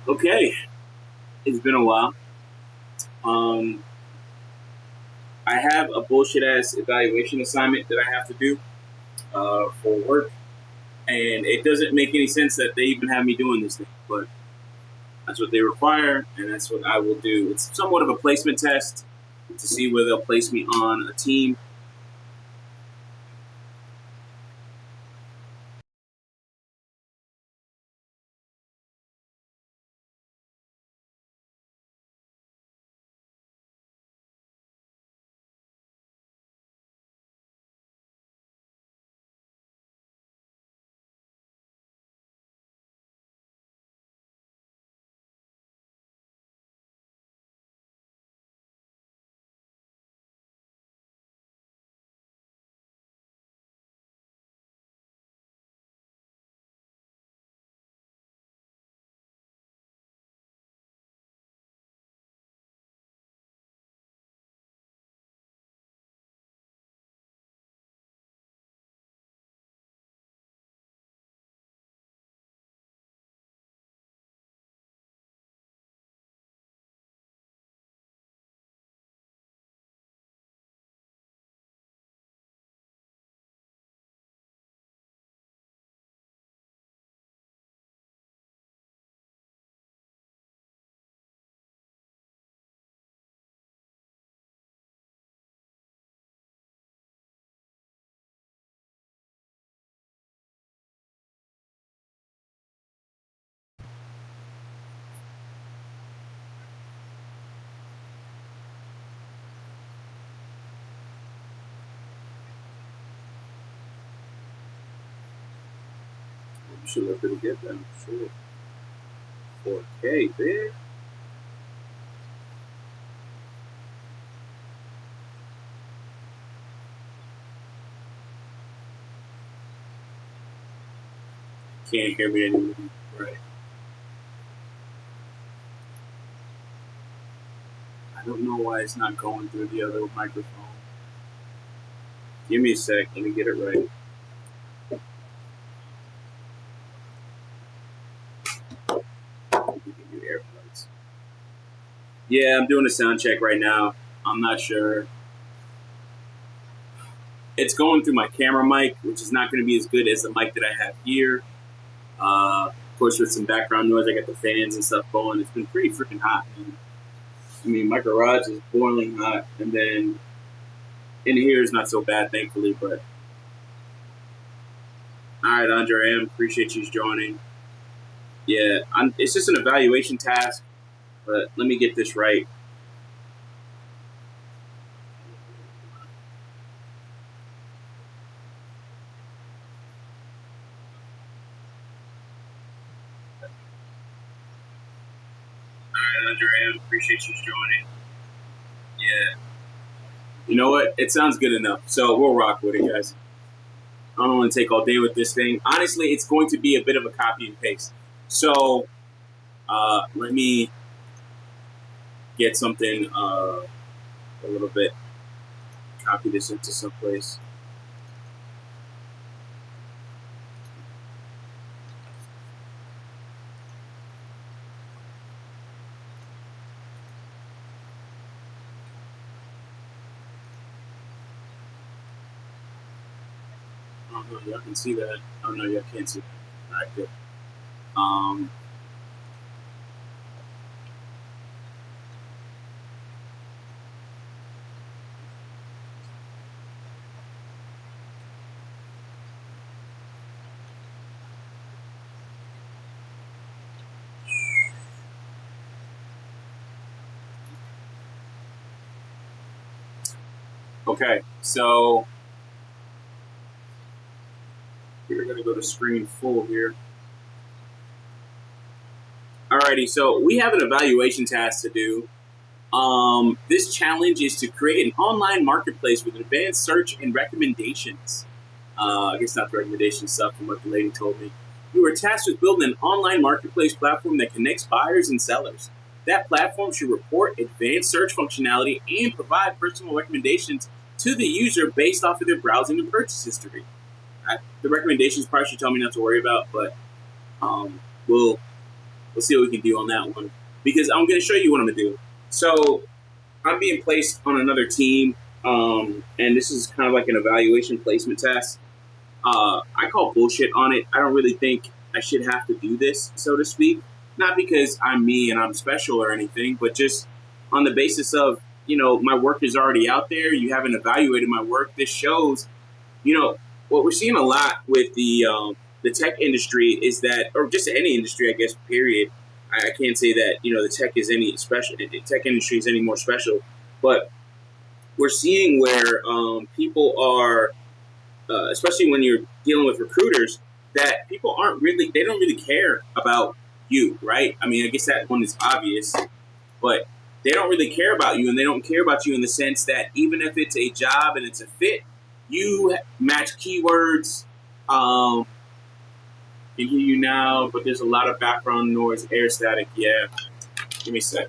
Okay, it's been a while. Um, I have a bullshit ass evaluation assignment that I have to do for work, and it doesn't make any sense that they even have me doing this thing, but that's what they require, and that's what I will do. It's somewhat of a placement test to see whether they'll place me on a team. You should look pretty good then, sure. 4K, bitch. Can't hear me anymore. Right. I don't know why it's not going through the other microphone. Give me a sec. Let me get it right. Give you AirPods. Yeah, I'm doing a sound check right now. I'm not sure. It's going through my camera mic, which is not going to be as good as the mic that I have here. Of course, with some background noise, I got the fans and stuff going. It's been pretty freaking hot, man. I mean, my garage is boiling hot, and then in here is not so bad, thankfully. But all right, Andre, I appreciate you joining. Yeah, it's just an evaluation task, but let me get this right. All right, Andre, I appreciate you joining. Yeah. You know what? It sounds good enough. So we'll rock with it, guys. I don't want to take all day with this thing. Honestly, it's going to be a bit of a copy and paste. So let me get something a little bit, copy this into some place. Oh, no, y'all can see that. Oh, no, y'all can't see that. All right, good. Um, okay, so we're going to go to screen full here. Alrighty, so we have an evaluation task to do. This challenge is to create an online marketplace with advanced search and recommendations. I guess not the recommendation stuff from what the lady told me. You were tasked with building an online marketplace platform that connects buyers and sellers. That platform should report advanced search functionality and provide personal recommendations to the user based off of their browsing and purchase history. The recommendations part should tell me not to worry about, but we'll We'll see what we can do on that one, because I'm going to show you what I'm going to do. So I'm being placed on another team, and this is kind of like an evaluation placement test. I call bullshit on it. I don't really think I should have to do this, so to speak. Not because I'm me and I'm special or anything, but just on the basis of, my work is already out there. You haven't evaluated my work. This shows, what we're seeing a lot with the tech industry is that, or just any industry, I guess, period. I can't say that, the tech is any special. The tech industry is any more special, but we're seeing where people are, especially when you're dealing with recruiters, that people they don't really care about you, right? I mean, I guess that one is obvious, but they don't really care about you, and they don't care about you in the sense that even if it's a job and it's a fit, you match keywords. Can hear you now, but there's a lot of background noise, air static. Yeah, give me a sec.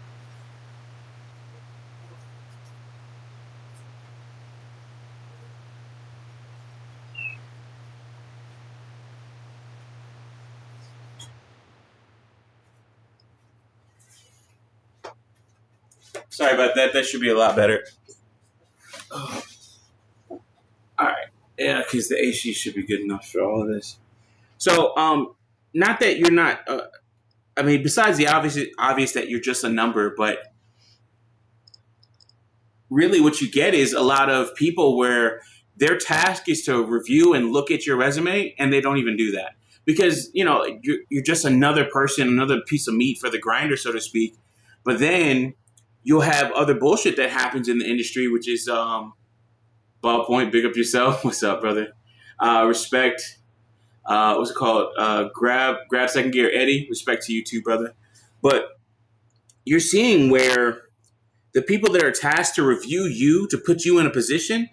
Sorry about that. That should be a lot better. Oh, all right. Yeah, because the AC should be good enough for all of this. So, not that you're not. I mean, besides the obvious that you're just a number, but really, what you get is a lot of people where their task is to review and look at your resume, and they don't even do that because you're just another person, another piece of meat for the grinder, so to speak. But then you'll have other bullshit that happens in the industry, which is Bob Point, big up yourself. What's up, brother? Respect. What's it called? Grab second gear, Eddie. Respect to you too, brother. But you're seeing where the people that are tasked to review you, to put you in a position,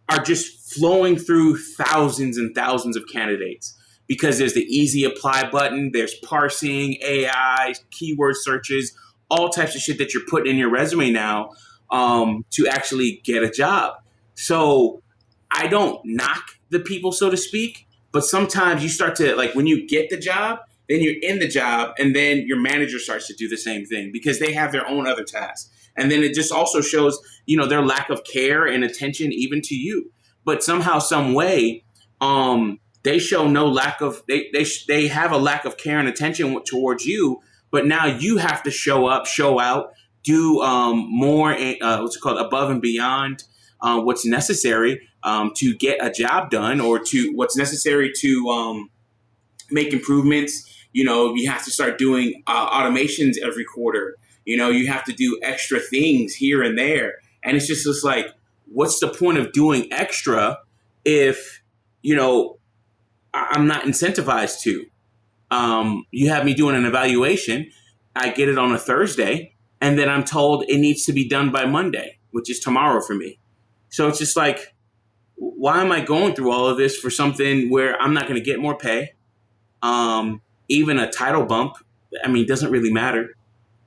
are just flowing through thousands and thousands of candidates because there's the easy apply button, there's parsing, AI, keyword searches, all types of shit that you're putting in your resume now to actually get a job. So I don't knock the people, so to speak, but sometimes you start to, like, when you get the job, then you're in the job, and then your manager starts to do the same thing because they have their own other tasks. And then it just also shows, their lack of care and attention even to you. But somehow, some way, they show no lack of, they have a lack of care and attention towards you. But now you have to show up, show out, do more, what's it called, above and beyond what's necessary to get a job done, or to what's necessary to make improvements. You have to start doing automations every quarter. You have to do extra things here and there. And it's just like, what's the point of doing extra if, I'm not incentivized to? You have me doing an evaluation. I get it on a Thursday, and then I'm told it needs to be done by Monday, which is tomorrow for me. So it's just like, why am I going through all of this for something where I'm not going to get more pay? Even a title bump, it doesn't really matter.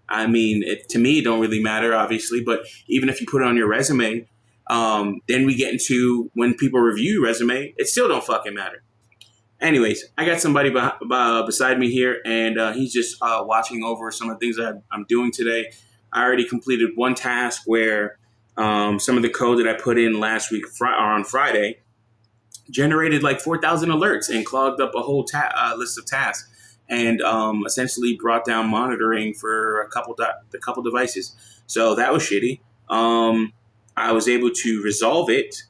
To me, it don't really matter, obviously. But even if you put it on your resume, then we get into when people review your resume, it still don't fucking matter. Anyways, I got somebody beside me here, and he's just watching over some of the things that I'm doing today. I already completed one task where some of the code that I put in last week on Friday generated like 4,000 alerts and clogged up a whole list of tasks, and essentially brought down monitoring for a couple devices. So that was shitty. I was able to resolve it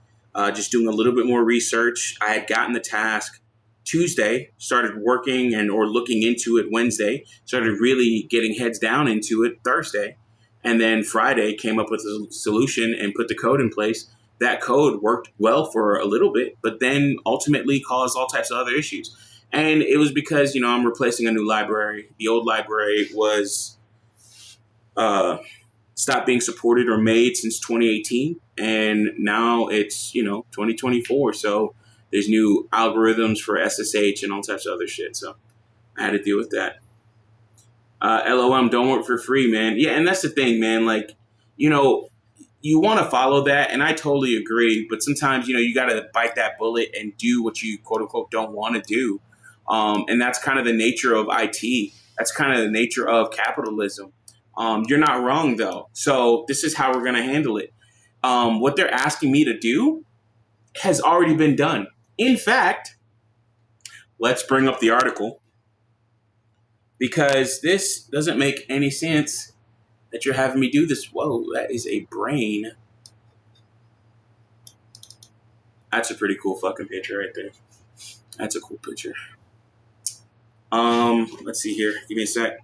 just doing a little bit more research. I had gotten the task Tuesday, started working or looking into it Wednesday, started really getting heads down into it Thursday, and then Friday came up with a solution and put the code in place. That code worked well for a little bit, but then ultimately caused all types of other issues. And it was because, I'm replacing a new library. The old library was stopped being supported or made since 2018. And now it's, 2024. So there's new algorithms for SSH and all types of other shit. So I had to deal with that. LOM, don't work for free, man. Yeah, and that's the thing, man. Like, you want to follow that, and I totally agree. But sometimes, you got to bite that bullet and do what you, quote unquote, don't want to do. And that's kind of the nature of IT. That's kind of the nature of capitalism. You're not wrong though. So this is how we're going to handle it. What they're asking me to do has already been done. In fact, let's bring up the article because this doesn't make any sense that you're having me do this. Whoa, that is a brain. That's a pretty cool fucking picture right there. That's a cool picture. Let's see here. Give me a sec.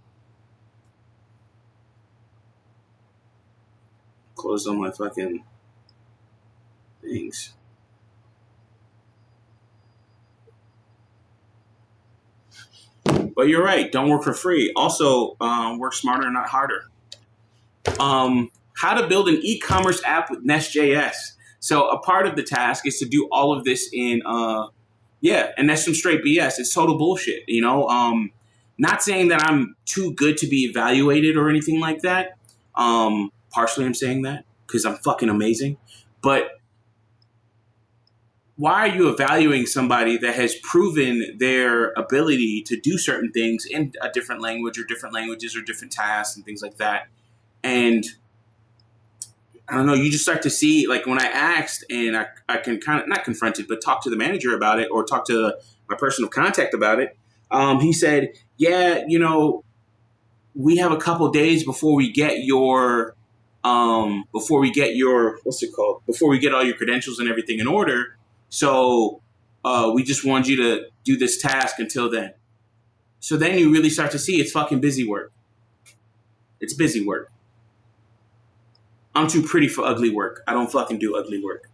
Close on my fucking things. But you're right. Don't work for free. Also, work smarter, not harder. How to build an e-commerce app with Nest.js. So a part of the task is to do all of this in, and that's some straight BS. It's total bullshit, you know. Not saying that I'm too good to be evaluated or anything like that. Partially I'm saying that because I'm fucking amazing. But why are you evaluating somebody that has proven their ability to do certain things in a different language or different languages or different tasks and things like that? And I don't know, you just start to see, like when I asked and I can kind of, not confront it, but talk to the manager about it or talk to my person of contact about it. He said, yeah, you know, we have a couple days before we get your, what's it called? Before we get all your credentials and everything in order. So we just want you to do this task until then. So then you really start to see it's fucking busy work. It's busy work. I'm too pretty for ugly work. I don't fucking do ugly work.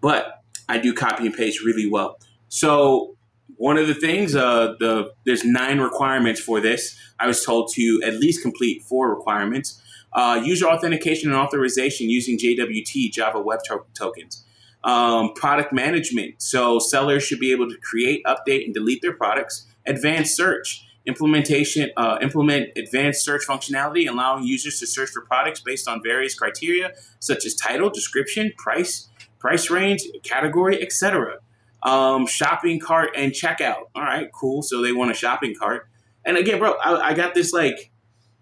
But I do copy and paste really well. So one of the things, there's 9 requirements for this. I was told to at least complete 4 requirements. User authentication and authorization using JWT, Java Web Tokens. Product management. So sellers should be able to create, update, and delete their products. Advanced search. Implement advanced search functionality, allowing users to search for products based on various criteria, such as title, description, price range, category, etc. Shopping cart and checkout. All right, cool. So they want a shopping cart. And again, bro, I got this like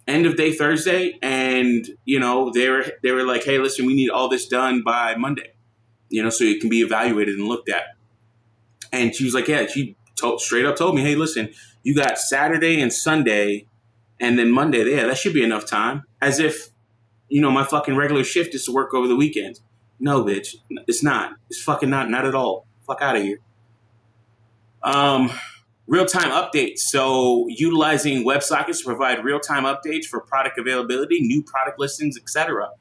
end of day Thursday, and you know they were like, hey, listen, we need all this done by Monday, you know, so it can be evaluated and looked at. And she was like, yeah, she straight up told me, hey, listen, you got Saturday and Sunday, and then Monday. Yeah, that should be enough time. As if, you know, my fucking regular shift is to work over the weekend. No, bitch, it's not. It's fucking not at all. Fuck out of here. Real-time updates. So utilizing WebSockets to provide real-time updates for product availability, new product listings, etc.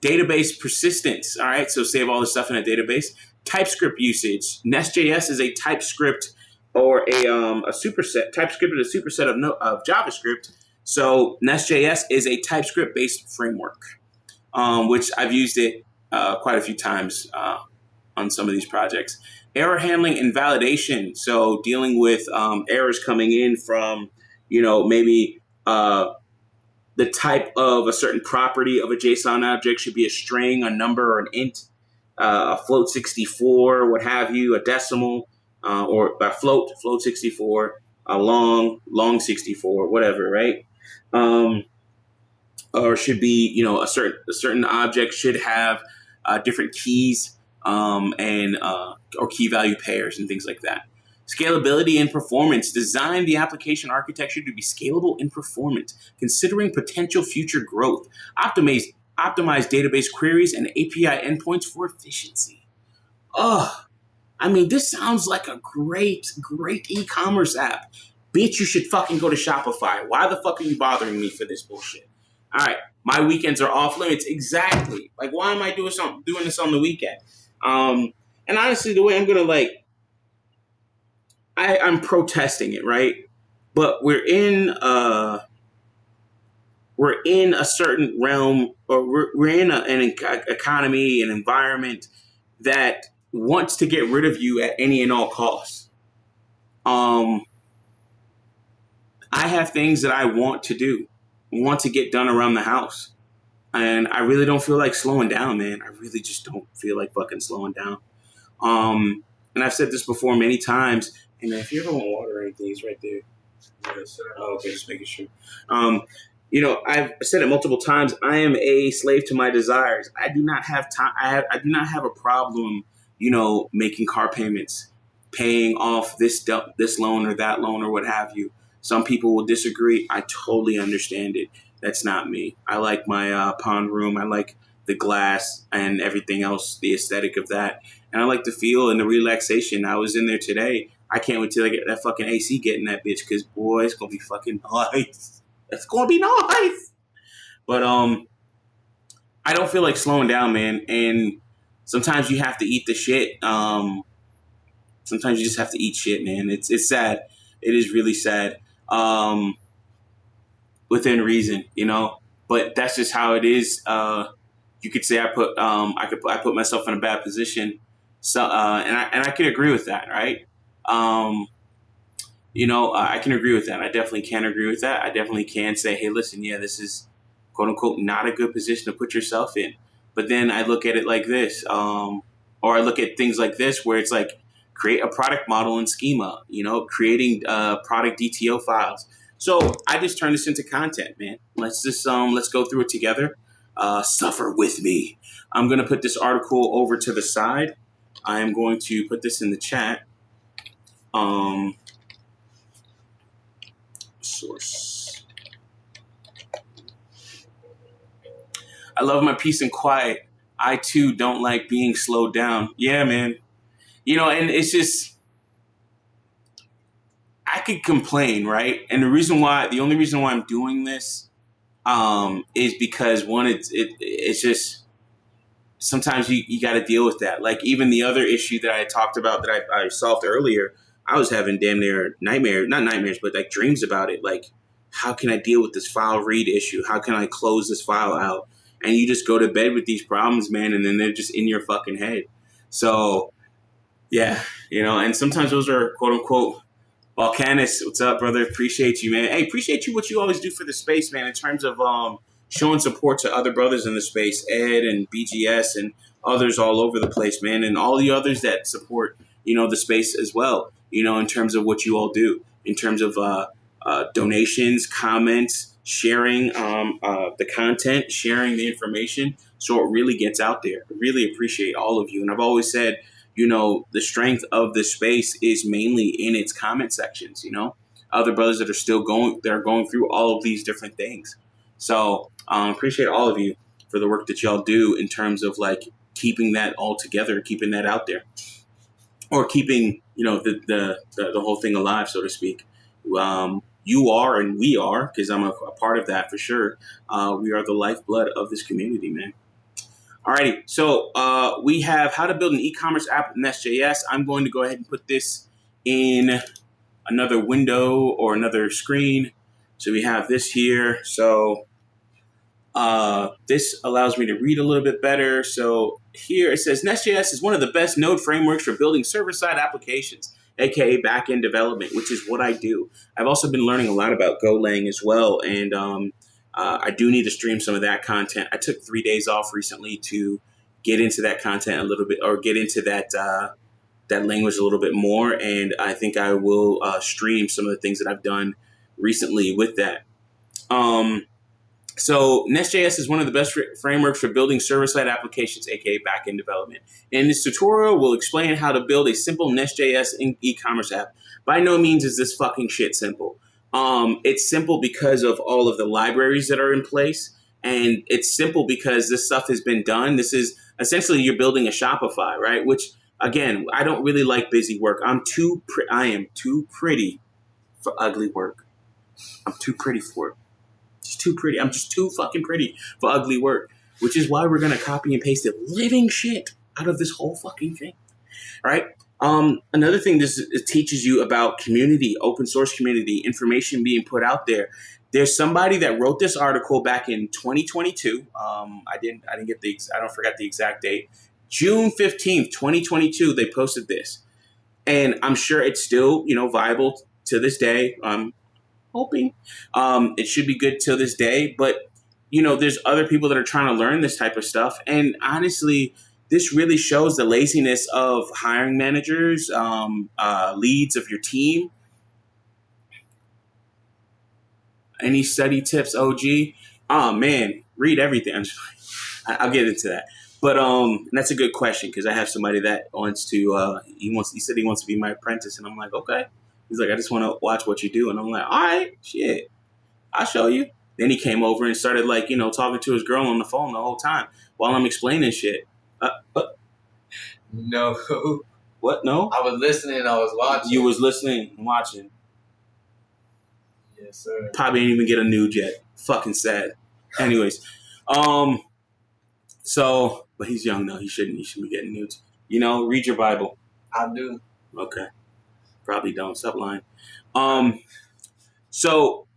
Database persistence. All right, so save all this stuff in a database. TypeScript usage. Nest.js is a TypeScript or a superset. TypeScript is a superset of JavaScript. So Nest.js is a TypeScript-based framework, which I've used it quite a few times on some of these projects. Error handling and validation. So dealing with errors coming in from, you know, maybe the type of a certain property of a JSON object should be a string, a number, or an int, a float 64, what have you, a decimal, or a float 64, a long 64, whatever, right? Or should be, you know, a certain object should have different keys and or key value pairs and things like that. Scalability and performance. Design the application architecture to be scalable and performant, considering potential future growth. Optimize database queries and API endpoints for efficiency. I mean, this sounds like a great e-commerce app. Bitch, you should fucking go to Shopify. Why the fuck are you bothering me for this bullshit? All right, my weekends are off limits. Exactly. Like, why am I doing this on the weekend? And honestly, the way I'm gonna I'm protesting it, right? But we're in a certain realm, or we're in an economy, an environment that wants to get rid of you at any and all costs. I have things that I want to do, want to get done around the house. And I really don't feel like slowing down, man. I really just don't feel like fucking slowing down. And I've said this before many times. And if you ever want water or anything, it's right there. Yes, sir. Oh, okay, just making sure. You know, I've said it multiple times. I am a slave to my desires. I do not have time. I do not have a problem, you know, making car payments, paying off this loan or that loan or what have you. Some people will disagree. I totally understand it. That's not me. I like my pond room. I like the glass and everything else, the aesthetic of that, and I like the feel and the relaxation. I was in there today. I can't wait till I get that fucking AC get in that bitch, because boy, it's gonna be fucking nice. It's gonna be nice. But I don't feel like slowing down, man. And sometimes you have to eat the shit. Sometimes you just have to eat shit, man. It's sad. It is really sad. Within reason, you know. But that's just how it is. You could say I put myself in a bad position. So and I can agree with that, right? Um, You know, I can agree with that. I definitely can agree with that. I definitely can say, hey, listen, yeah, this is quote unquote not a good position to put yourself in. But then I look at it like this, or I look at things like this, where it's like create a product model in schema, you know, creating product DTO files. So I just turn this into content, man. Let's go through it together. Suffer with me. I'm gonna put this article over to the side. I am going to put this in the chat. Source. I love my peace and quiet. I too don't like being slowed down. Yeah, man. You know, and it's just I could complain, right? And the only reason why I'm doing this, is because one, it's just sometimes you got to deal with that. Like even the other issue that I talked about that I solved earlier, I was having damn near not nightmares, but like dreams about it. Like, how can I deal with this file read issue? How can I close this file out? And you just go to bed with these problems, man, and then they're just in your fucking head. So, yeah, you know, and sometimes those are quote unquote Volcanus. What's up, brother? Appreciate you, man. Hey, appreciate you what you always do for the space, man, in terms of showing support to other brothers in the space, Ed and BGS and others all over the place, man, and all the others that support, you know, the space as well, you know, in terms of what you all do, in terms of donations, comments, sharing the content, sharing the information, so it really gets out there. I really appreciate all of you. And I've always said, you know, the strength of the space is mainly in its comment sections, you know, other brothers that are going through all of these different things. So appreciate all of you for the work that y'all do in terms of like keeping that all together, keeping that out there, or keeping, you know, the whole thing alive, so to speak. You are, and we are, because I'm a part of that for sure. We are the lifeblood of this community, man. Alrighty, so we have how to build an e-commerce app with Nest.js. I'm going to go ahead and put this in another window or another screen. So we have this here. So this allows me to read a little bit better. So here it says Nest.js is one of the best node frameworks for building server-side applications, aka back-end development, which is what I do. I've also been learning a lot about Golang as well, and I do need to stream some of that content. I took 3 days off recently to get into that content a little bit, or get into that that language a little bit more, and I think I will stream some of the things that I've done recently with that. So Nest.js is one of the best frameworks for building server-side applications, aka backend development. In this tutorial, we'll explain how to build a simple Nest.js e-commerce app. By no means is this fucking shit simple. It's simple because of all of the libraries that are in place, and it's simple because this stuff has been done. This is essentially you're building a Shopify, right? Which again, I don't really like busy work. I am too pretty for ugly work. I'm too pretty for it. Just too pretty. I'm just too fucking pretty for ugly work, which is why we're going to copy and paste the living shit out of this whole fucking thing. Right? Another thing it teaches you about community, open source community, information being put out there. There's somebody that wrote this article back in 2022. I don't forget the exact date. June 15th, 2022, they posted this. And I'm sure it's still, you know, viable to this day. Hoping it should be good till this day, but you know, there's other people that are trying to learn this type of stuff, and honestly, this really shows the laziness of hiring managers, leads of your team. Any study tips, OG? Oh man, read everything. I'll get into that. But that's a good question because I have somebody that wants to. He said he wants to be my apprentice, and I'm like, okay. He's like, I just want to watch what you do, and I'm like, all right, shit, I'll show you. Then he came over and started talking to his girl on the phone the whole time while I'm explaining shit. No. What? No? I was listening. I was watching. You was listening and watching. Yes, sir. Probably didn't even get a nude yet. Fucking sad. Anyways, so, but he's young though. He shouldn't be getting nudes. Read your Bible. I do. Okay. Probably don't. Stop lying. So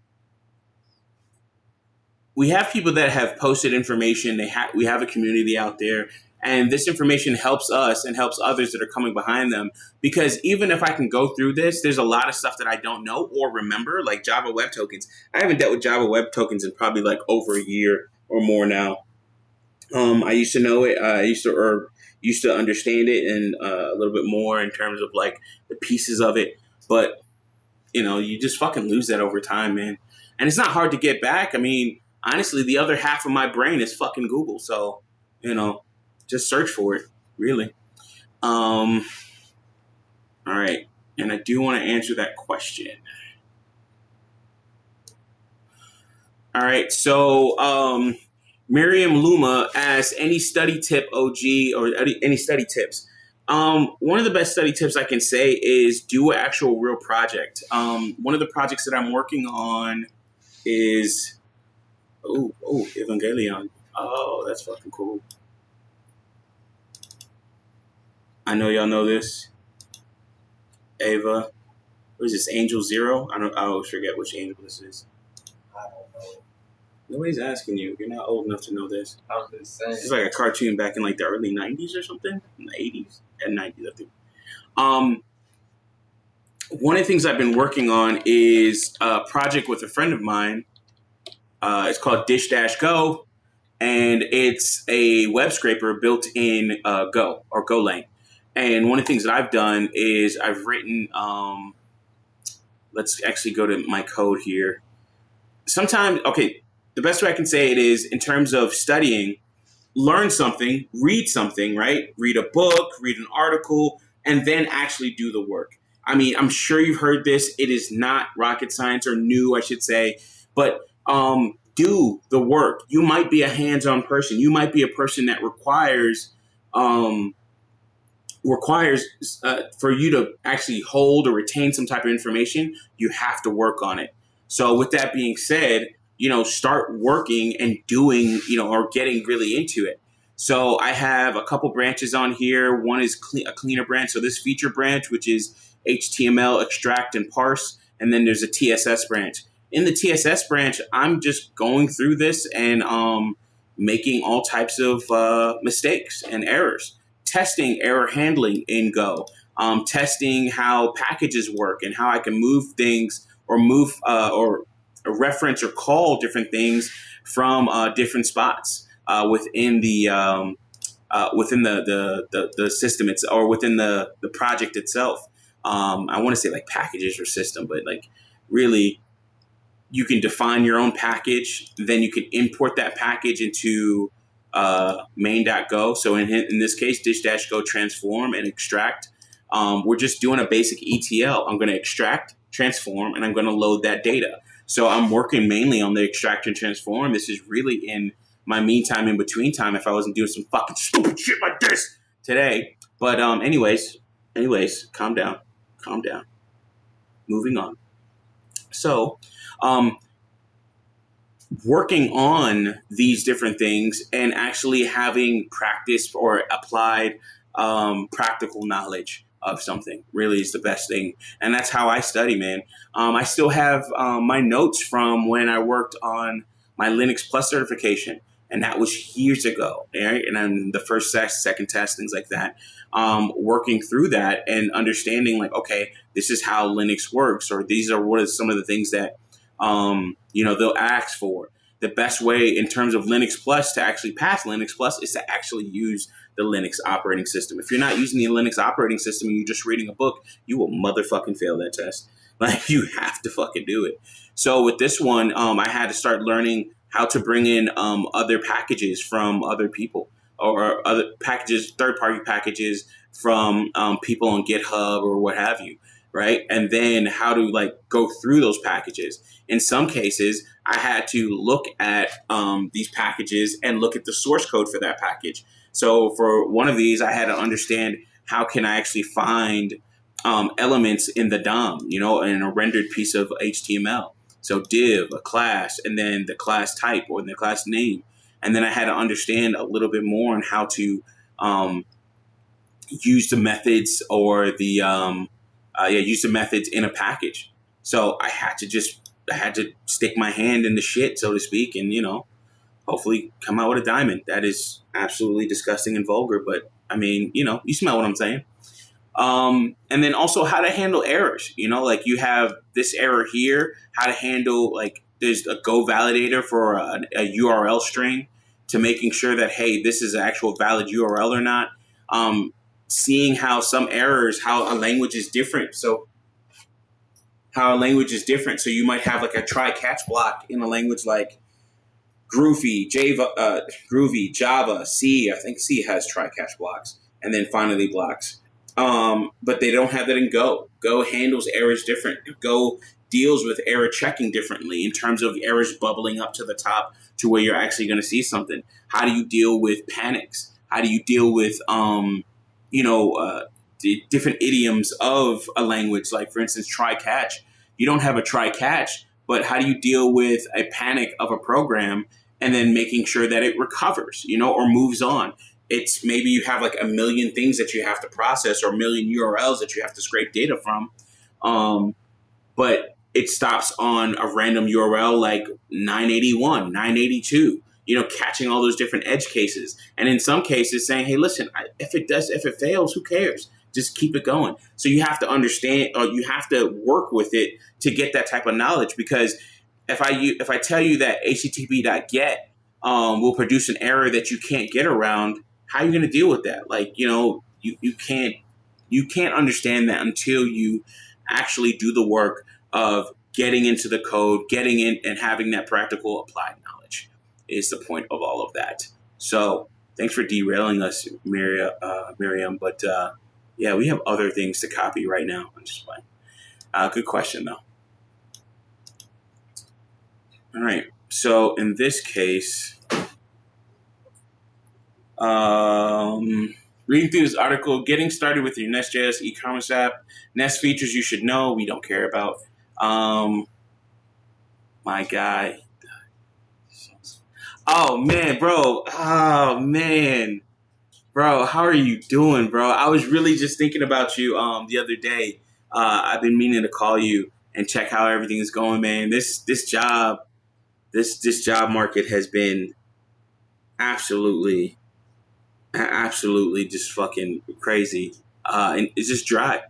we have people that have posted information. We have a community out there, and this information helps us and helps others that are coming behind them. Because even if I can go through this, there's a lot of stuff that I don't know or remember, like Java Web Tokens. I haven't dealt with Java Web Tokens in probably like over a year or more now. I used to know it. I used to understand it and a little bit more in terms of like the pieces of it. But you just fucking lose that over time, man. And it's not hard to get back. I mean, honestly, the other half of my brain is fucking Google. So, just search for it, really. All right. And I do want to answer that question. All right. So, Miriam Luma asks, any study tip, OG, or any study tips? One of the best study tips I can say is do an actual real project. One of the projects that I'm working on is, Evangelion. Oh, that's fucking cool. I know y'all know this. Ava. What is this, Angel Zero? I always forget which angel this is. I don't know. Nobody's asking you. You're not old enough to know this. I was just saying. This is like a cartoon back in like the early 90s or something. In the 80s and 90s, I think. One of the things I've been working on is a project with a friend of mine. It's called Dish-Go, and it's a web scraper built in Go or Golang. And one of the things that I've done is I've written, let's actually go to my code here. The best way I can say it is in terms of studying, learn something, read something, right? Read a book, read an article, and then actually do the work. I mean, I'm sure you've heard this. It is not rocket science or new, I should say, but do the work. You might be a hands-on person. You might be a person that requires for you to actually hold or retain some type of information. You have to work on it. So with that being said, start working and doing, or getting really into it. So I have a couple branches on here. One is a cleaner branch. So this feature branch, which is HTML, extract, and parse. And then there's a TSS branch. In the TSS branch, I'm just going through this and making all types of mistakes and errors. Testing error handling in Go. Testing how packages work and how I can move things or reference or call different things from different spots within the system or within the project itself. I want to say like packages or system, but like really you can define your own package. Then you can import that package into main.go. So in this case, dish-go transform and extract. We're just doing a basic ETL. I'm going to extract, transform, and I'm going to load that data. So I'm working mainly on the extract and transform. This is really in my meantime, in between time, if I wasn't doing some fucking stupid shit like this today. But anyways, calm down. Moving on. So working on these different things and actually having practice or applied practical knowledge of something really is the best thing. And that's how I study, man. I still have my notes from when I worked on my Linux Plus certification. And that was years ago, right? And then the first test, second test, things like that. Working through that and understanding like, okay, this is how Linux works, or these are what are some of the things that, they'll ask for. The best way in terms of Linux Plus to actually pass Linux Plus is to actually use the Linux operating system. If you're not using the Linux operating system and you're just reading a book, you will motherfucking fail that test. Like, you have to fucking do it. So with this one, I had to start learning how to bring in other packages from other people, or other packages, third-party packages from people on GitHub or what have you, right? And then how to like go through those packages. In some cases, I had to look at these packages and look at the source code for that package. So for one of these, I had to understand how can I actually find elements in the DOM, in a rendered piece of HTML. So div, a class, and then the class type or the class name. And then I had to understand a little bit more on how to use the methods or use the methods in a package. So I had to stick my hand in the shit, so to speak, and hopefully come out with a diamond. That is absolutely disgusting and vulgar, but I mean, you smell what I'm saying. And then also how to handle errors. Like you have this error here, how to handle, like, there's a Go validator for a URL string to making sure that, hey, this is an actual valid URL or not. Seeing how some errors, how a language is different. So you might have like a try catch block in a language like Groovy, Java, C. I think C has try catch blocks, and then finally blocks. But they don't have that in Go. Go handles errors different. Go deals with error checking differently in terms of errors bubbling up to the top to where you're actually going to see something. How do you deal with panics? How do you deal with the different idioms of a language? Like, for instance, try catch. You don't have a try catch, but how do you deal with a panic of a program and then making sure that it recovers, or moves on? It's maybe you have like a million things that you have to process or a million URLs that you have to scrape data from. But it stops on a random URL like 981, 982, catching all those different edge cases. And in some cases saying, hey, listen, if it fails, who cares? Just keep it going. So you have to understand, or you have to work with it to get that type of knowledge. Because if I tell you that http.get will produce an error that you can't get around, how are you going to deal with that? Like, you can't understand that until you actually do the work of getting into the code, getting in and having that practical applied knowledge is the point of all of that. So thanks for derailing us, Miriam. But yeah, we have other things to copy right now. I'm just playing. Good question, though. All right. So in this case, reading through this article, getting started with your Nest.js e-commerce app, Nest features you should know, we don't care about. My guy. Oh, man, bro. Oh, man. Bro, how are you doing, bro? I was really just thinking about you the other day. I've been meaning to call you and check how everything is going, man. This job market has been absolutely just fucking crazy. And it's just dry.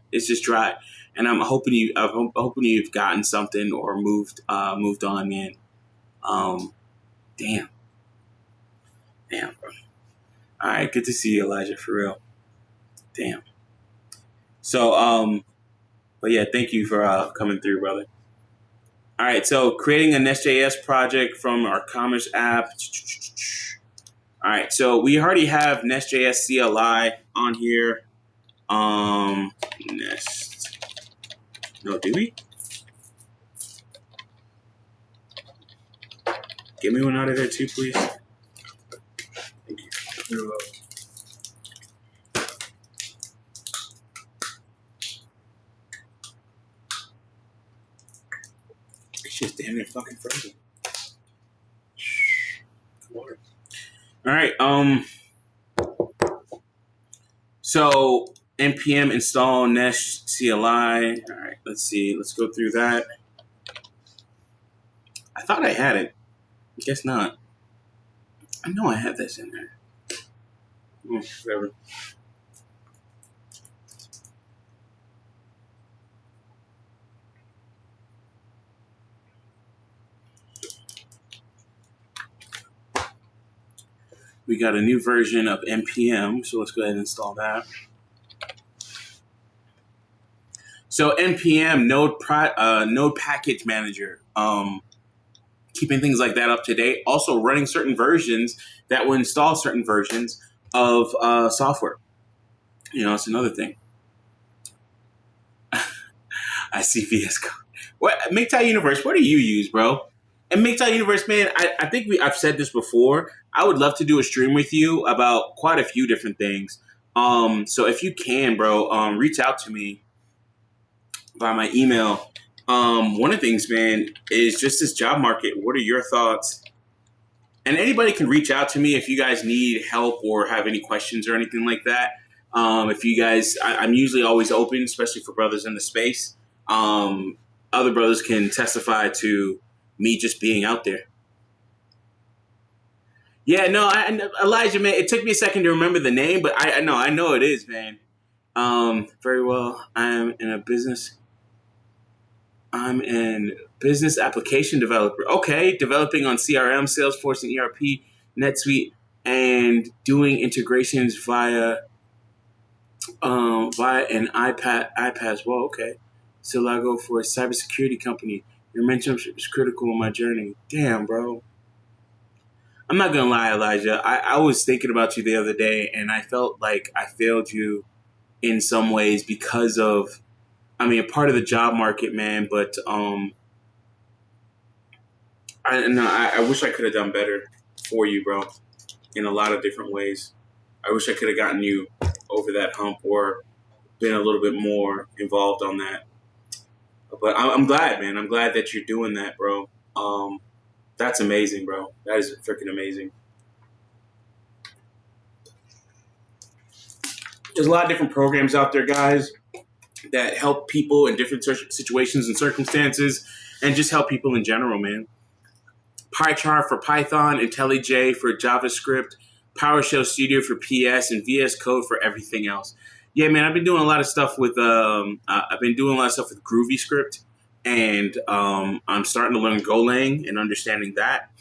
And I'm hoping you've gotten something or moved on, man. Damn, bro. All right, good to see you, Elijah, for real. Damn. So, but yeah, thank you for coming through, brother. All right, so creating a Nest.js project from our commerce app. All right, so we already have Nest.js CLI on here. Nest. No, do we? Get me one out of there too, please. Thank you. You're welcome. It's just damn near fucking frozen. All right. So npm install Nest CLI. All right. Let's see. Let's go through that. I thought I had it. I guess not. I know I have this in there. Whatever. We got a new version of npm, so let's go ahead and install that. So NPM, Node Package Manager, keeping things like that up to date. Also running certain versions that will install certain versions of software. It's another thing. I see VS Code. What MGTOW Universe? What do you use, bro? And MGTOW Universe, man, I think I've said this before. I would love to do a stream with you about quite a few different things. So if you can, bro, reach out to me by my email. One of the things, man, is just this job market. What are your thoughts? And anybody can reach out to me if you guys need help or have any questions or anything like that. If you guys, I'm usually always open, especially for brothers in the space. Other brothers can testify to me just being out there. Yeah, no, Elijah, man, it took me a second to remember the name, but I know it is, man. Very well. I'm in business application developer. Okay, developing on CRM, Salesforce, and ERP, NetSuite, and doing integrations via an iPad as well. Okay, Silago for a cybersecurity company. Your mentorship is critical in my journey. Damn, bro. I'm not gonna lie, Elijah. I was thinking about you the other day, and I felt like I failed you in some ways because of, a part of the job market, man. But I wish I could have done better for you, bro, in a lot of different ways. I wish I could have gotten you over that hump or been a little bit more involved on that. But I'm glad, man. I'm glad that you're doing that, bro. That's amazing, bro. That is freaking amazing. There's a lot of different programs out there, guys, that help people in different situations and circumstances and just help people in general, man. PyChart for Python, IntelliJ for JavaScript, PowerShell Studio for PS, and VS Code for everything else. Yeah, man, I've been doing a lot of stuff with GroovyScript, and I'm starting to learn Golang and understanding that.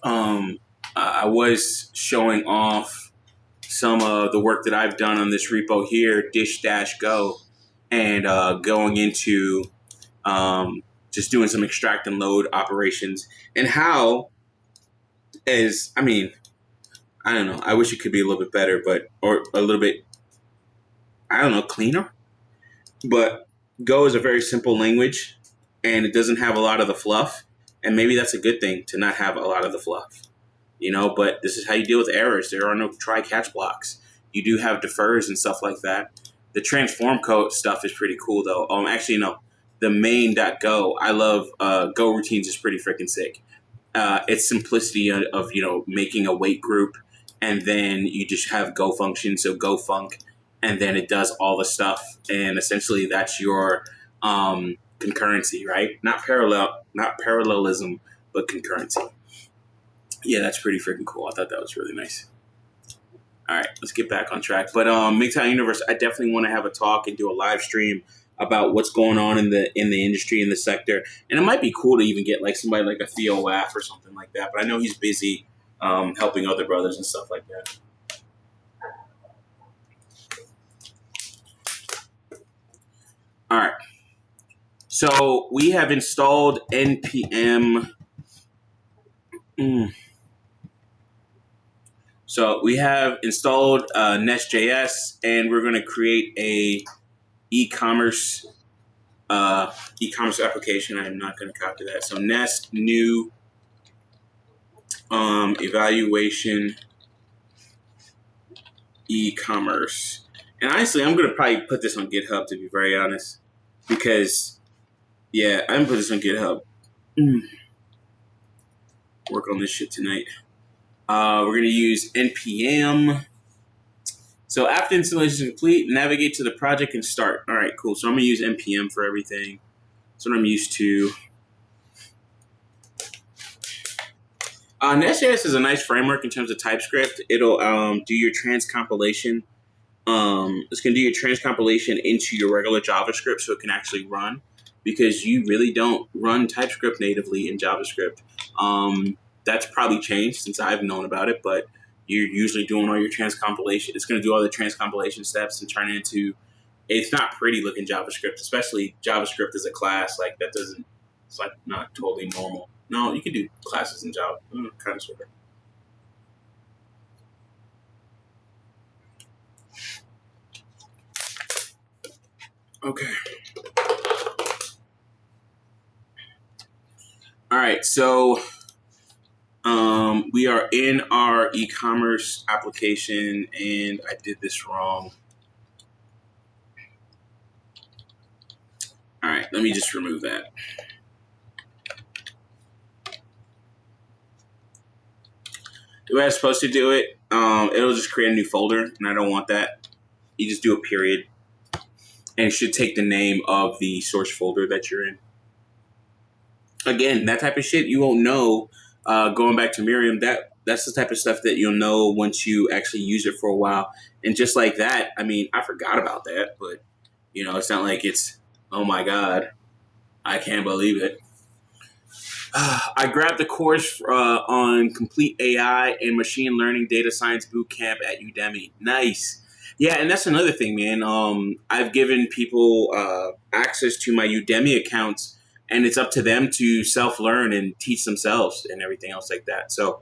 I was showing off some of the work that I've done on this repo here, dish-go, and going into just doing some extract and load operations, and how I don't know. I wish it could be a little bit better, or a little bit, cleaner. But Go is a very simple language, and it doesn't have a lot of the fluff. And maybe that's a good thing to not have a lot of the fluff, But this is how you deal with errors. There are no try-catch blocks. You do have defers and stuff like that. The transform code stuff is pretty cool, though. Actually, no. The main.go, I love Go routines is pretty freaking sick. It's simplicity of making a wait group, and then you just have Go function, so Go func, and then it does all the stuff, and essentially that's your concurrency, right? Not parallelism, but concurrency. Yeah, that's pretty freaking cool. I thought that was really nice. All right, let's get back on track. But MGTOW Universe, I definitely want to have a talk and do a live stream about what's going on in the industry, in the sector. And it might be cool to even get like somebody like a Theo Waff or something like that. But I know he's busy helping other brothers and stuff like that. All right. So we have installed NPM. So we have installed Nest.js, and we're going to create a ECommerce application. I'm not going to copy that. So Nest new evaluation ECommerce. And honestly, I'm going to probably put this on GitHub, to be very honest, because I'm going to put this on GitHub. Work on this shit tonight. We're going to use NPM. So after installation is complete, navigate to the project and start. All right, cool. So I'm going to use NPM for everything. That's what I'm used to. Nest.js is a nice framework in terms of TypeScript. It'll do your transcompilation. It's going to do your transcompilation into your regular JavaScript so it can actually run, because you really don't run TypeScript natively in JavaScript. That's probably changed since I've known about it, but you're usually doing all your transcompilation. It's going to do all the transcompilation steps and turn it into it's not pretty looking JavaScript, especially JavaScript as a class. Like that doesn't, it's like not totally normal. No, you can do classes in Java, kind of sort of. Okay. All right, so we are in our e-commerce application, and I did this wrong. All right, let me just remove that. The way I was supposed to do it, it'll just create a new folder, and I don't want that. You just do a period, and it should take the name of the source folder that you're in. Again, that type of shit you won't know. Going back to Miriam, that's the type of stuff that you'll know once you actually use it for a while. And just like that, I mean, I forgot about that, but it's not like it's, oh my God, I can't believe it. I grabbed the course on Complete AI and Machine Learning Data Science Bootcamp at Udemy. Nice. Yeah, and that's another thing, man. I've given people access to my Udemy accounts, and it's up to them to self-learn and teach themselves and everything else like that. So,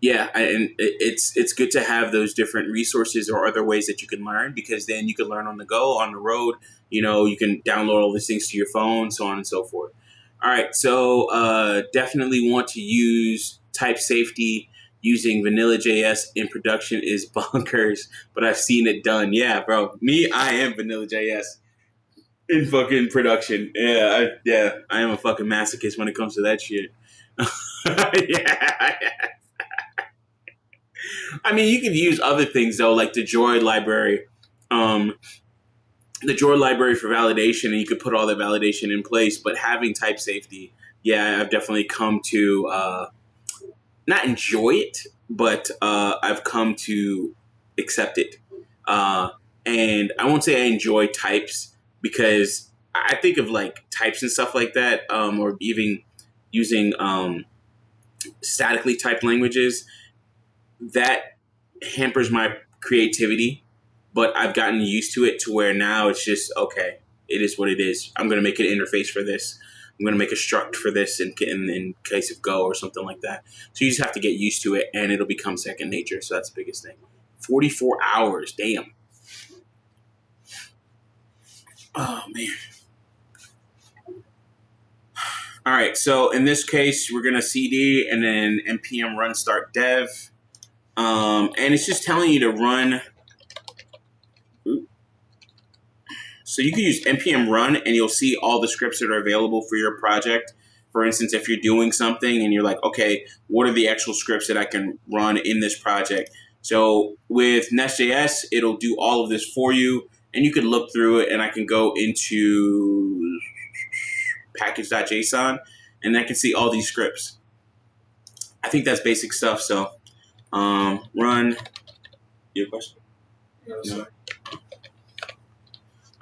it's good to have those different resources or other ways that you can learn, because then you can learn on the go, on the road. You can download all these things to your phone, so on and so forth. All right, so definitely want to use type safety. Using Vanilla.js in production is bonkers, but I've seen it done. Yeah, bro. I am Vanilla.js in fucking production. Yeah, I am a fucking masochist when it comes to that shit. Yeah. I mean, you can use other things though, like the Droid library. The Droid library for validation, and you could put all that validation in place. But having type safety, yeah, I've definitely come to not enjoy it, but I've come to accept it. And I won't say I enjoy types, because I think of like types and stuff like that, or even using statically typed languages. That hampers my creativity, but I've gotten used to it to where now it's just, okay, it is what it is. I'm going to make an interface for this. I'm going to make a struct for this in case of Go or something like that. So you just have to get used to it, and it'll become second nature. So that's the biggest thing. 44 hours. Damn. Oh, man. All right. So in this case, we're going to CD and then npm run start dev. And it's just telling you to run. So you can use npm run, and you'll see all the scripts that are available for your project. For instance, if you're doing something and you're like, okay, what are the actual scripts that I can run in this project? So with Nest.js, it'll do all of this for you, and you can look through it, and I can go into package.json, and I can see all these scripts. I think that's basic stuff. So run. You have a question? No.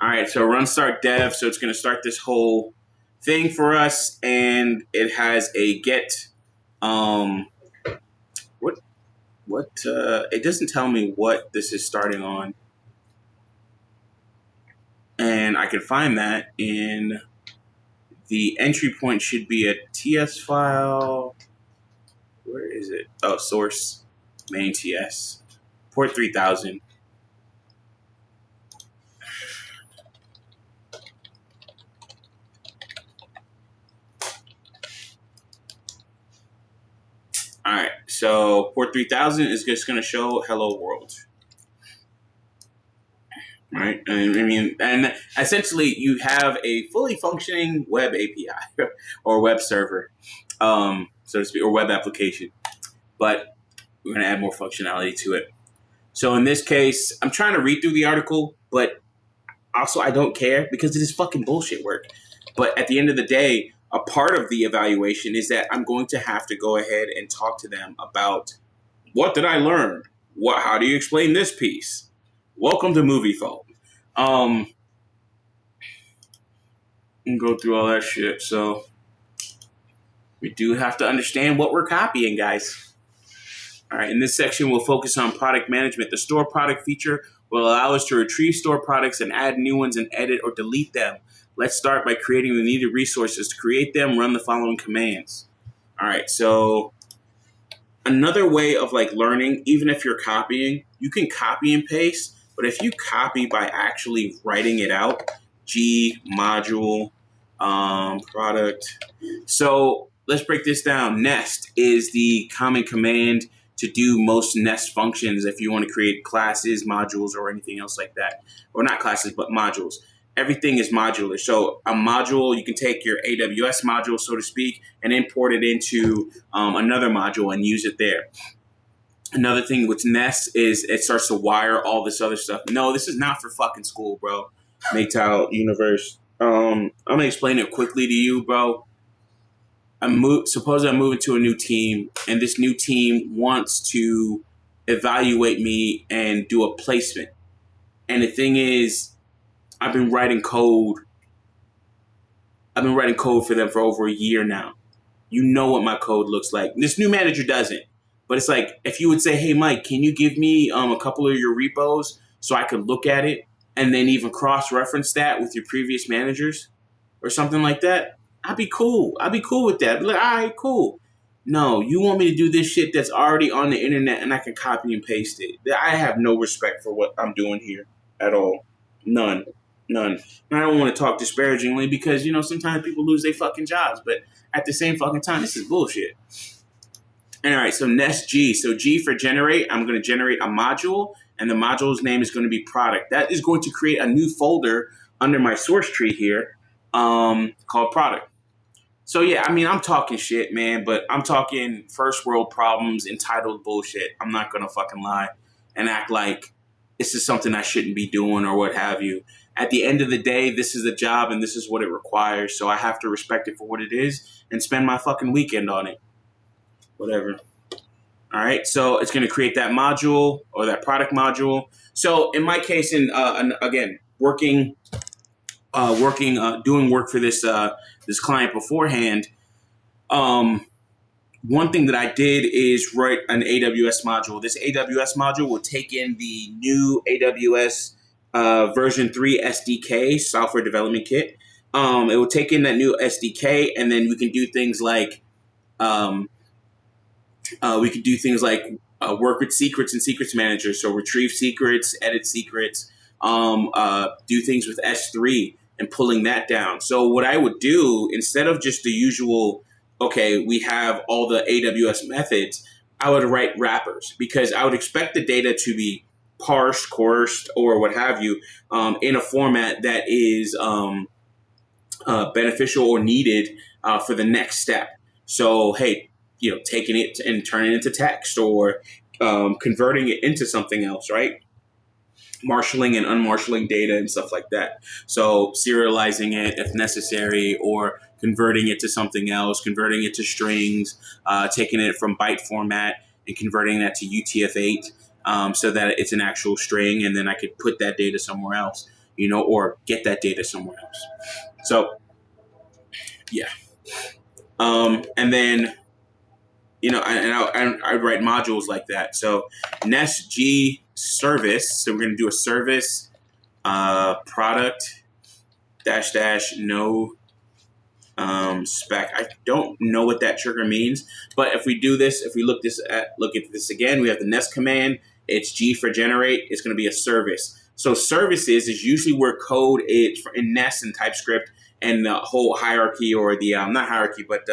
All right, so run start dev. So it's going to start this whole thing for us, and it has a get. It doesn't tell me what this is starting on, and I can find that in the entry point. Should be a TS file. Where is it? Oh, source main TS port 3000. All right, so port 3000 is just going to show hello world. Right, and essentially you have a fully functioning web API or web server, so to speak, or web application. But we're going to add more functionality to it. So in this case, I'm trying to read through the article, but also I don't care, because it is fucking bullshit work. But at the end of the day, a part of the evaluation is that I'm going to have to go ahead and talk to them about, what did I learn? How do you explain this piece? Welcome to Movie Phone. And go through all that shit. So we do have to understand what we're copying, guys. All right, in this section, we'll focus on product management. The store product feature will allow us to retrieve stored products and add new ones and edit or delete them. Let's start by creating the needed resources. To create them, run the following commands. All right, so another way of like learning, even if you're copying, you can copy and paste, but if you copy by actually writing it out, G module, product. So let's break this down. Nest is the common command to do most Nest functions if you want to create classes, modules, or anything else like that. Or not classes, but modules. Everything is modular. So a module, you can take your AWS module, so to speak, and import it into another module and use it there. Another thing with Nest is it starts to wire all this other stuff. No, this is not for fucking school, bro. MGTOW universe. I'm gonna explain it quickly to you, bro. Suppose I'm moving to a new team, and this new team wants to evaluate me and do a placement. And the thing is, I've been writing code for them for over a year now. You know what my code looks like. This new manager doesn't. But it's like, if you would say, hey, Mike, can you give me a couple of your repos so I could look at it and then even cross-reference that with your previous managers or something like that? I'd be cool. I'd be cool with that. I'd be like, all right, cool. No, you want me to do this shit that's already on the internet and I can copy and paste it. I have no respect for what I'm doing here at all. None. And I don't want to talk disparagingly because, you know, sometimes people lose their fucking jobs. But at the same fucking time, this is bullshit. And all right, so Nest G. So G for generate, I'm going to generate a module, and the module's name is going to be product. That is going to create a new folder under my source tree here called product. So yeah, I mean, I'm talking shit, man, but I'm talking first world problems, entitled bullshit. I'm not going to fucking lie and act like this is something I shouldn't be doing or what have you. At the end of the day, this is a job and this is what it requires. So I have to respect it for what it is and spend my fucking weekend on it. Whatever. All right. So it's going to create that module or that product module. So in my case, again, doing work for this client beforehand. One thing that I did is write an AWS module. This AWS module will take in the new AWS version 3 SDK, software development kit. It will take in that new SDK, and then we can do things like work with secrets and secrets manager. So retrieve secrets, edit secrets, do things with S3 and pulling that down. So what I would do, instead of just the usual, okay, we have all the AWS methods, I would write wrappers because I would expect the data to be parsed, coursed, or what have you, in a format that is beneficial or needed for the next step. So, hey, you know, taking it and turning it into text or converting it into something else, right? Marshalling and unmarshalling data and stuff like that. So serializing it if necessary or converting it to something else, converting it to strings, taking it from byte format and converting that to UTF-8 so that it's an actual string, and then I could put that data somewhere else, you know, or get that data somewhere else. So, yeah. And then, you know, I write modules like that. So Nest G service. So we're going to do a service product -- no spec. I don't know what that trigger means, but if we do this, if we look at this again, we have the Nest command. It's G for generate. It's going to be a service. So services is usually where code is in Nest and TypeScript and the whole hierarchy, or the not hierarchy, but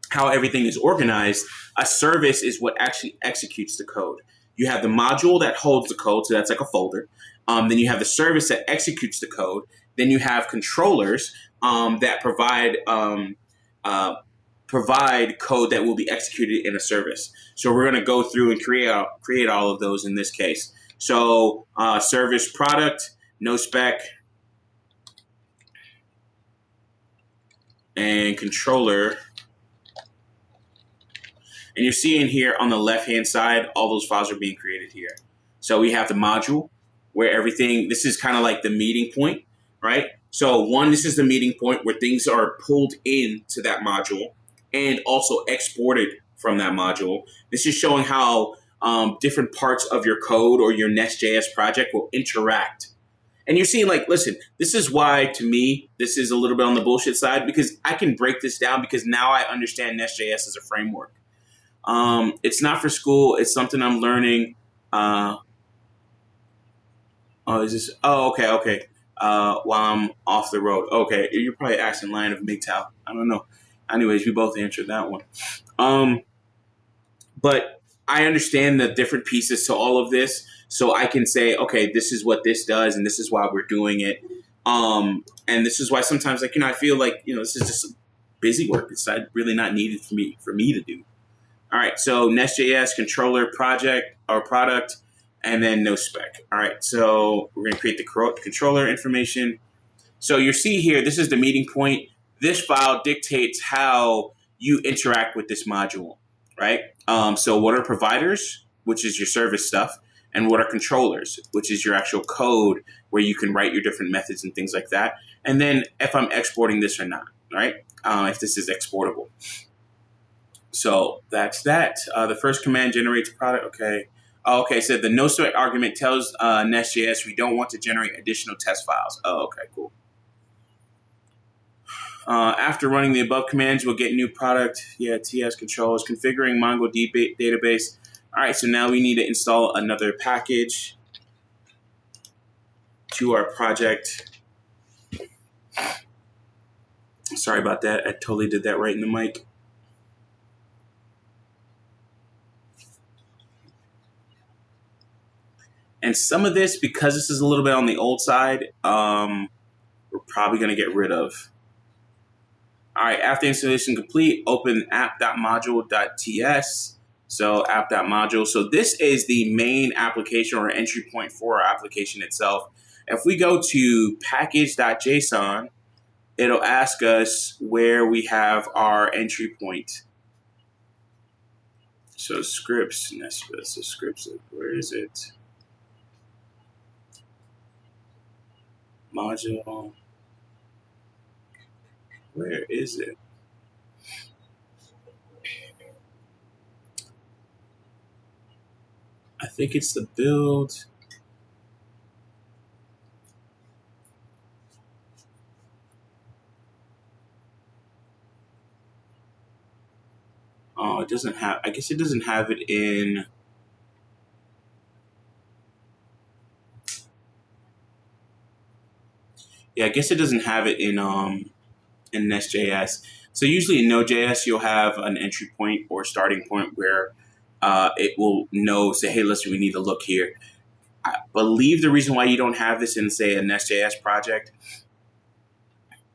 how everything is organized. A service is what actually executes the code. You have the module that holds the code, so that's like a folder. Then you have the service that executes the code. Then you have controllers that provide code that will be executed in a service. So we're going to go through and create all of those in this case. So service product, no spec, and controller. And you're seeing here on the left-hand side, all those files are being created here. So we have the module where everything, this is kind of like the meeting point, right? So this is the meeting point where things are pulled into that module and also exported from that module. This is showing how different parts of your code or your Nest.js project will interact. And you're seeing, like, listen, this is why, to me, this is a little bit on the bullshit side, because I can break this down because now I understand Nest.js as a framework. It's not for school. It's something I'm learning. Is this? Oh, okay. While I'm off the road. Okay, you're probably asking Lion of MGTOW. I don't know. Anyways, we both answered that one. But I understand the different pieces to all of this, so I can say, okay, this is what this does, and this is why we're doing it. And this is why sometimes, like, I feel like, this is just busy work. It's really not needed for me to do. All right, so Nest.js controller project or product, and then no spec. All right, so we're going to create the controller information. So you see here, this is the meeting point. This file dictates how you interact with this module, right? So what are providers, which is your service stuff, and what are controllers, which is your actual code where you can write your different methods and things like that. And then if I'm exporting this or not, right? If this is exportable. So that's that. The first command generates product. Okay. Okay, so the no spec argument tells Nest.js we don't want to generate additional test files. Oh, okay, cool. After running the above commands, we'll get new product. Yeah, TS controls, configuring MongoDB database. All right, so now we need to install another package to our project. Sorry about that. I totally did that right in the mic. And some of this, because this is a little bit on the old side, we're probably going to get rid of. All right, after installation complete, open app.module.ts. So app.module. So this is the main application or entry point for our application itself. If we go to package.json, it'll ask us where we have our entry point. So scripts, so scripts, where is it? Module. Where is it? I think it's the build. Oh, it doesn't have, I guess it doesn't have it in. Yeah, I guess it doesn't have it in Nest.js. So usually in Node.js, you'll have an entry point or starting point where it will say, hey, listen, we need to look here. I believe the reason why you don't have this in, say, a Nest.js project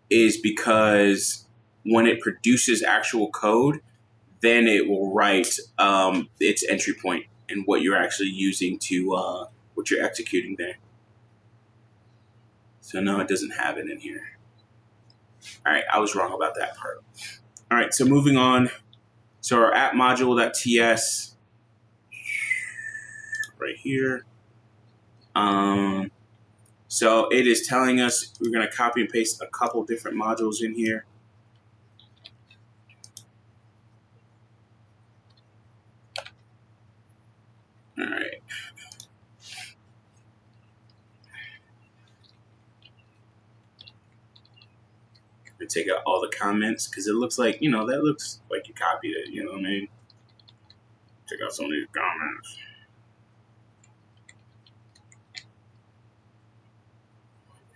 is because when it produces actual code, then it will write its entry point and what you're actually using to what you're executing there. So no, it doesn't have it in here. All right, I was wrong about that part. All right, so moving on. So our app module.ts right here. So it is telling us we're going to copy and paste a couple different modules in here. All right. Take out all the comments because it looks like, that looks like you copied it, you know what I mean? Check out some of these comments.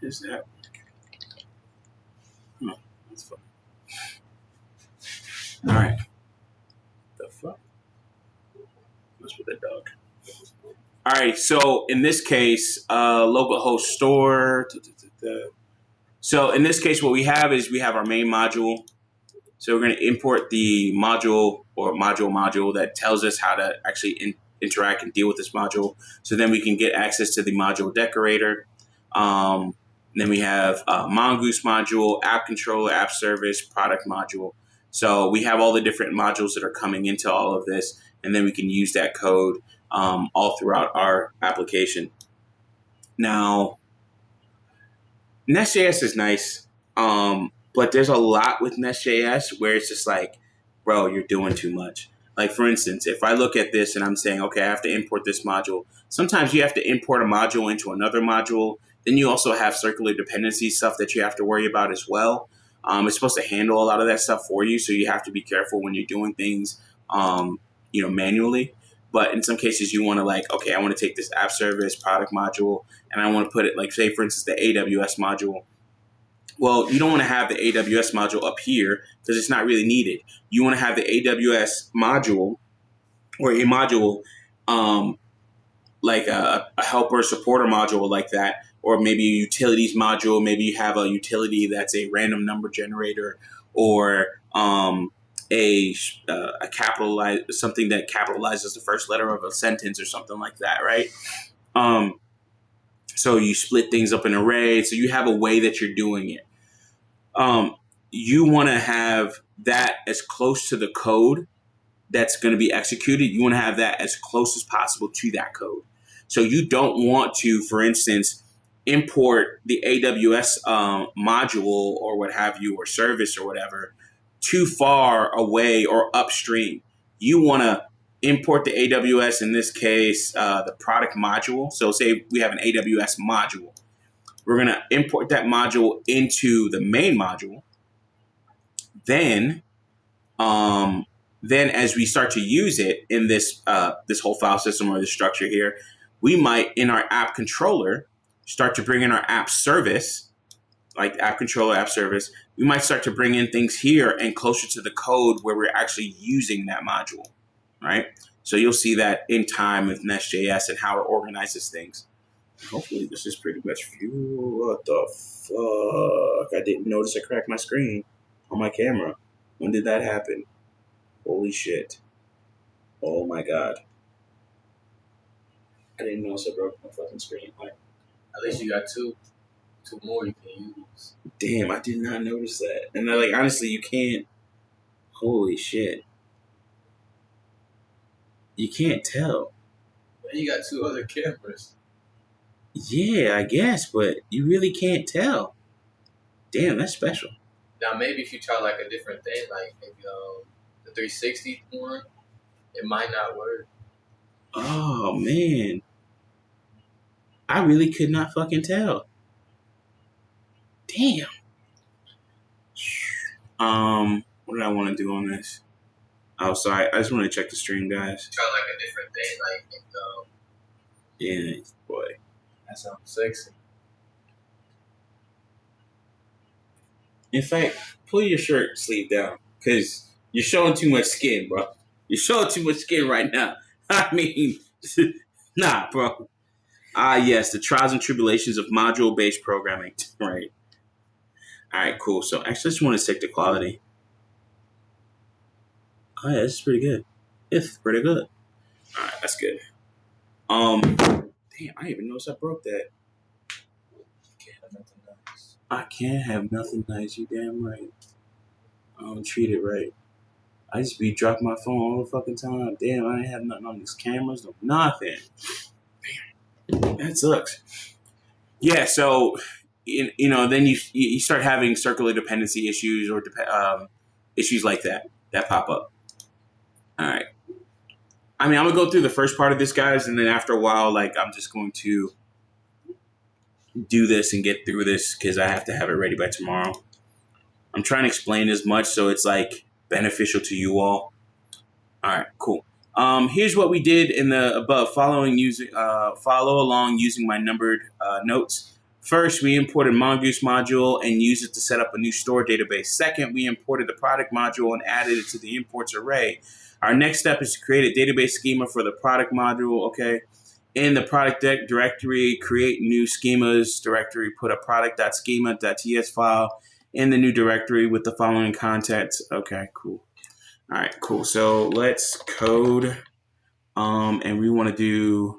What is that? Oh, that's fun. All right. The fuck? What's with the dog? All right, so in this case, localhost store. So in this case, what we have is we have our main module. So we're going to import the module or module that tells us how to actually interact and deal with this module. So then we can get access to the module decorator. Then we have Mongoose module, app controller, app service, product module. So we have all the different modules that are coming into all of this, and then we can use that code all throughout our application. Now, Nest.js is nice, but there's a lot with Nest.js where it's just like, bro, you're doing too much. Like, for instance, if I look at this and I'm saying, okay, I have to import this module. Sometimes you have to import a module into another module. Then you also have circular dependency stuff that you have to worry about as well. It's supposed to handle a lot of that stuff for you, so you have to be careful when you're doing things, manually. But in some cases, you want to like, okay, I want to take this app service product module and I want to put it like, say, for instance, the AWS module. Well, you don't want to have the AWS module up here because it's not really needed. You want to have the AWS module or a module like a helper supporter module like that, or maybe a utilities module. Maybe you have a utility that's a random number generator, or a capitalize something that capitalizes the first letter of a sentence or something like that, right? So you split things up in arrays. So you have a way that you're doing it. You want to have that as close to the code that's going to be executed. You want to have that as close as possible to that code. So you don't want to, for instance, import the AWS module or what have you, or service or whatever, too far away or upstream. You want to import the AWS, in this case, the product module. So say we have an AWS module. We're going to import that module into the main module. Then as we start to use it in this this whole file system or this structure here, we might, in our app controller, start to bring in our app service, like app controller, app service. We might start to bring in things here and closer to the code where we're actually using that module, right? So you'll see that in time with Nest.js and how it organizes things. Hopefully this is pretty much for you. What the fuck? I didn't notice I cracked my screen on my camera. When did that happen? Holy shit. Oh my god. I didn't notice I broke my fucking screen. At least you got two more you can use. Damn, I did not notice that. And like, honestly, you can't. Holy shit. You can't tell. And you got two other cameras. Yeah, I guess, but you really can't tell. Damn, that's special. Now maybe if you try like a different thing, like maybe the 360 one, it might not work. Oh man. I really could not fucking tell. Damn. What did I want to do on this? Oh, sorry. I just want to check the stream, guys. Try like a different thing, like Yeah, boy. that sounds sexy. In fact, pull your shirt sleeve down, because you're showing too much skin, bro. You're showing too much skin right now. I mean, nah, bro. Yes, the trials and tribulations of module-based programming. Right. All right, cool. So actually, I just want to stick to quality. Oh yeah, this is pretty good. It's pretty good. All right, that's good. Damn, I didn't even notice I broke that. Can't have nothing nice. I can't have nothing nice. You damn right. I don't treat it right. I just be dropping my phone all the fucking time. Damn, I ain't have nothing on these cameras. No, nothing. Damn, that sucks. Yeah, so then you start having circular dependency issues or issues like that pop up. All right. I mean, I'm gonna go through the first part of this, guys, and then after a while, like, I'm just going to do this and get through this because I have to have it ready by tomorrow. I'm trying to explain as much so it's like beneficial to you all. All right, cool. Here's what we did in the above. Follow along using my numbered notes. First, we imported Mongoose module and used it to set up a new store database. Second, we imported the product module and added it to the imports array. Our next step is to create a database schema for the product module. Okay. In the product directory, create new schemas directory, put a product.schema.ts file in the new directory with the following contents. Okay, cool. All right, cool. So let's code, and we want to do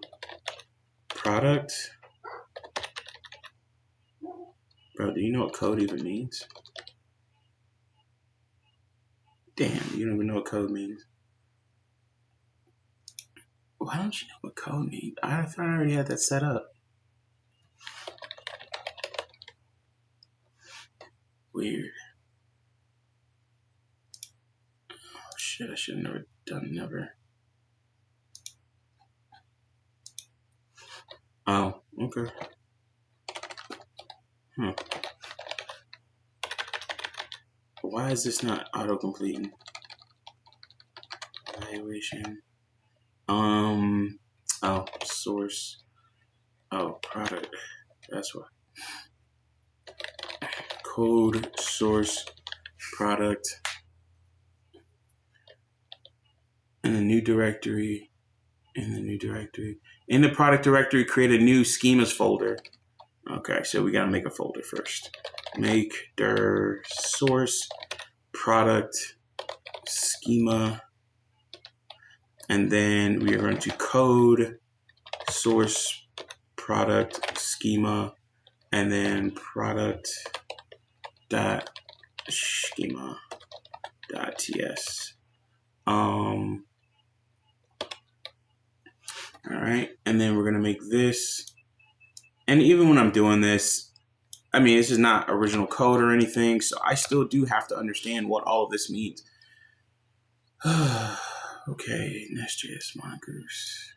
product. Bro, do you know what code even means? Damn, you don't even know what code means. Why don't you know what code means? I thought I already had that set up. Weird. Oh, shit. Shit, I should have never done never. Oh, okay. Why is this not auto-completing? Evaluation. Oh, source. Oh, product. That's why. Code, source, product. In the new directory. In the product directory, create a new schemas folder. Okay, so we gotta make a folder first. Make dir source product schema, and then we are going to code source product schema, and then product dot schema dot ts. All right, and then we're gonna make this. And even when I'm doing this, I mean, this is not original code or anything, so I still do have to understand what all of this means. Okay, Nest.js Mongoose.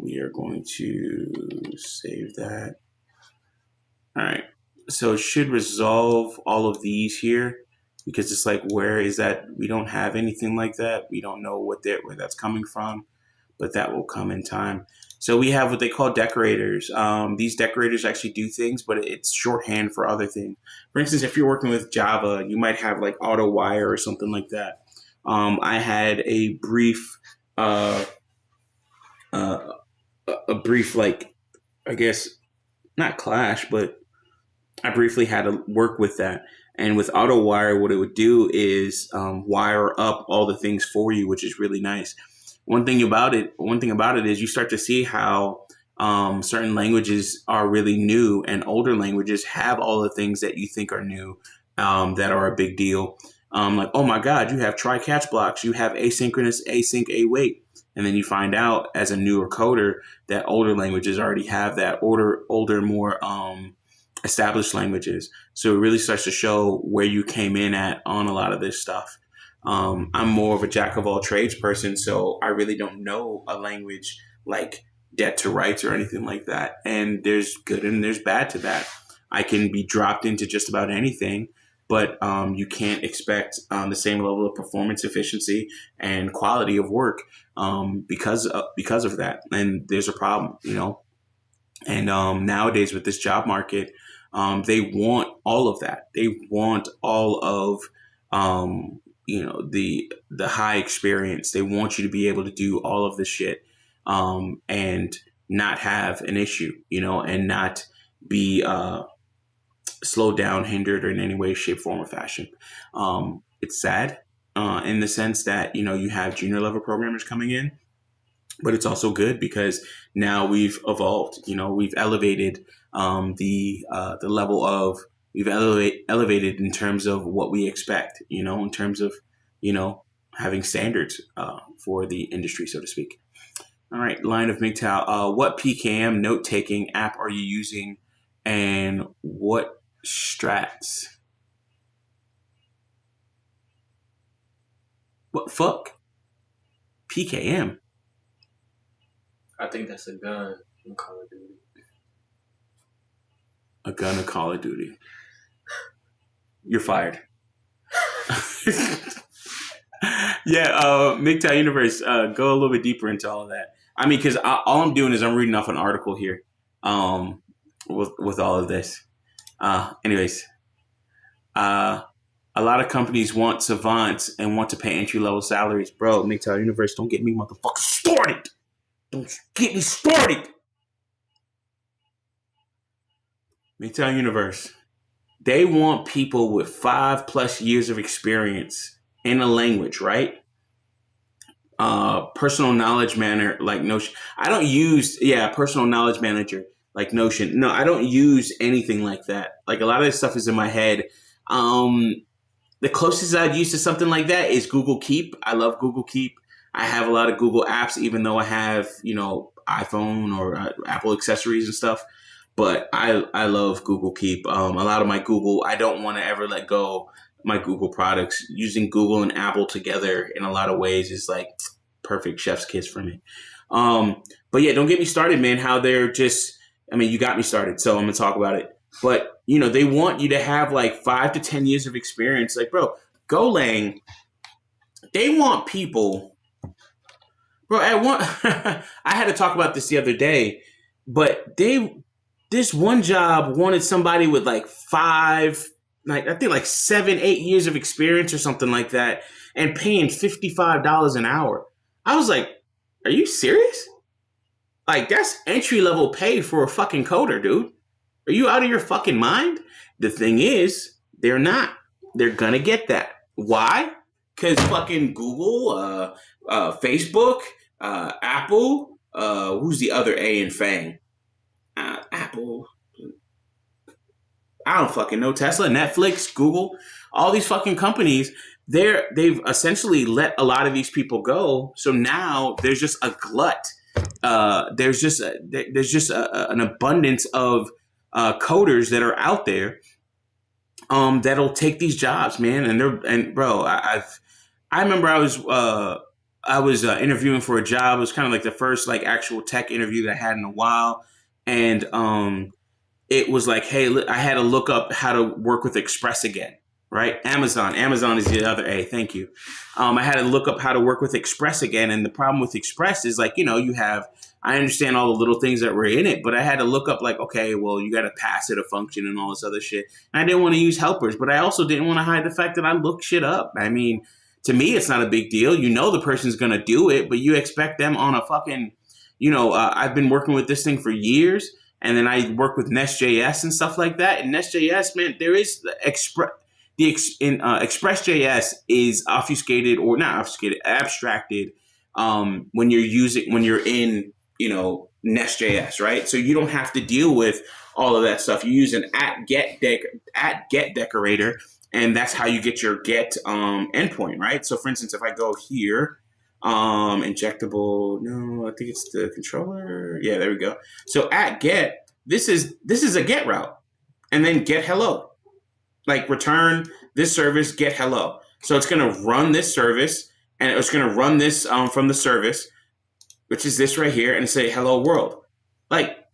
We are going to save that. All right, so it should resolve all of these here, because it's like, where is that? We don't have anything like that. We don't know where that's coming from, but that will come in time. So we have what they call decorators. These decorators actually do things, but it's shorthand for other things. For instance, if you're working with Java, you might have like auto wire or something like that. I had a brief, like, I guess not clash, but I briefly had to work with that. And with auto wire, what it would do is wire up all the things for you, which is really nice. One thing about it is you start to see how certain languages are really new, and older languages have all the things that you think are new that are a big deal. Like, oh my God, you have try catch blocks, you have asynchronous, async, await. And then you find out as a newer coder that older languages already have that, older, more established languages. So it really starts to show where you came in at on a lot of this stuff. I'm more of a jack of all trades person, so I really don't know a language like debt to rights or anything like that. And there's good and there's bad to that. I can be dropped into just about anything, but you can't expect the same level of performance, efficiency, and quality of work because of that. And there's a problem, you know. And nowadays with this job market, they want all of that. They want all of the high experience. They want you to be able to do all of this shit and not have an issue, you know, and not be slowed down, hindered, or in any way, shape, form, or fashion. It's sad in the sense that, you know, you have junior level programmers coming in, but it's also good because now we've evolved. You know, we've elevated the level of, we've elevated in terms of what we expect. You know, in terms of, you know, having standards for the industry, so to speak. All right, line of MGTOW. What PKM note taking app are you using, and what strats? What fuck? PKM. I think that's a gun in Call of Duty. A gun of Call of Duty. You're fired. Yeah, MGTOW Universe, go a little bit deeper into all of that. I mean, because all I'm doing is I'm reading off an article here with all of this. Anyways, a lot of companies want savants and want to pay entry-level salaries. Bro, MGTOW Universe, don't get me motherfucking started. Don't get me started. MGTOW Universe. They want people with 5+ years of experience in a language, right? Personal knowledge manager like Notion. I don't use, personal knowledge manager like Notion. No, I don't use anything like that. Like, a lot of this stuff is in my head. The closest I'd use to something like that is Google Keep. I love Google Keep. I have a lot of Google apps, even though I have, you know, iPhone or Apple accessories and stuff. But I love Google Keep. A lot of my Google, I don't want to ever let go my Google products. Using Google and Apple together in a lot of ways is like perfect chef's kiss for me. But yeah, don't get me started, man. How they're just, I mean, you got me started, so I'm gonna talk about it. But you know, they want you to have like 5 to 10 years of experience. Like, bro, Golang, they want people, bro. At one, I had to talk about this the other day, but this one job wanted somebody with like 5, like I think like 7, 8 years of experience or something like that, and paying $55 an hour. I was like, are you serious? Like, that's entry level pay for a fucking coder, dude. Are you out of your fucking mind? The thing is, they're not. They're gonna get that. Why? Because fucking Google, Facebook, Apple, who's the other A in Fang? Apple. I don't fucking know. Tesla, Netflix, Google, all these fucking companies. They've essentially let a lot of these people go. So now there's just a glut. There's just an abundance of coders that are out there that'll take these jobs, man. And bro, I remember I was interviewing for a job. It was kind of like the first like actual tech interview that I had in a while, and it was like, hey, I had to look up how to work with Express again. Right? Amazon is the other A. Thank you. I had to look up how to work with Express again. And the problem with Express is like, you know, I understand all the little things that were in it, but I had to look up like, okay, well, you got to pass it a function and all this other shit. And I didn't want to use helpers, but I also didn't want to hide the fact that I look shit up. I mean, to me, it's not a big deal. You know, the person's going to do it, but you expect them on a fucking, you know, I've been working with this thing for years, and then I work with Nest.js and stuff like that. And Nest.js, man, there is Express.js is obfuscated, or not obfuscated, abstracted when you're in, you know, Nest.js, right? So you don't have to deal with all of that stuff. You use an @get decorator, and that's how you get your get endpoint, right? So for instance, if I go here, injectable, no, I think it's the controller. Yeah, there we go. So @get, this is a get route, and then get hello. Like, return this service, get hello. So it's going to run this service, and it's going to run this from the service, which is this right here, and say hello world. Like,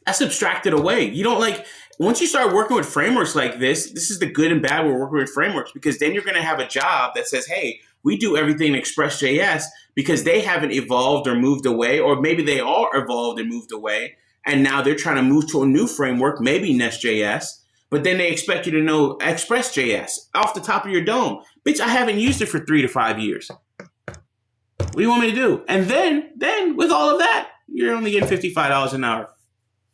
that's abstracted away. You don't like, once you start working with frameworks like this is the good and bad with working with frameworks, because then you're going to have a job that says, hey, we do everything in Express.js, because they haven't evolved or moved away, or maybe they are evolved and moved away, and now they're trying to move to a new framework, maybe Nest.js. But then they expect you to know Express.js off the top of your dome. Bitch, I haven't used it for 3 to 5 years. What do you want me to do? And then with all of that, you're only getting $55 an hour.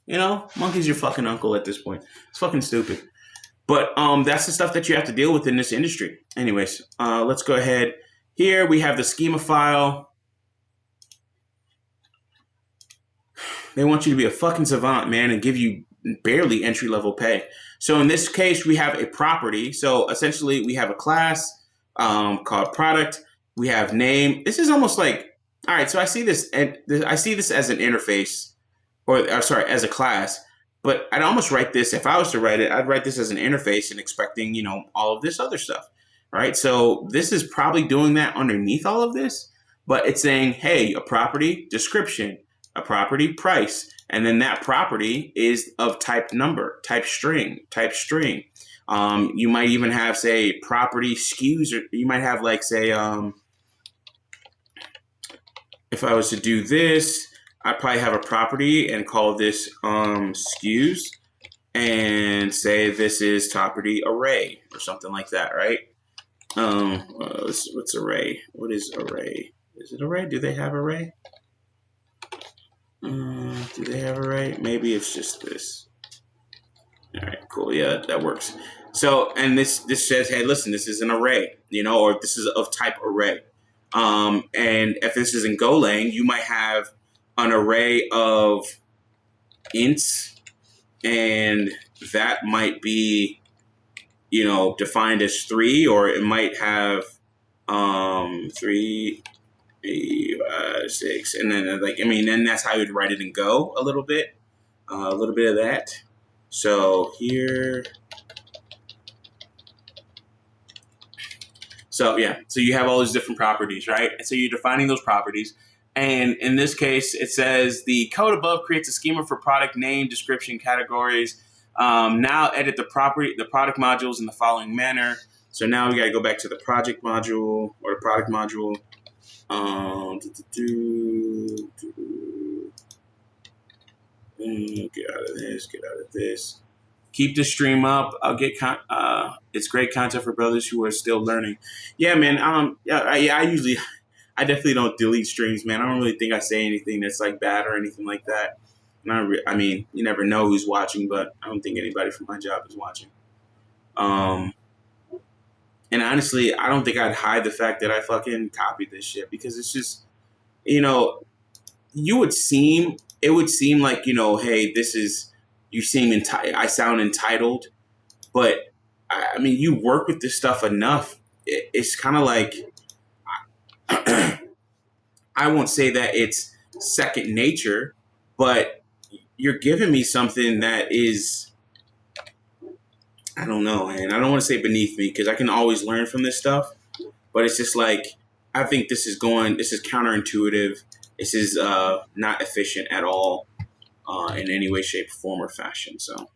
You know, monkey's your fucking uncle at this point. It's fucking stupid. But that's the stuff that you have to deal with in this industry. Anyways, let's go ahead. Here we have the schema file. They want you to be a fucking savant, man, and give you barely entry-level pay. So in this case, we have a property. So essentially, we have a class called product. We have name. This is almost like, all right, so I see this, and I see this as an interface, or sorry, as a class. But I'd almost write this, if I was to write it, I'd write this as an interface and expecting, you know, all of this other stuff, right? So this is probably doing that underneath all of this, but it's saying, hey, a property description, a property price, and then that property is of type number, type string. You might even have, say, property SKUs, or you might have like, say, if I was to do this, I probably have a property and call this SKUs, and say this is property array or something like that, right? What's array? What is array? Is it array? Do they have array? Do they have array? Maybe it's just this. All right, cool. Yeah, that works. So, and this says, hey, listen, this is an array, you know, or this is of type array. And if this is in Golang, you might have an array of ints, and that might be, you know, defined as 3, or it might have 3, 6, and then like, I mean, then that's how you'd write it in Go a little bit of that. So here, So yeah, so you have all these different properties, right? And so you're defining those properties. And in this case, it says the code above creates a schema for product name, description, categories. Now edit the product modules in the following manner. So now we got to go back to the project module or the product module. Get out of this. Get out of this. Keep the stream up. I'll get it's great content for brothers who are still learning. Yeah, man. I definitely don't delete streams, man. I don't really think I say anything that's like bad or anything like that. I mean, you never know who's watching, but I don't think anybody from my job is watching. And honestly, I don't think I'd hide the fact that I fucking copied this shit because it's just, it would seem like, hey, I sound entitled, but I mean, you work with this stuff enough. It's kind of like, I won't say that it's second nature, but you're giving me something that is, I don't know, and I don't want to say beneath me because I can always learn from this stuff, but it's just like, I think this is counterintuitive. This is not efficient at all in any way, shape, form, or fashion. So,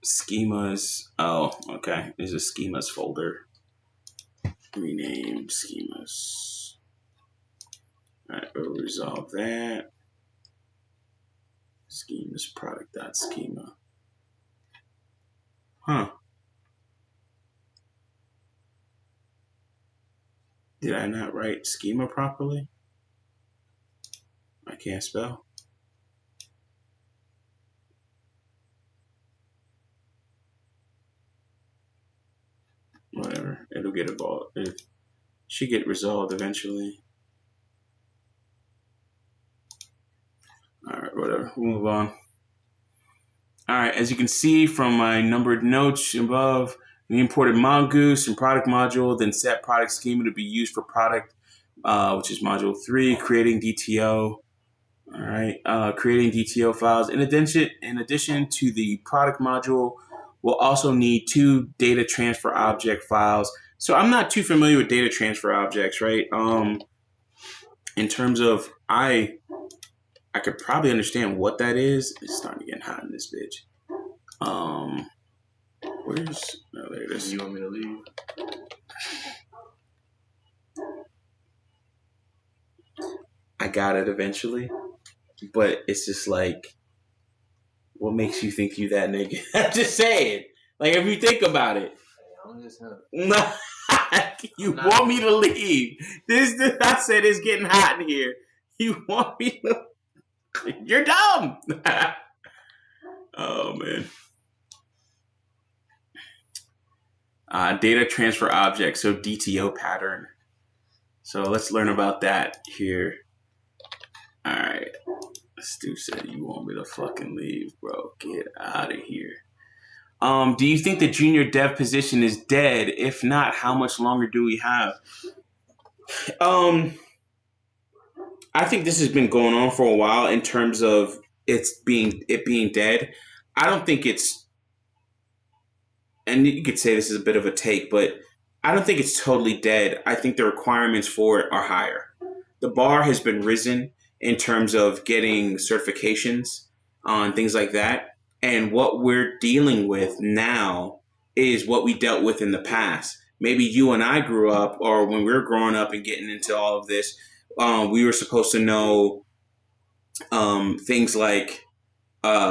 schemas. Oh, okay. There's a schemas folder. Rename schemas. All right, we'll resolve that. Schemas product.schema. Huh. Did I not write schema properly? I can't spell. Whatever. It'll get evolved. It should get resolved eventually. All right, whatever. We'll move on. All right, as you can see from my numbered notes above, we imported Mongoose and product module, then set product schema to be used for product, which is module 3, creating DTO. All right, creating DTO files. In addition to the product module, we'll also need 2 data transfer object files. So I'm not too familiar with data transfer objects, right? In terms of, I could probably understand what that is. It's starting to get hot in this bitch. There it is. You want me to leave? I got it eventually, but it's just like, what makes you think you that nigga? I'm just saying. Like, if you think about it. I'm just You want me to leave? I said it's getting hot in here. You want me to? You're dumb. Oh man. Data transfer object, so DTO pattern. So let's learn about that here. All right. Stu said, you want me to fucking leave, bro. Get out of here. Do you think the junior dev position is dead? If not, how much longer do we have? I think this has been going on for a while in terms of it being dead. I don't think it's, and you could say this is a bit of a take, but I don't think it's totally dead. I think the requirements for it are higher. The bar has been risen in terms of getting certifications on things like that. And what we're dealing with now is what we dealt with in the past. Maybe you and I grew up, or when we were growing up and getting into all of this, we were supposed to know things like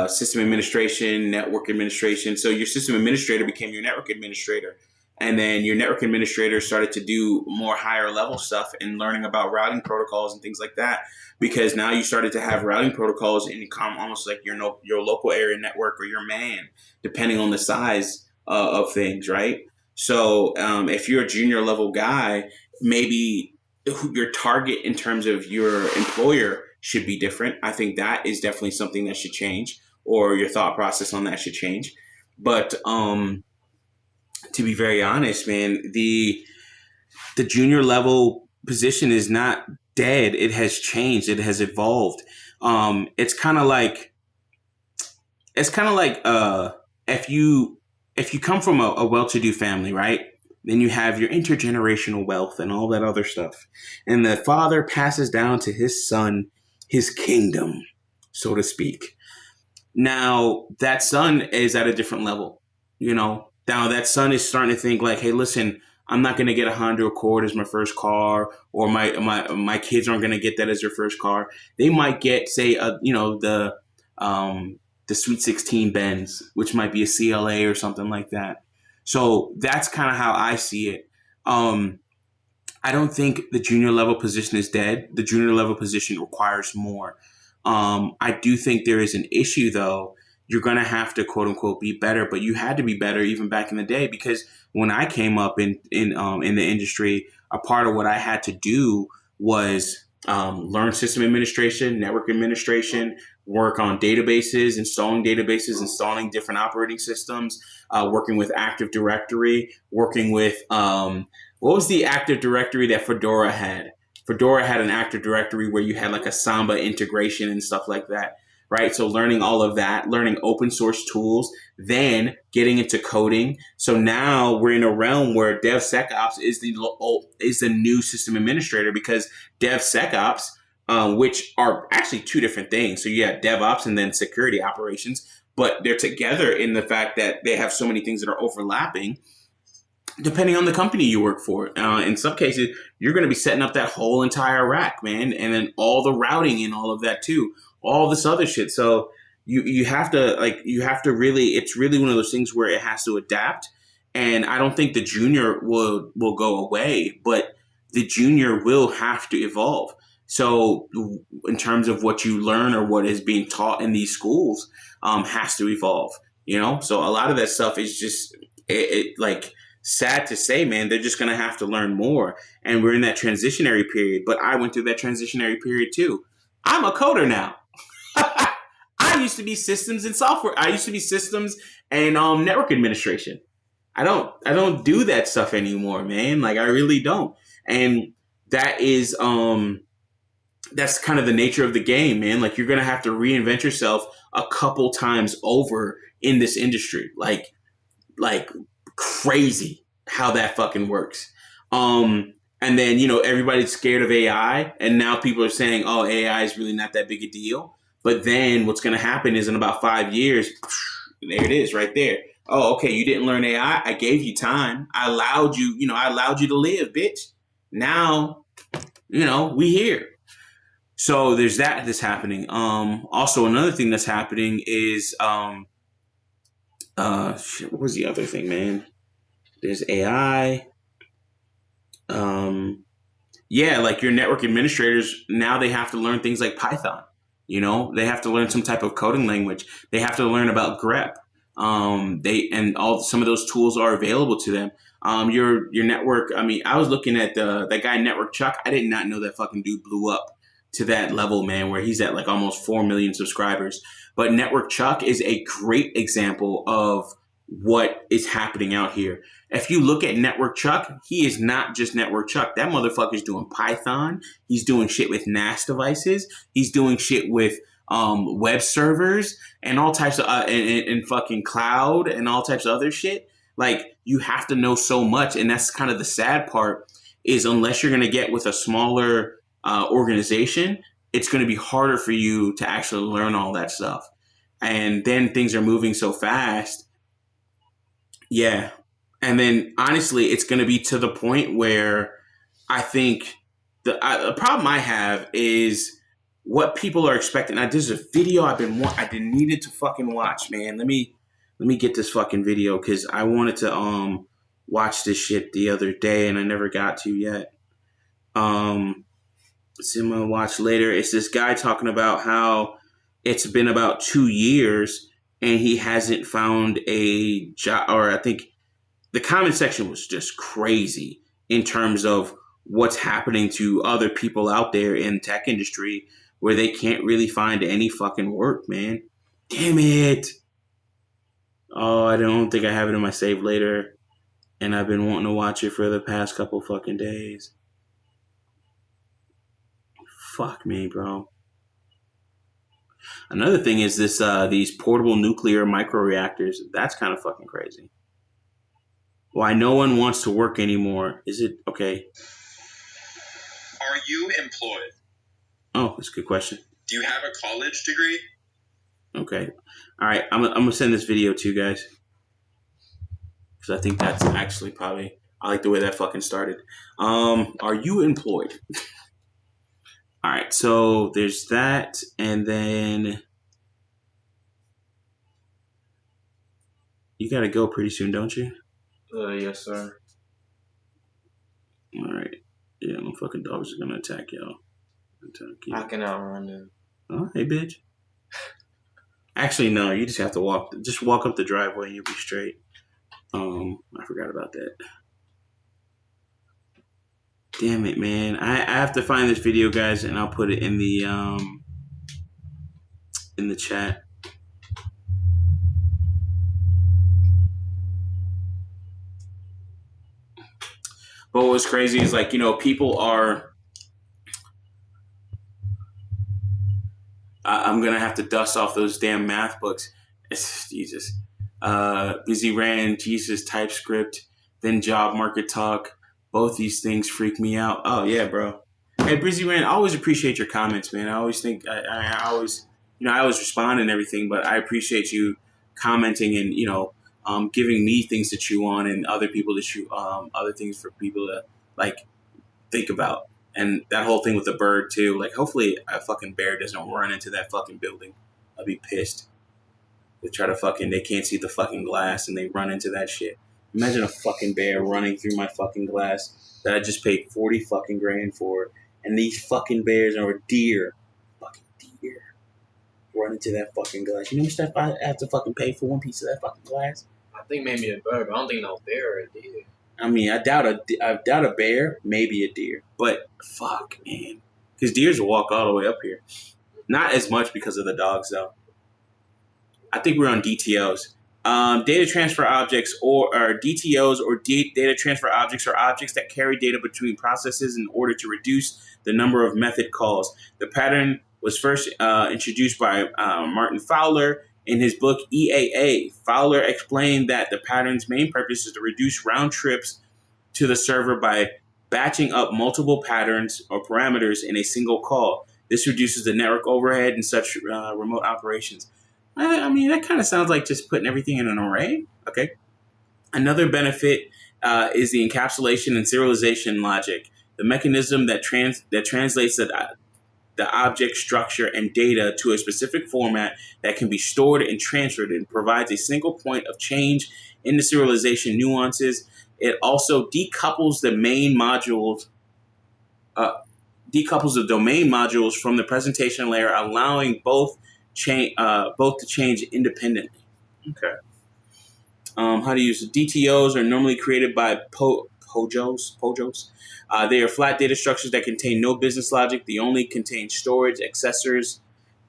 system administration, network administration. So your system administrator became your network administrator. And then your network administrator started to do more higher level stuff and learning about routing protocols and things like that. Because now you started to have routing protocols and become almost like your local area network or your MAN, depending on the size of things, right? So if you're a junior level guy, maybe your target in terms of your employer should be different. I think that is definitely something that should change, or your thought process on that should change. But to be very honest, man, the junior level position is not dead. It has changed. It has evolved. It's kind of like, it's kind of like if you come from a well-to-do family, right? Then you have your intergenerational wealth and all that other stuff, and the father passes down to his son his kingdom, so to speak. Now that son is at a different level, you know. Now that son is starting to think like, hey, listen, I'm not going to get a Honda Accord as my first car, or my kids aren't going to get that as their first car. They might get, say, the Sweet 16 Benz, which might be a CLA or something like that. So that's kind of how I see it. Um, I don't think the junior level position is dead. The junior level position requires more. I do think there is an issue though. You're going to have to quote unquote be better, but you had to be better even back in the day, because when I came up in the industry, a part of what I had to do was learn system administration, network administration, work on databases, installing different operating systems, working with Active Directory, working with what was the Active Directory that Fedora had? Fedora had an Active Directory where you had like a Samba integration and stuff like that, right? So learning all of that, learning open source tools, then getting into coding. So now we're in a realm where DevSecOps is the new system administrator, because DevSecOps, which are actually two different things. So you have DevOps and then security operations, but they're together in the fact that they have so many things that are overlapping depending on the company you work for. In some cases, you're going to be setting up that whole entire rack, man, and then all the routing and all of that too, all this other shit. So you have to really, it's really one of those things where it has to adapt. And I don't think the junior will go away, but the junior will have to evolve. So in terms of what you learn or what is being taught in these schools, has to evolve. You know, so a lot of that stuff is just like sad to say, man, they're just going to have to learn more. And we're in that transitionary period. But I went through that transitionary period too. I'm a coder now. I used to be systems and software. I used to be systems and network administration. I don't do that stuff anymore, man. Like I really don't. And that is that's kind of the nature of the game, man. Like you're going to have to reinvent yourself a couple times over in this industry. Like crazy how that fucking works. And then, you know, everybody's scared of AI, and now people are saying, oh, AI is really not that big a deal. But then what's going to happen is in about 5 years, there it is right there. Oh, okay, you didn't learn AI. I gave you time. I allowed you to live, bitch. Now, we here. So there's that's happening. Also another thing that's happening is, what was the other thing, man? There's AI. Yeah, like your network administrators, now they have to learn things like Python. They have to learn some type of coding language. They have to learn about grep. Some of those tools are available to them. Your network. I mean, I was looking at that guy Network Chuck. I did not know that fucking dude blew up to that level, man, where he's at like almost 4 million subscribers. But Network Chuck is a great example of what is happening out here. If you look at Network Chuck, he is not just Network Chuck. That motherfucker's doing Python. He's doing shit with NAS devices. He's doing shit with web servers and all types of and fucking cloud and all types of other shit. Like you have to know so much, and that's kind of the sad part. Is unless you're going to get with a smaller organization, it's going to be harder for you to actually learn all that stuff. And then things are moving so fast. Yeah. And then honestly, it's going to be to the point where I think the problem I have is what people are expecting. Now, there's a video I've been needed to fucking watch, man. Let me get this fucking video because I wanted to watch this shit the other day and I never got to yet. It's in my watch later. It's this guy talking about how it's been about 2 years and he hasn't found a job, or I think the comment section was just crazy in terms of what's happening to other people out there in tech industry where they can't really find any fucking work, man. Damn it. Oh, I don't think I have it in my save later. And I've been wanting to watch it for the past couple fucking days. Fuck me, bro. Another thing is this these portable nuclear microreactors. That's kind of fucking crazy. Why no one wants to work anymore? Is it okay? Are you employed? Oh, that's a good question. Do you have a college degree? Okay. All right. I'm gonna send this video to you guys because I think that's actually probably I like the way that fucking started. Are you employed? All right. So there's that, and then you gotta go pretty soon, don't you? Yes, sir. All right. Yeah, my fucking dogs are gonna attack y'all. I can outrun them. Oh, hey, bitch. Actually, no. You just have to walk. Just walk up the driveway and you'll be straight. I forgot about that. Damn it, man. I have to find this video, guys, and I'll put it in the chat. But what's crazy is like, people are. I'm gonna have to dust off those damn math books. It's Jesus. Busy ran, Jesus, TypeScript, then job market talk. Both these things freak me out. Oh yeah, bro. Hey, Brizzy Ran, I always appreciate your comments, man. I always think I always, I always respond and everything, but I appreciate you commenting and giving me things to chew on and other people to chew, other things for people to like think about. And that whole thing with the bird too. Like, hopefully a fucking bear doesn't run into that fucking building. I'll be pissed. They try to they can't see the fucking glass and they run into that shit. Imagine a fucking bear running through my fucking glass that I just paid 40 fucking grand for. And these fucking bears are a deer. Fucking deer. Run into that fucking glass. You know how much stuff I have to fucking pay for one piece of that fucking glass? I think maybe a bird, but I don't think no bear or a deer. I mean, I doubt a bear, maybe a deer. But fuck, man. Because deers will walk all the way up here. Not as much because of the dogs, though. I think we're on DTOs. Data transfer objects or DTOs or data transfer objects are objects that carry data between processes in order to reduce the number of method calls. The pattern was first introduced by Martin Fowler in his book EAA. Fowler explained that the pattern's main purpose is to reduce round trips to the server by batching up multiple patterns or parameters in a single call. This reduces the network overhead in such remote operations. I mean, that kind of sounds like just putting everything in an array. Okay. Another benefit is the encapsulation and serialization logic, the mechanism that translates the object structure and data to a specific format that can be stored and transferred and provides a single point of change in the serialization nuances. It also decouples the main modules, decouples the domain modules from the presentation layer, allowing both to change independently. Okay. How to use DTOs are normally created by POJOs. They are flat data structures that contain no business logic. They only contain storage, accessors,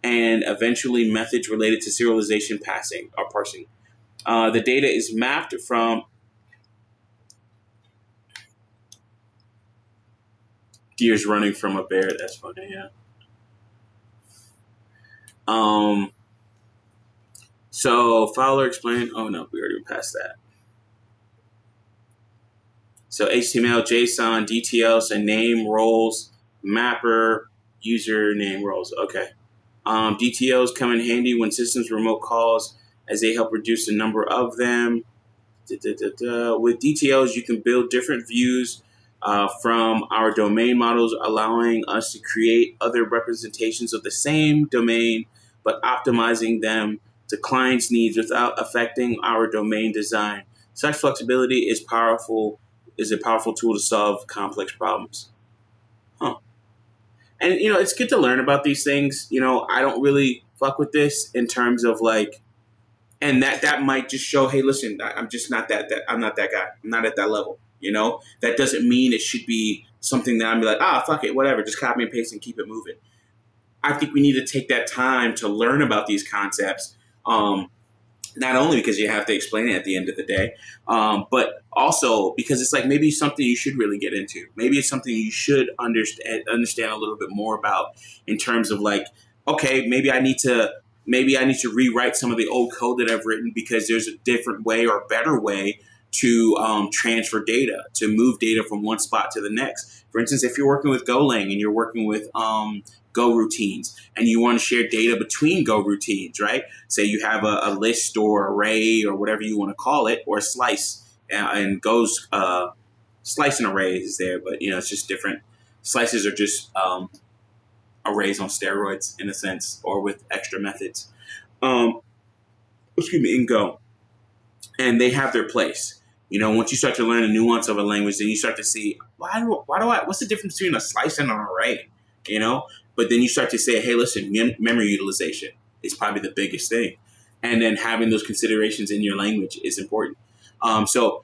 and eventually methods related to serialization parsing. The data is mapped from deers running from a bear. That's funny, yeah. So Fowler explained. Oh no, we already went past that. So HTML, JSON, DTLs, and name roles, mapper, user name roles. Okay. DTLs come in handy when systems remote calls as they help reduce the number of them. With DTLs, you can build different views from our domain models, allowing us to create other representations of the same domain, but optimizing them to clients' needs without affecting our domain design. Such flexibility is a powerful tool to solve complex problems. Huh. And, it's good to learn about these things. I don't really fuck with this in terms of like, and that might just show, hey, listen, I'm just not that I'm not that guy. I'm not at that level. That doesn't mean it should be something that I'm like, fuck it, whatever, just copy and paste and keep it moving. I think we need to take that time to learn about these concepts. Not only because you have to explain it at the end of the day, but also because it's like maybe something you should really get into. Maybe it's something you should understand a little bit more about in terms of like okay, maybe I need to rewrite some of the old code that I've written because there's a different way or better way to transfer data, to move data from one spot to the next. For instance, if you're working with Golang and you're working with Go routines and you want to share data between Go routines, right? Say you have a list or array or whatever you want to call it, or a slice, and Go's slice and array is there, but it's just different. Slices are just arrays on steroids in a sense, or with extra methods. Excuse me, in Go, and they have their place. Once you start to learn the nuance of a language, then you start to see what's the difference between a slice and an array, But then you start to say, hey, listen, memory utilization is probably the biggest thing, and then having those considerations in your language is important. So,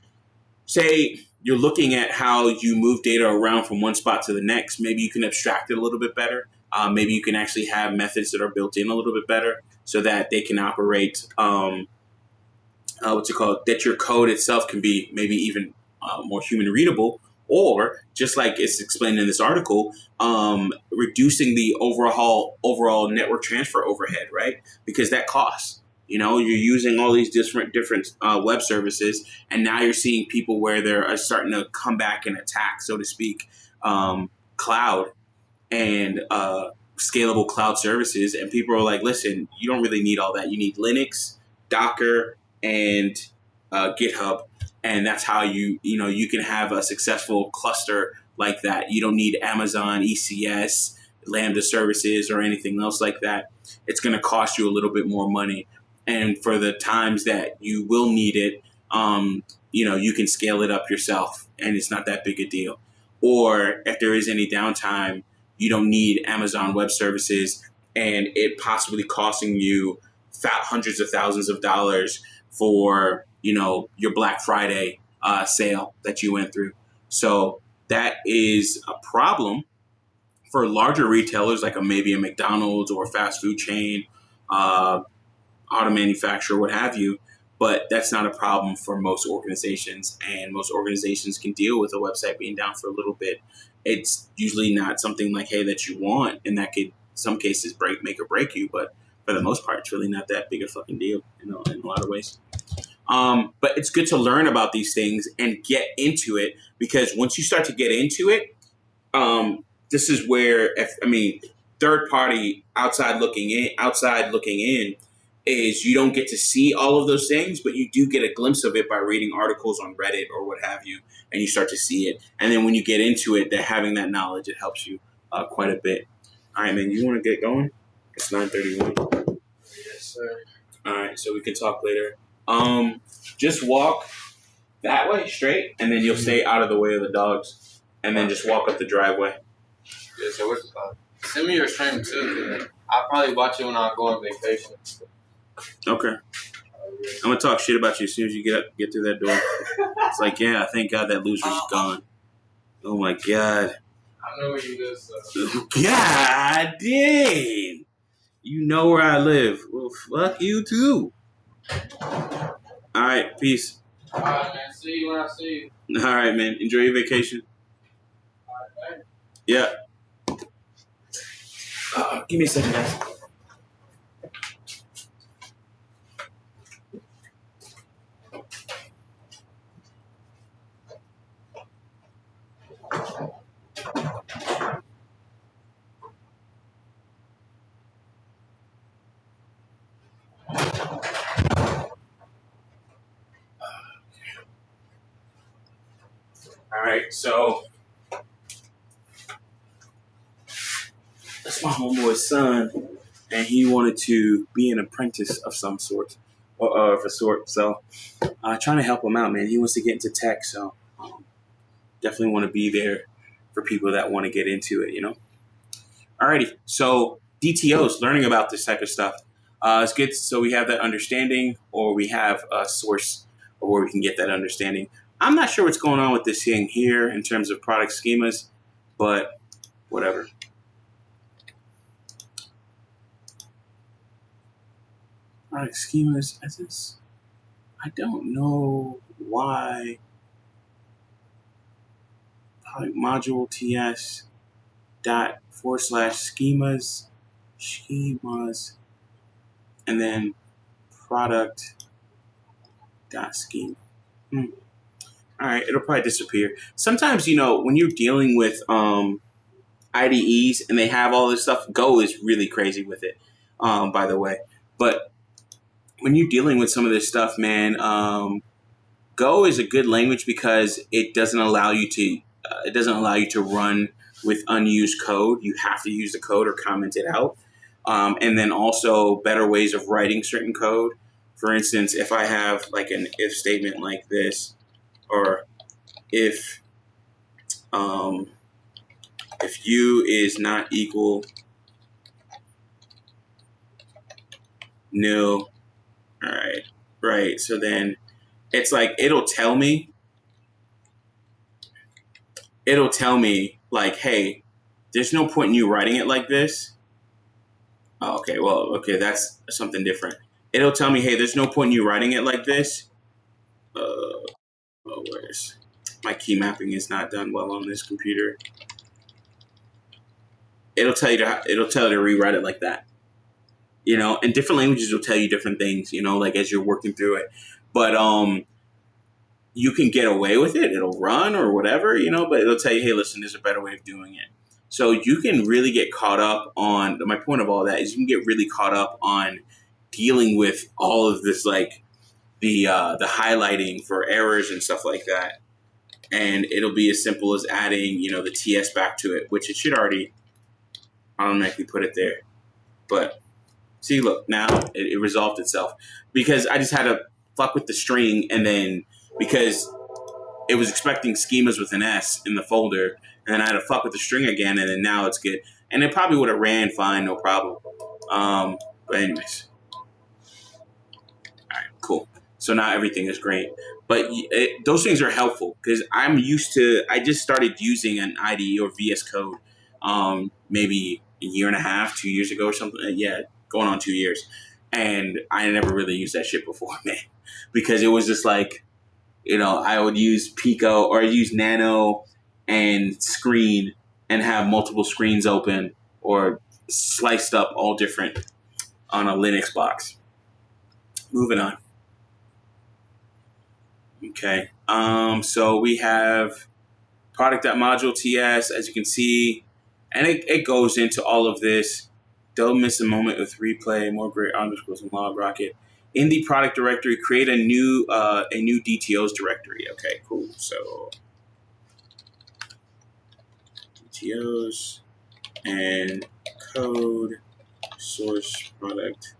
say you're looking at how you move data around from one spot to the next. Maybe you can abstract it a little bit better. Maybe you can actually have methods that are built in a little bit better so that they can operate. That your code itself can be maybe even more human readable, or just like it's explained in this article, reducing the overall network transfer overhead, right? Because that costs. You're using all these different web services, and now you're seeing people where they're starting to come back and attack, so to speak, cloud and scalable cloud services. And people are like, listen, you don't really need all that. You need Linux, Docker, and GitHub, and that's how you can have a successful cluster like that. You don't need Amazon ECS, Lambda services, or anything else like that. It's going to cost you a little bit more money, and for the times that you will need it, you can scale it up yourself, and it's not that big a deal. Or if there is any downtime, you don't need Amazon Web Services, and it possibly costing you hundreds of thousands of dollars for your Black Friday sale that you went through. So that is a problem for larger retailers like maybe a McDonald's or a fast food chain, auto manufacturer, what have you. But that's not a problem for most organizations, and most organizations can deal with a website being down for a little bit. It's usually not something like, hey, that you want, and that could, in some cases, make or break you. But for the most part, it's really not that big a fucking deal, in a lot of ways. But it's good to learn about these things and get into it, because once you start to get into it, this is where, third party outside looking in is you don't get to see all of those things, but you do get a glimpse of it by reading articles on Reddit or what have you, and you start to see it. And then when you get into it, having that knowledge, it helps you quite a bit. All right, man, you want to get going? It's 9:31. Yes, sir. All right, so we can talk later. Just walk that way straight, and then you'll stay out of the way of the dogs, and then just walk up the driveway. Yeah, so what's it called? Send me your stream too, cause I'll probably watch it when I go on vacation. Okay. I'm gonna talk shit about you as soon as you get through that door. It's like, yeah, thank God that loser's gone. Oh my God. I know where you live, so. God damn. You know where I live. Well, fuck you too. All right, peace. All right, man. See you when I see you. All right, man. Enjoy your vacation. All right, man. Yeah. Give me a second, guys. All right, so that's my homeboy's son, and he wanted to be an apprentice of some sort, or of a sort. So, trying to help him out, man. He wants to get into tech, so definitely want to be there for people that want to get into it. Alrighty, so DTOs, learning about this type of stuff, it's good. So we have that understanding, or we have a source of where we can get that understanding. I'm not sure what's going on with this thing here in terms of product schemas, but whatever. Product schemas, I don't know why product module ts ./schemas schemas, and then product dot schema. All right, it'll probably disappear. Sometimes, when you're dealing with IDEs and they have all this stuff, Go is really crazy with it, by the way. But when you're dealing with some of this stuff, man, Go is a good language because it doesn't allow you to run with unused code. You have to use the code or comment it out. And then also better ways of writing certain code. For instance, if I have like an if statement like this, or if U is not equal nil, all right, right. So then it's like it'll tell me like, hey, there's no point in you writing it like this. Oh, okay, that's something different. It'll tell me, hey, there's no point in you writing it like this. Where's my key mapping is not done well on this computer. It'll tell you to rewrite it like that. And different languages will tell you different things, like as you're working through it. But you can get away with it. It'll run or whatever, but it'll tell you, hey, listen, there's a better way of doing it. So you can really get caught up on, my point of all that is you can get really caught up on dealing with all of this, like the highlighting for errors and stuff like that. And it'll be as simple as adding, the TS back to it, which it should already automatically put it there. But see, look, now it resolved itself because I just had to fuck with the string, and then because it was expecting schemas with an S in the folder, and then I had to fuck with the string again, and then now it's good. And it probably would have ran fine, no problem. But anyways. All right, cool. So now everything is great. But those things are helpful because I just started using an IDE or VS Code maybe a year and a half, 2 years ago or something. Yeah, going on 2 years. And I never really used that shit before, man. Because it was just like, I would use Pico or I'd use Nano and Screen and have multiple screens open or sliced up all different on a Linux box. Moving on. Okay. So we have product.module TS, as you can see, and it goes into all of this. Don't miss a moment with replay, more great underscores and log rocket. In the product directory, create a new DTOs directory. Okay, cool. So DTOs and code source product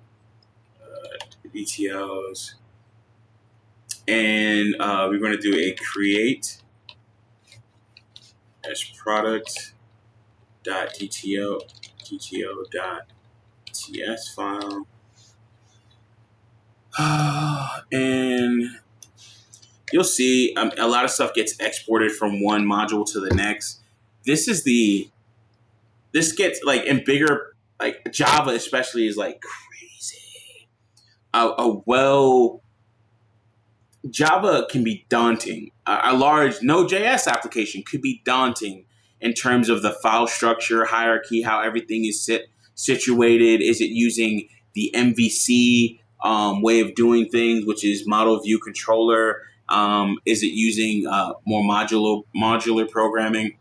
DTOs. And we're going to do a create as product.dto.ts file. And you'll see a lot of stuff gets exported from one module to the next. This gets like in bigger, like Java especially is like crazy. Java can be daunting. A large Node.js application could be daunting in terms of the file structure, hierarchy, how everything is situated. Is it using the MVC way of doing things, which is model view controller? Is it using more modular programming?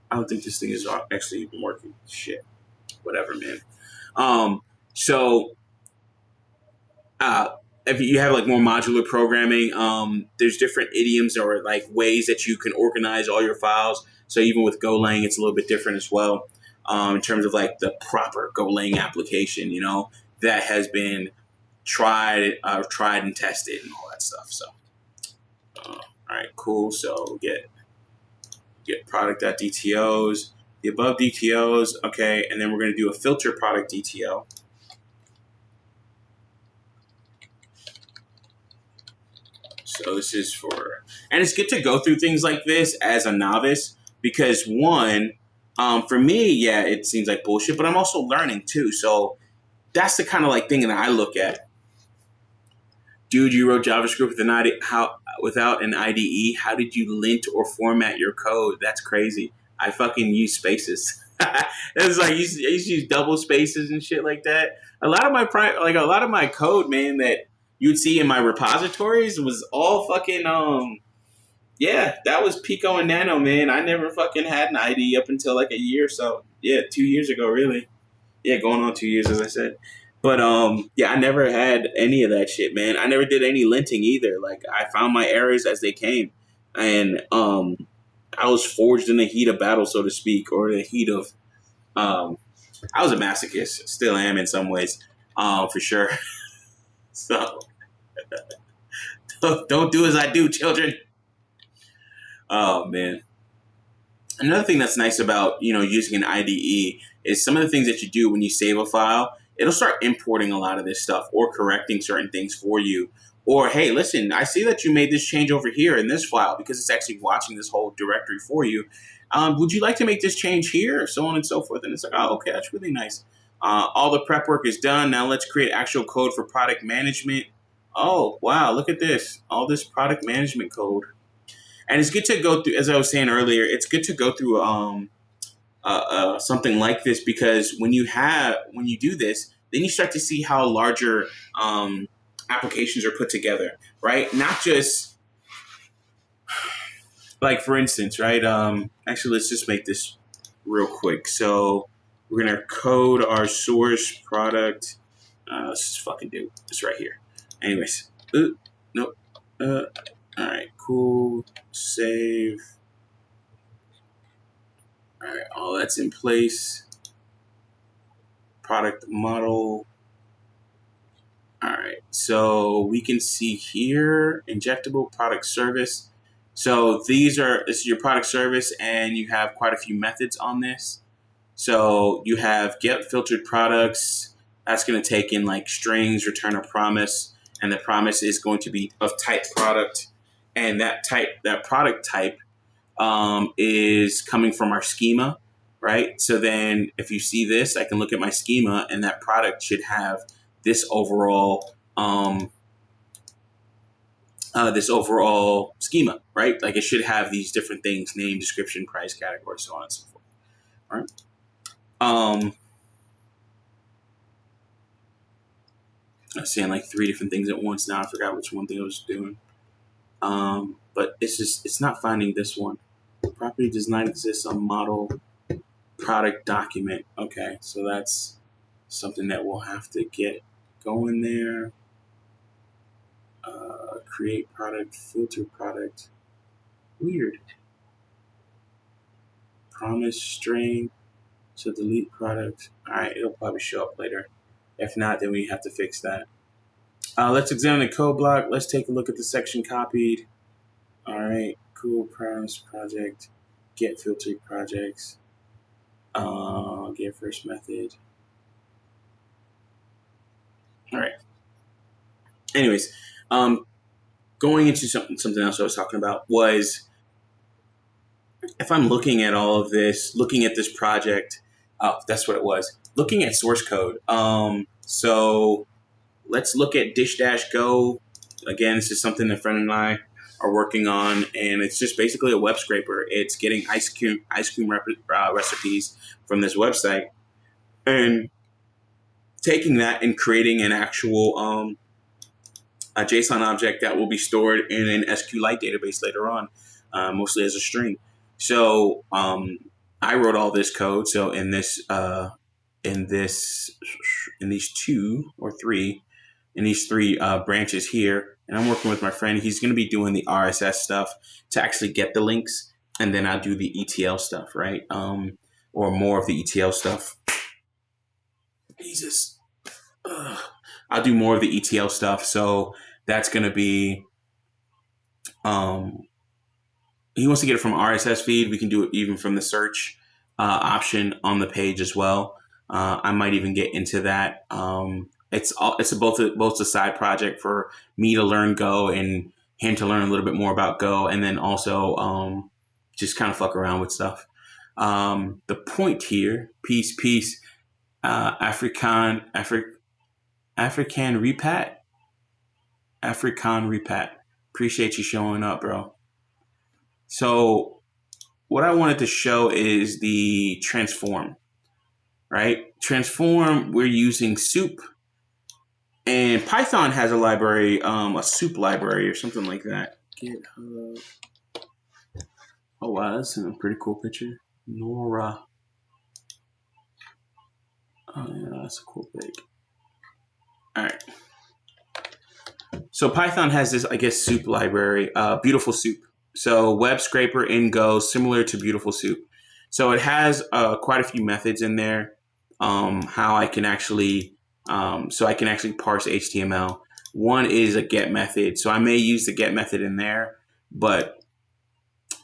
I don't think this thing is actually even working. Shit. Whatever, man. So if you have like more modular programming, there's different idioms or like ways that you can organize all your files. So even with Golang, it's a little bit different as well in terms of like the proper Golang application, that has been tried and tested and all that stuff. So, all right, cool. So get product.dtos, the above DTOs, okay, and then we're going to do a filter product DTO. So this is and it's good to go through things like this as a novice because one, for me, yeah, it seems like bullshit, but I'm also learning too. So that's the kind of like thing that I look at. Dude, you wrote JavaScript with an without an IDE. How did you lint or format your code? That's crazy. I fucking use spaces. It's like I used to use double spaces and shit like that. A lot of a lot of my code, man, that you'd see in my repositories was all fucking yeah, that was Pico and Nano, man. I never fucking had an IDE up until like a year or so. Yeah, 2 years ago, really. Yeah, going on 2 years, as I said. But yeah, I never had any of that shit, man. I never did any linting either. Like I found my errors as they came, and I was forged in the heat of battle, so to speak, or the heat of. I was a masochist, still am in some ways, for sure. So don't do as I do, children. Oh man. Another thing that's nice about using an IDE is some of the things that you do when you save a file. It'll start importing a lot of this stuff or correcting certain things for you. Or hey, listen, I see that you made this change over here in this file because it's actually watching this whole directory for you. Would you like to make this change here? So on and so forth. And it's like, oh, okay, that's really nice. All the prep work is done. Now let's create actual code for product management. Oh, wow, look at this. All this product management code. And it's good to go through, as I was saying earlier, it's good to go through something like this because when you do this, then you start to see how larger applications are put together, right? Not just like, for instance, right? Actually, let's just make this real quick. So we're gonna code our source product. Let's just fucking do this right here. Anyways, nope. All right, cool. Save. All right, all that's in place. Product model. All right, so we can see here, injectable product service. So this is your product service, and you have quite a few methods on this. So you have get filtered products. That's going to take in like strings, return a promise, and the promise is going to be of type product. And that product type is coming from our schema, right? So then if you see this, I can look at my schema and that product should have this overall schema, right? Like it should have these different things: name, description, price, category, so on and so forth. All right. I was saying like 3 different things at once now. I forgot which one thing I was doing. But it's not finding this one. Property does not exist on model product document. Okay, so that's something that we'll have to get going there. Create product, filter product. Weird. Promise string. So delete product. All right, it'll probably show up later. If not, then we have to fix that. Let's examine the code block. Let's take a look at the section copied. All right, cool. Promise project. Get filtered projects. Get first method. All right. Anyways, going into something else I was talking about was if I'm looking at all of this, looking at this project, that's what it was. Looking at source code. So let's look at dish-go. Again, this is something a friend and I are working on, and it's just basically a web scraper. It's getting ice cream recipes from this website and taking that and creating an actual a JSON object that will be stored in an SQLite database later on, mostly as a string. So I wrote all this code. So in these 2 or 3, in these 3 branches here, and I'm working with my friend. He's going to be doing the RSS stuff to actually get the links, and then I'll do the ETL stuff, right? Or more of the ETL stuff. Jesus. I'll do more of the ETL stuff. So that's going to be, he wants to get it from RSS feed. We can do it even from the search option on the page as well. I might even get into that. It's both a side project for me to learn Go and him to learn a little bit more about Go, and then also just kind of fuck around with stuff. The point here, peace, African repat. African Repat. Appreciate you showing up, bro. So what I wanted to show is the transform, right? Transform, we're using soup. And Python has a library, a soup library or something like that. GitHub. Oh, wow, that's a pretty cool picture. Nora. Oh, yeah, that's a cool pic. All right. So Python has this, I guess, soup library, Beautiful Soup. So web scraper in Go, similar to Beautiful Soup. So it has quite a few methods in there. How I can actually, so I can actually parse HTML. One is a get method. So I may use the get method in there, but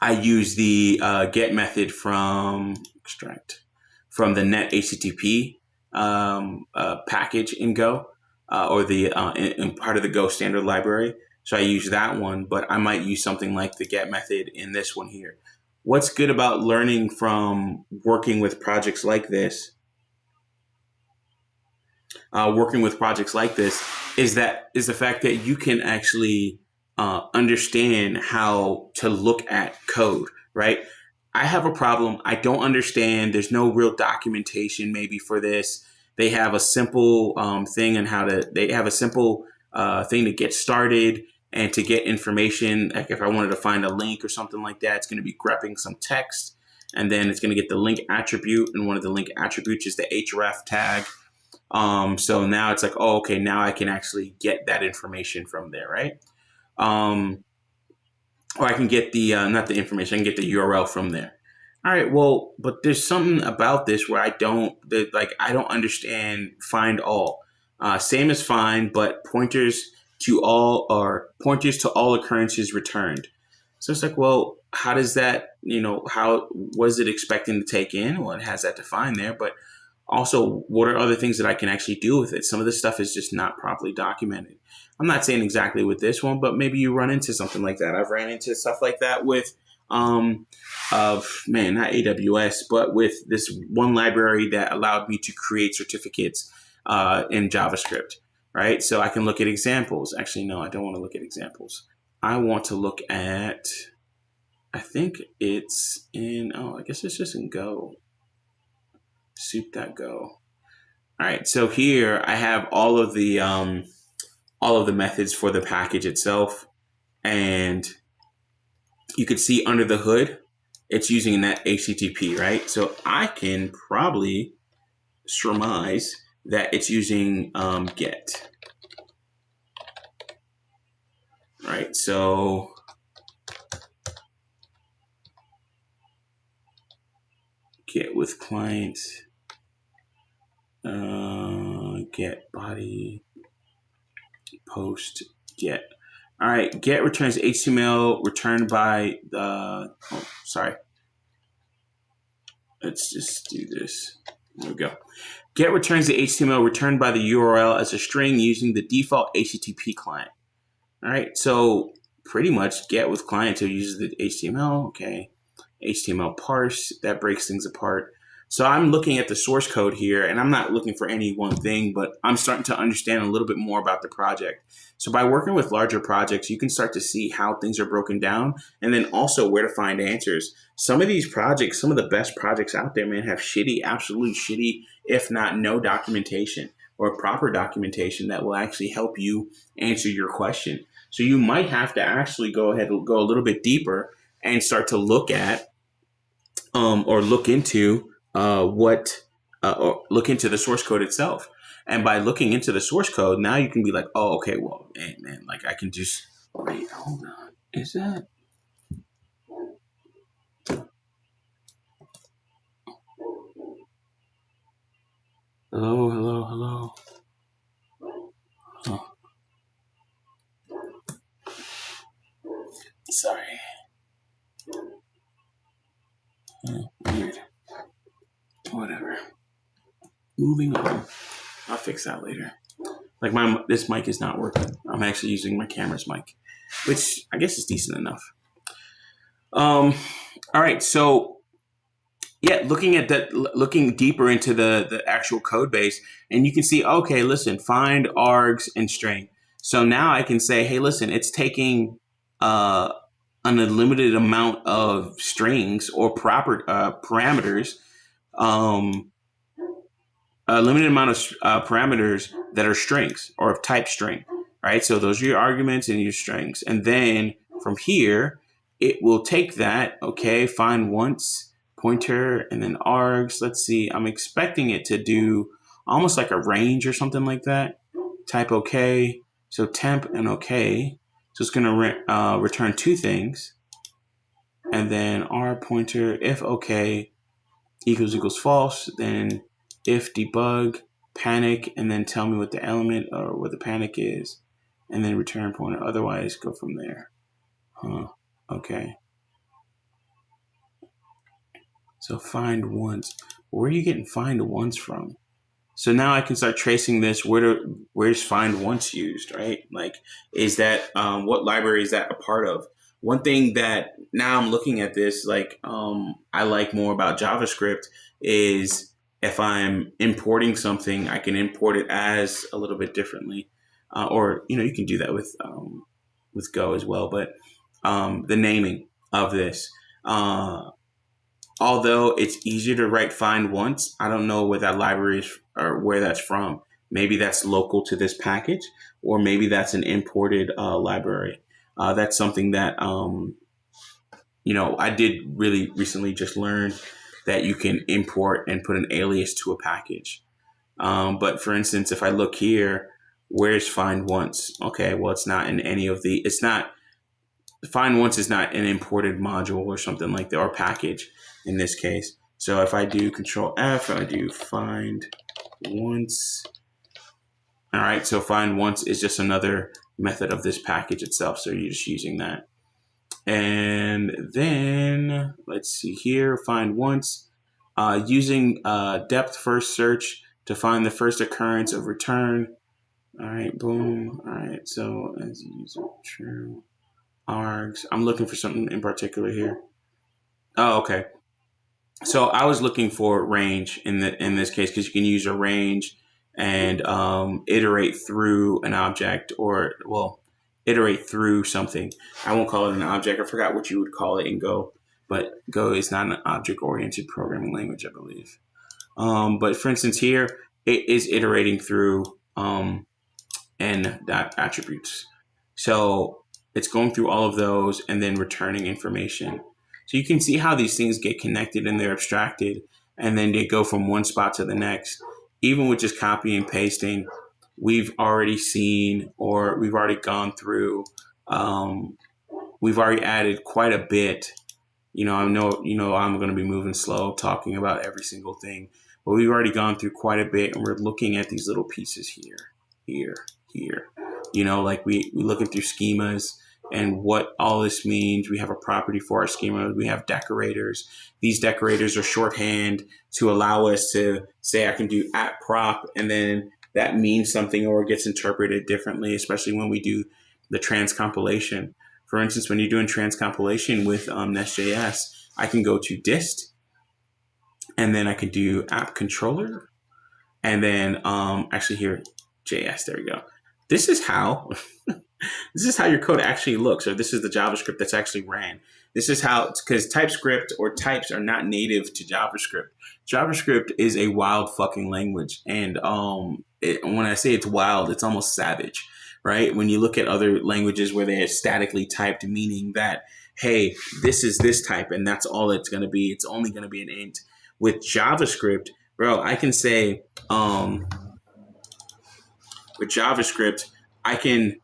I use the get method from the net HTTP package in Go. Or the in part of the Go standard library. So I use that one, but I might use something like the get method in this one here. What's good about learning from working with projects like this? Is the fact that you can actually understand how to look at code, right? I have a problem. I don't understand. There's no real documentation maybe for this. They have a simple thing on they have a simple thing to get started and to get information. Like if I wanted to find a link or something like that, it's going to be grepping some text, and then it's going to get the link attribute. And one of the link attributes is the href tag. So now it's like, oh, okay, now I can actually get that information from there, right? Or I can get the, not the information, I can get the URL from there. All right, well, but there's something about this where I don't understand find all. Same as find, but pointers to all occurrences returned. So it's like, well, how does that, how was it expecting to take in? Well, it has that defined there, but also what are other things that I can actually do with it? Some of this stuff is just not properly documented. I'm not saying exactly with this one, but maybe you run into something like that. I've ran into stuff like that with, not AWS, but with this one library that allowed me to create certificates in JavaScript, right? So I can look at examples. Actually, no, I don't want to look at examples. I want to look at, I think it's in, I guess it's just in Go. Soup.go. All right, so here I have all of the methods for the package itself, and you can see under the hood, it's using that HTTP, right? So I can probably surmise that it's using get. Right, so get with client, get body, post, get. All right, get returns HTML returned by the, let's just do this. There we go. Get returns the HTML returned by the URL as a string using the default HTTP client. All right, so pretty much get with client who uses the HTML. Okay, HTML parse, that breaks things apart. So I'm looking at the source code here, and I'm not looking for any one thing, but I'm starting to understand a little bit more about the project. So by working with larger projects, you can start to see how things are broken down, and then also where to find answers. Some of these projects, some of the best projects out there, man, have absolutely shitty, if not no documentation or proper documentation that will actually help you answer your question. So you might have to actually go ahead and go a little bit deeper and start to look at or look into look into the source code itself. And by looking into the source code, now you can be like, oh, okay, well, man, like I can just wait. Hold on, is that? Hello. Oh. Sorry. Weird. Whatever. Moving on. I'll fix that later. Like this mic is not working. I'm actually using my camera's mic, which I guess is decent enough. All right. So yeah, looking deeper into the actual code base, and you can see, okay, listen, find args and string. So now I can say, hey, listen, it's taking an unlimited amount of strings or proper parameters, a limited amount of parameters that are strings or of type string, right? So those are your arguments and your strings. And then from here, it will take that, okay, find once, pointer, and then args. Let's see, I'm expecting it to do almost like a range or something like that. Type okay. So temp and okay. So it's going to return two things. And then R pointer, if okay, equals false, then if debug, panic, and then tell me what the element or what the panic is, and then return pointer. Otherwise, go from there. Okay. So find once. Where are you getting find once from? So now I can start tracing this. Where's find once used, right? Like, is that what library is that a part of? One thing that now I'm looking at this, like I like more about JavaScript is if I'm importing something, I can import it as a little bit differently, or you can do that with Go as well. But the naming of this. Although it's easier to write find once, I don't know where that library is or where that's from. Maybe that's local to this package, or maybe that's an imported library. That's something that I did really recently just learn that you can import and put an alias to a package. But for instance, if I look here, where's find once? Okay, well, it's not in any of the. It's not. Find once is not an imported module or something like that, or package in this case. So if I do Control F, I do find once. All right, so find once is just another method of this package itself. So you're just using that. And then let's see here, find once, using depth first search to find the first occurrence of return. All right, boom. All right, so as user true. Args. I'm looking for something in particular here. Oh, okay. So I was looking for range in this case because you can use a range and iterate through an object iterate through something. I won't call it an object. I forgot what you would call it in Go, but Go is not an object-oriented programming language, I believe. But for instance, here it is iterating through n.attributes. So it's going through all of those and then returning information. So you can see how these things get connected and they're abstracted and then they go from one spot to the next. Even with just copy and pasting, we've already seen or we've already gone through, we've already added quite a bit. I know, I'm going to be moving slow talking about every single thing, but we've already gone through quite a bit and we're looking at these little pieces here. Like we're looking through schemas and what all this means. We have a property for our schema. We have decorators. These decorators are shorthand to allow us to say I can do at prop, and then that means something or gets interpreted differently, especially when we do the transcompilation. For instance, when you're doing transcompilation with Nest.js, I can go to dist, and then I can do app controller, and then actually here, JS, there we go. This is how your code actually looks, or this is the JavaScript that's actually ran. This is how, because TypeScript or types are not native to JavaScript. JavaScript is a wild fucking language. And when I say it's wild, it's almost savage, right? When you look at other languages where they are statically typed, meaning that, hey, this is this type and that's all it's going to be. It's only going to be an int. With JavaScript, bro, I can say, with JavaScript, I can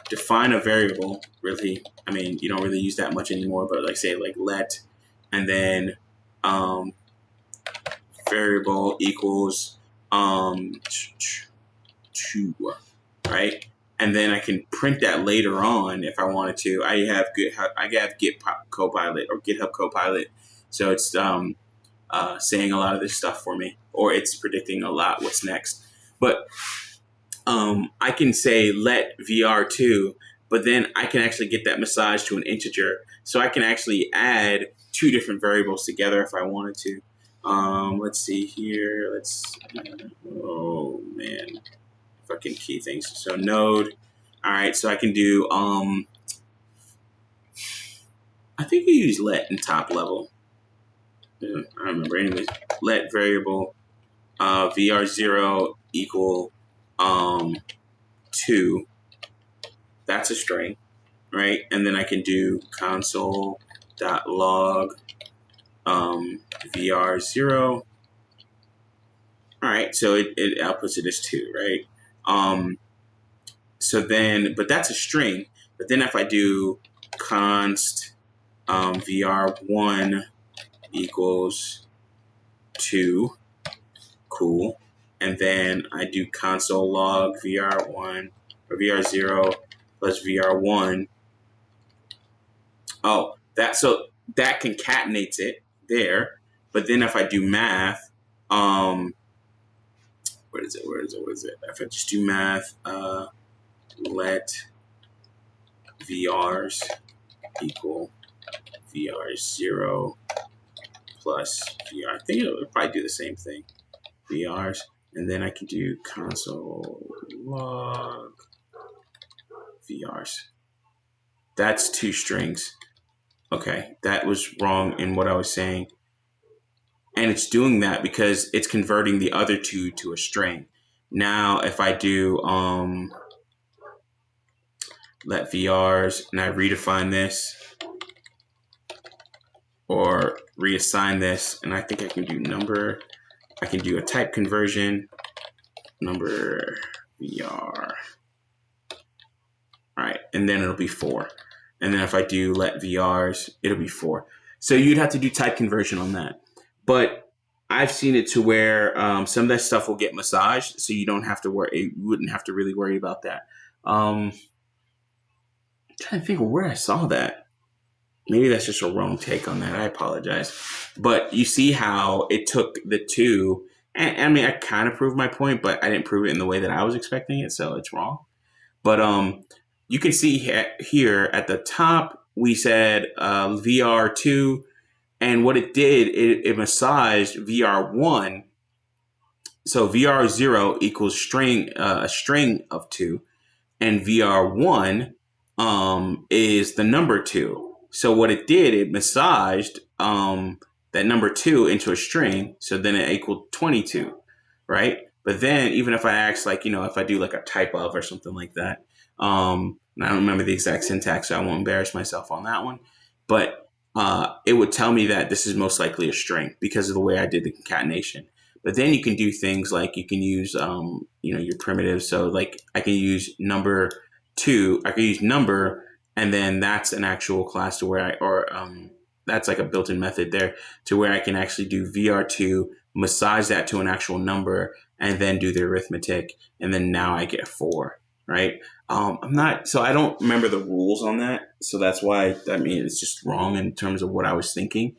define a variable. Really, I mean, you don't really use that much anymore, but say let, and then variable equals 2, right? And then I can print that later on if I wanted to. I have Git Copilot or GitHub Copilot, so it's saying a lot of this stuff for me, or it's predicting a lot what's next. But I can say let vr2, but then I can actually get that massaged to an integer. So I can actually add 2 different variables together if I wanted to. Let's see here. Oh man, fucking key things. So node, right, so I can do, I think you use let in top level. Yeah, I don't remember. Anyways, let variable vr0 equal 2. That's a string, right? And then I can do console.log vr0. All right, so it outputs it as 2, right? So then, but that's a string. But then if I do const vr1 equals 2, cool. And then I do console log vr1 or vr0 plus vr1. Oh, so that concatenates it there. But then if I do math, where is it? If I just do math, let VRs equal VR0 plus VR. I think it'll probably do the same thing. VRs. And then I can do console log VRs. That's 2 strings. Okay, that was wrong in what I was saying. And it's doing that because it's converting the other 2 to a string. Now, if I do let VRs and I redefine this or reassign this, and I think I can do number. I can do a type conversion, number VR. All right, and then it'll be 4. And then if I do let VRs, it'll be 4. So you'd have to do type conversion on that. But I've seen it to where some of that stuff will get massaged, so you don't have to worry. You wouldn't have to really worry about that. I'm trying to think of where I saw that. Maybe that's just a wrong take on that. I apologize. But you see how it took the 2, and I mean, I kind of proved my point, but I didn't prove it in the way that I was expecting it, so it's wrong. But you can see here at the top, we said VR2, and what it did, it massaged VR1. So VR0 equals a string of 2, and VR1 is the number 2. So what it did, it massaged that number 2 into a string. So then it equaled 22, right? But then even if I ask, like, if I do like a type of or something like that, and I don't remember the exact syntax, so I won't embarrass myself on that one. But it would tell me that this is most likely a string because of the way I did the concatenation. But then you can do things like you can use, your primitives. So like I can use number 2. I can use number, and then that's an actual class to where that's like a built-in method there to where I can actually do VR2, massage that to an actual number, and then do the arithmetic, and then now I get 4, right? So I don't remember the rules on that, so that's why it's just wrong in terms of what I was thinking.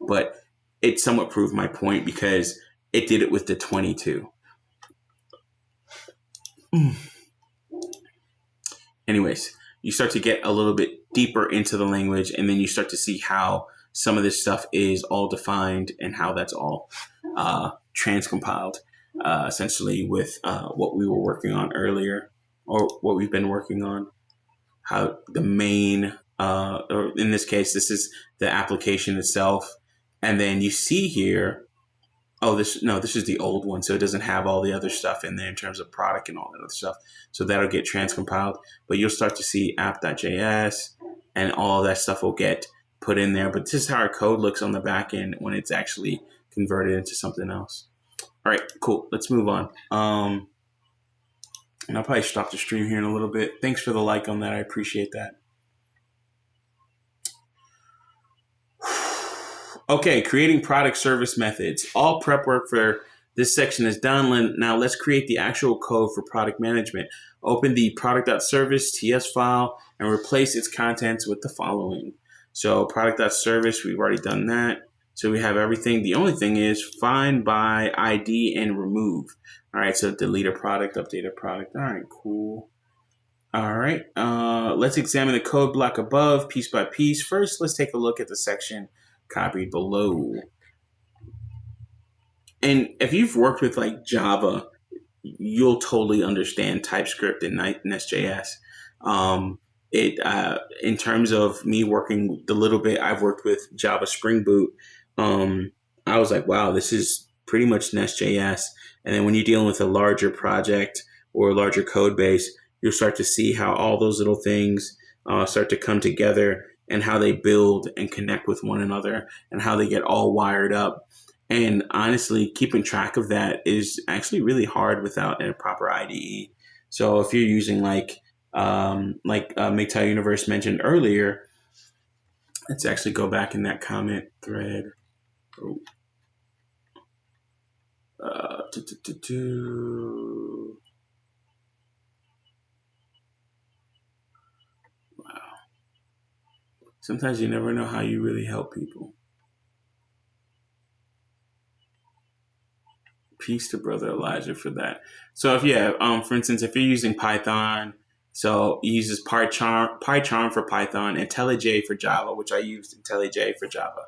But it somewhat proved my point because it did it with the 22. Anyways, you start to get a little bit deeper into the language, and then you start to see how some of this stuff is all defined and how that's all transcompiled, essentially with what we were working on earlier, or what we've been working on. How the main, or in this case, this is the application itself, and then you see here. Oh, this is the old one, so it doesn't have all the other stuff in there in terms of product and all that other stuff. So that'll get transcompiled, but you'll start to see app.js and all that stuff will get put in there. But this is how our code looks on the back end when it's actually converted into something else. All right, cool. Let's move on. And I'll probably stop the stream here in a little bit. Thanks for the like on that. I appreciate that. Okay, creating product service methods. All prep work for this section is done. Now let's create the actual code for product management. Open the product.service TS file and replace its contents with the following. So product.service, we've already done that. So we have everything. The only thing is find by ID and remove. All right, so delete a product, update a product. All right, cool. All right, let's examine the code block above piece by piece. First, let's take a look at the section copied below. And if you've worked with like Java, you'll totally understand TypeScript and Nest.js. In terms of me working the little bit I've worked with Java Spring Boot, I was like, wow, this is pretty much Nest.js. And then when you're dealing with a larger project or a larger code base, you'll start to see how all those little things start to come together and how they build and connect with one another and how they get all wired up. And honestly, keeping track of that is actually really hard without a proper IDE. So if you're using MGTOW Universe mentioned earlier, let's actually go back in that comment thread. Wow. Sometimes you never know how you really help people. Peace to Brother Elijah for that. So for instance, if you're using Python, so it uses PyCharm for Python, IntelliJ for Java, which I used IntelliJ for Java.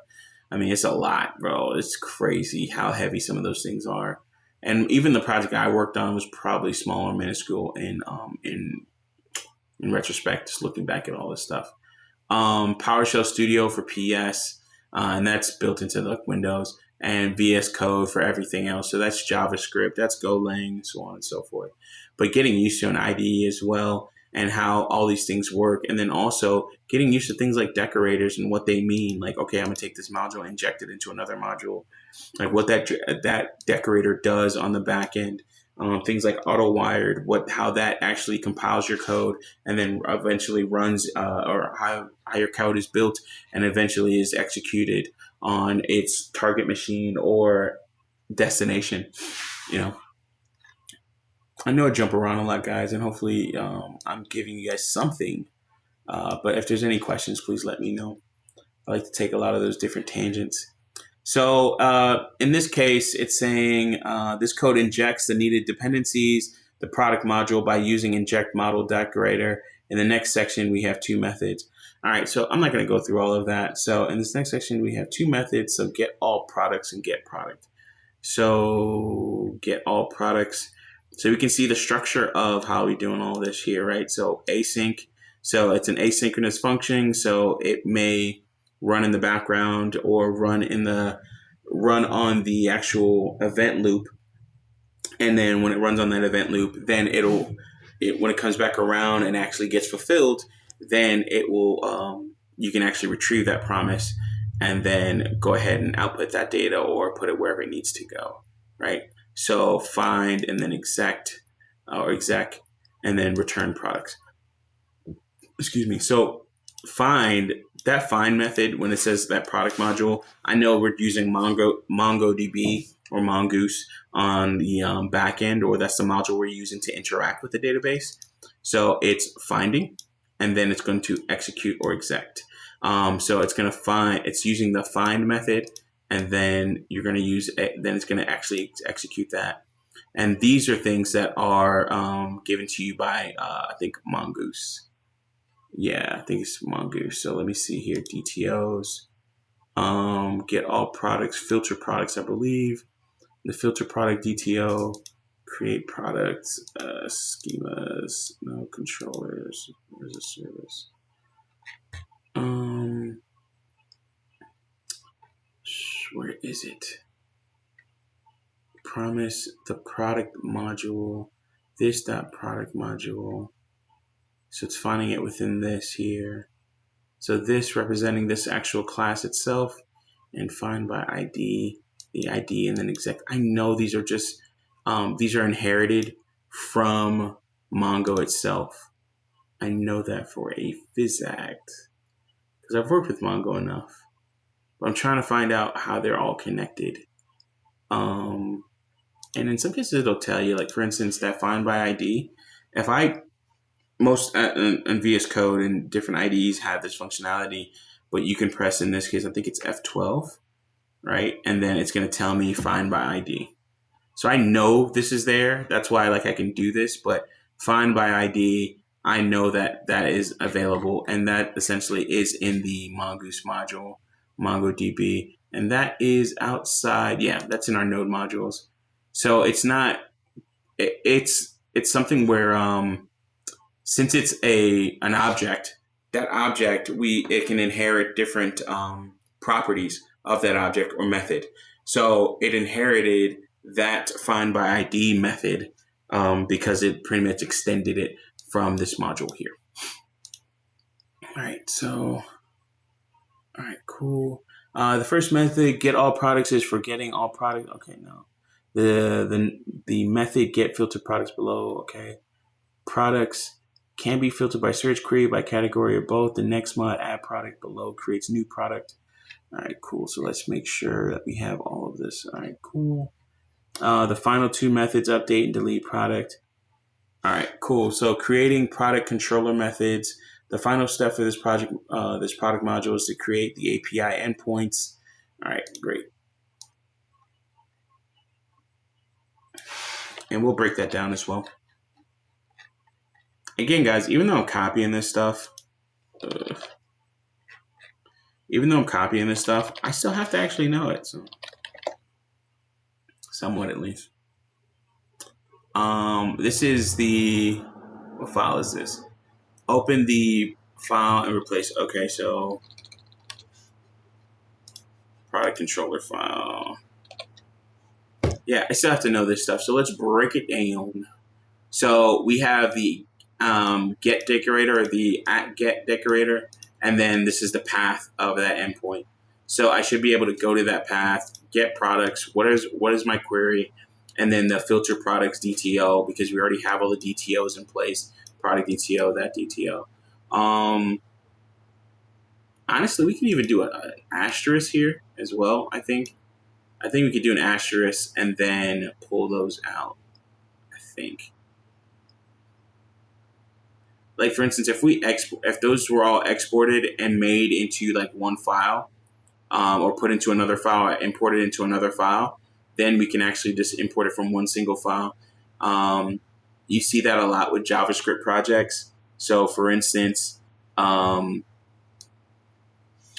I mean, it's a lot, bro. It's crazy how heavy some of those things are. And even the project I worked on was probably small or minuscule in retrospect, just looking back at all this stuff. PowerShell Studio for PS, and that's built into the Windows, and VS Code for everything else. So that's JavaScript, that's Golang, so on and so forth. But getting used to an IDE as well and how all these things work. And then also getting used to things like decorators and what they mean. Like, okay, I'm going to take this module and inject it into another module. Like what that decorator does on the back end. Things like auto-wired, how that actually compiles your code and then eventually runs, or how your code is built and eventually is executed on its target machine or destination. I know I jump around a lot, guys, and hopefully I'm giving you guys something. But if there's any questions, please let me know. I like to take a lot of those different tangents. So in this case, it's saying this code injects the needed dependencies, the product module, by using inject model decorator. In the next section, we have two methods. All right, so I'm not going to go through all of that. So in this next section, we have two methods. So get all products and get product. So get all products. So we can see the structure of how we're doing all this here, right? So async. So it's an asynchronous function. So it may run in the background or run on the actual event loop. And then when it runs on that event loop, then when it comes back around and actually gets fulfilled, then it will, you can actually retrieve that promise and then go ahead and output that data or put it wherever it needs to go, right? So find and then exec and then return products. Excuse me. So that find method, when it says that product module, I know we're using MongoDB or Mongoose on the back end, or that's the module we're using to interact with the database. So it's finding, and then it's going to execute or exec. So it's using the find method, and then you're going to use it, then it's going to actually execute that. And these are things that are given to you by, I think, Mongoose. Yeah, I think it's Mongoose. So let me see here. DTOs. Get all products, filter products, I believe. The filter product DTO, create products, schemas, no controllers. Where's the service? Where is it? Promise the product module, this dot product module. So it's finding it within this here. So this representing this actual class itself, and find by ID, the ID, and then exec. I know these are just, these are inherited from Mongo itself. I know that for a physact because I've worked with Mongo enough. But I'm trying to find out how they're all connected. And in some cases it'll tell you, like for instance, that find by ID. If most in VS Code and different IDEs have this functionality, but you can press, in this case, I think it's F12, right? And then it's going to tell me find by ID. So I know this is there. That's why I can do this, but find by ID, I know that is available, and that essentially is in the Mongoose module, MongoDB, and that is outside. Yeah, that's in our node modules. So it's not, it's something where, since it's an object, that object it can inherit different properties of that object or method. So it inherited that find by ID method because it pretty much extended it from this module here. All right, so all right, cool. The first method, get all products, is for getting all products. Okay, no. The method get filter products below. Okay, products can be filtered by search query, by category, or both. The next mod, add product below, creates new product. All right, cool. So let's make sure that we have all of this. All right, cool. The final two methods, update and delete product. All right, cool. So creating product controller methods. The final step for this project, this product module, is to create the API endpoints. All right, great. And we'll break that down as well. Again, guys, even though I'm copying this stuff, I still have to actually know it. So somewhat at least. This is what file is this? Open the file and replace. Okay, so product controller file. Yeah, I still have to know this stuff. So let's break it down. So we have the get decorator, or the @get decorator, and then this is the path of that endpoint. So I should be able to go to that path, get products. What is my query? And then the filter products DTO, because we already have all the DTOs in place. Product DTO, that DTO. Honestly, we can even do an asterisk here as well. I think we could do an asterisk and then pull those out. I think. Like for instance, if those were all exported and made into like one file, or put into another file, imported into another file, then we can actually just import it from one single file. You see that a lot with JavaScript projects. So for instance, we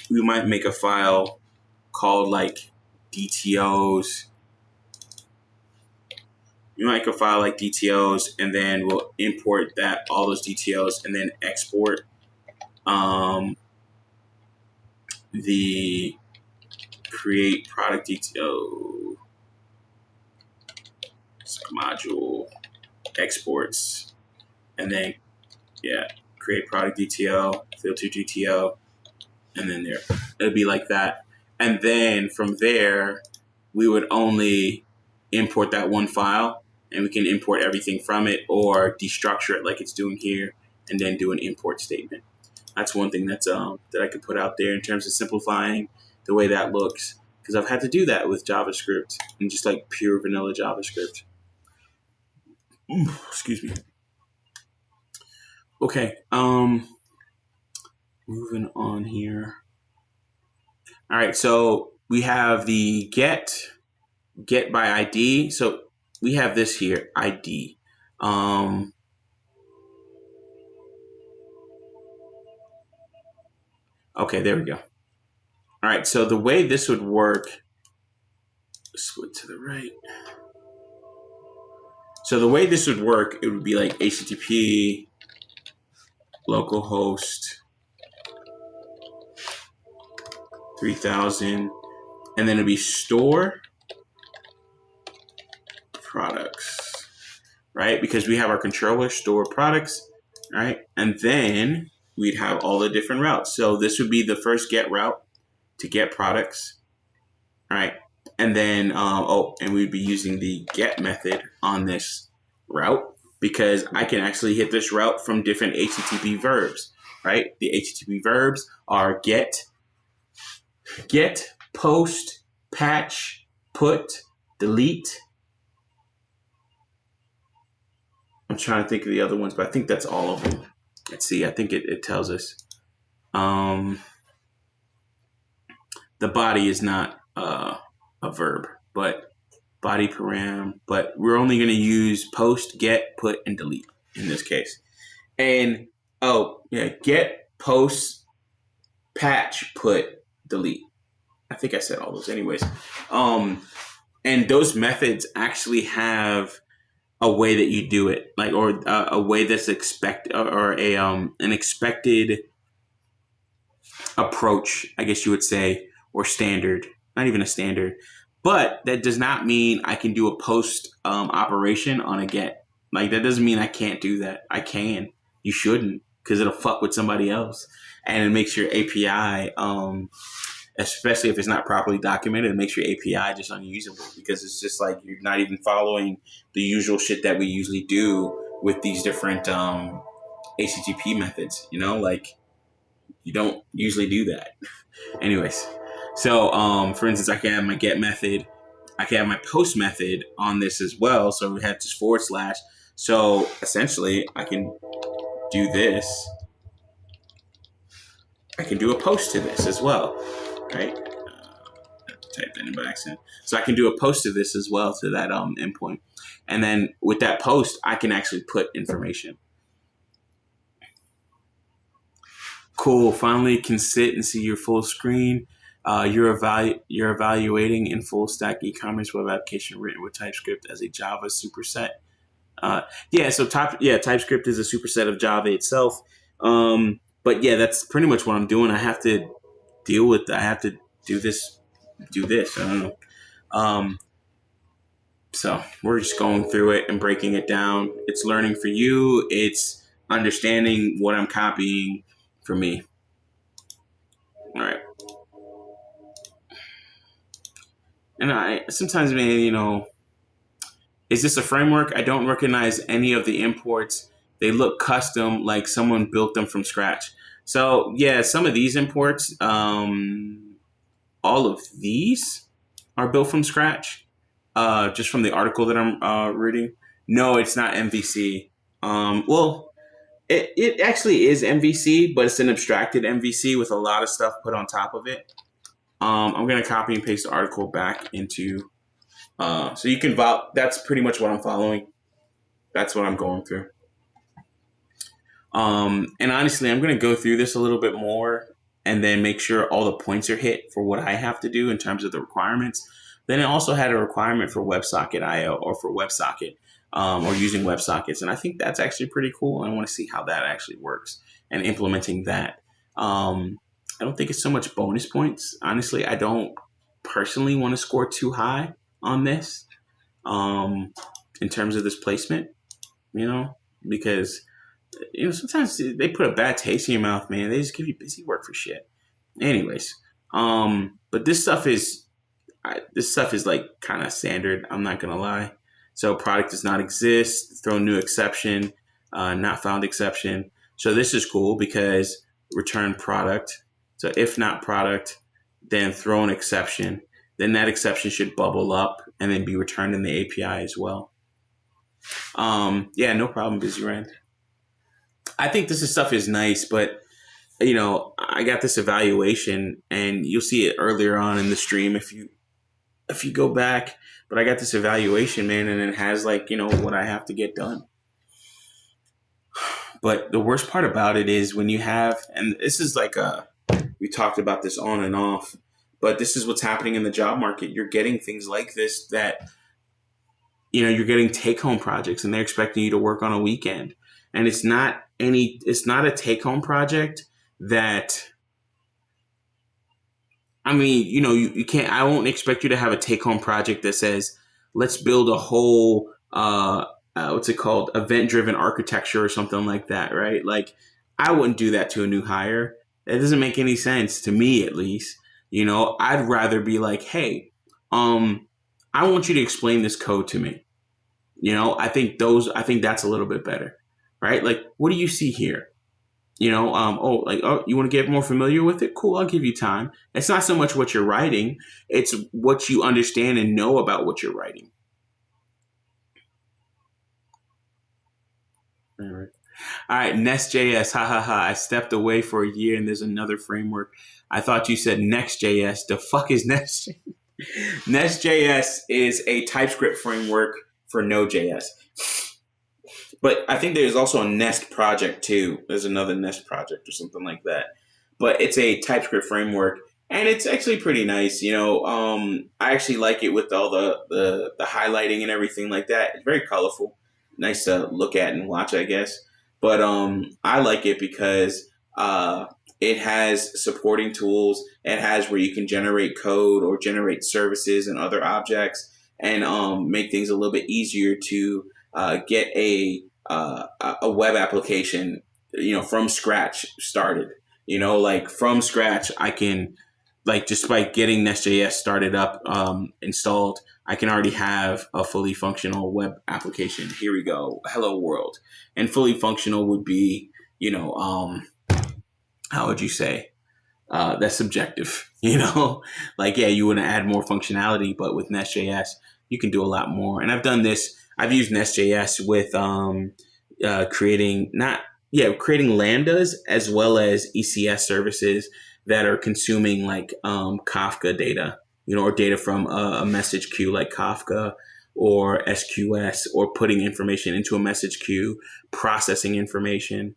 might make a file called like DTOs. You might make a file like DTOs, and then we'll import all those DTOs, and then export the create product DTO module exports, and then create product DTO, filter DTO, and then it'll be like that. And then from there, we would only import that one file, and we can import everything from it, or destructure it like it's doing here, and then do an import statement. That's one thing that I could put out there in terms of simplifying the way that looks, because I've had to do that with JavaScript and just like pure vanilla JavaScript. Excuse me. Okay, moving on here. All right, so we have the get by ID. So we have this here, ID. Okay, there we go. All right, so the way this would work, split to the right. So the way this would work, it would be like HTTP localhost 3000, and then it'd be store products, right? Because we have our controller store products, right? And then we'd have all the different routes. So this would be the first get route to get products, right? And then, and we'd be using the get method on this route, because I can actually hit this route from different HTTP verbs, right? The HTTP verbs are get, post, patch, put, delete. I'm trying to think of the other ones, but I think that's all of them. Let's see. I think it tells us. The body is not a verb, but body param. But we're only going to use post, get, put, and delete in this case. And get, post, patch, put, delete. I think I said all those anyways. And those methods actually have a way that you do it, like, or a way that's or a an expected approach, I guess you would say, or standard. Not even a standard, but that does not mean I can do a post operation on a get. Like, that doesn't mean I can't do that. I can. You shouldn't, because it'll fuck with somebody else, and it makes your API, especially if it's not properly documented, it makes your API just unusable, because it's just like you're not even following the usual shit that we usually do with these different HTTP methods. You know, like, you don't usually do that. Anyways, so for instance, I can have my get method, I can have my post method on this as well. So we have just /. So essentially, I can do this. I can do a post to this as well, right? Type that in by accident. So I can do a post to this as well, to that endpoint, and then with that post, I can actually put information. Cool. Finally, can sit and see your full screen. You're evaluating in full stack e-commerce web application written with TypeScript as a Java superset. So TypeScript is a superset of Java itself. But yeah, that's pretty much what I'm doing. I have to I have to do this. I don't know. So we're just going through it and breaking it down. It's learning for you. It's understanding what I'm copying for me. All right. And I sometimes, man, you know, is this a framework? I don't recognize any of the imports. They look custom, like someone built them from scratch. So yeah, some of these imports, all of these are built from scratch, just from the article that I'm reading. No, it's not MVC. Well, it actually is MVC, but it's an abstracted MVC with a lot of stuff put on top of it. I'm going to copy and paste the article back into, so you can that's pretty much what I'm following. That's what I'm going through. And honestly, I'm going to go through this a little bit more and then make sure all the points are hit for what I have to do in terms of the requirements. Then it also had a requirement for WebSocket IO or for WebSocket, or using WebSockets. And I think that's actually pretty cool. I want to see how that actually works and implementing that. I don't think it's so much bonus points. Honestly, I don't personally want to score too high on this, in terms of this placement, you know, because, you know, sometimes they put a bad taste in your mouth, man. They just give you busy work for shit. Anyways, but this stuff is like kind of standard. I'm not gonna lie. So product does not exist. Throw new exception, not found exception. So this is cool because return product. So if not product, then throw an exception. Then that exception should bubble up and then be returned in the API as well. Yeah, no problem, Busy Rand. I think this stuff is nice, but you know, I got this evaluation, and you'll see it earlier on in the stream if you go back. But I got this evaluation, man, and it has, like, you know, what I have to get done. But the worst part about it is when you have, and this is like we talked about this on and off, but this is what's happening in the job market. You're getting things like this that, you know, you're getting take-home projects, and they're expecting you to work on a weekend. And it's not a take-home project that, I mean, you know, you can't, I won't expect you to have a take-home project that says, let's build a whole, what's it called? Event-driven architecture or something like that, right? Like, I wouldn't do that to a new hire. That doesn't make any sense to me, at least. You know, I'd rather be like, hey, I want you to explain this code to me. You know, I think that's a little bit better, right? Like, what do you see here? You know, you want to get more familiar with it? Cool, I'll give you time. It's not so much what you're writing, it's what you understand and know about what you're writing. All right, Nest.js, I stepped away for a year and there's another framework. I thought you said Next.js. The fuck is Nest? Nest.js is a TypeScript framework for Node.js. But I think there's also a Nest project too. There's another Nest project or something like that. But it's a TypeScript framework, and it's actually pretty nice. You know, I actually like it with all the highlighting and everything like that. It's very colorful. nice to look at and watch, I guess. But I like it because it has supporting tools. It has where you can generate code or generate services and other objects, and make things a little bit easier to get a web application, from scratch started. Like from scratch, I can, like, just by getting Nest.js started up, installed, I can already have a fully functional web application. Here we go. Hello world. And fully functional would be, how would you say? That's subjective, like, yeah, you want to add more functionality, but with Nest.js, you can do a lot more. And I've done this. I've used Nest.js with creating lambdas as well as ECS services that are consuming like Kafka data, or data from a message queue like Kafka or SQS, or putting information into a message queue, processing information,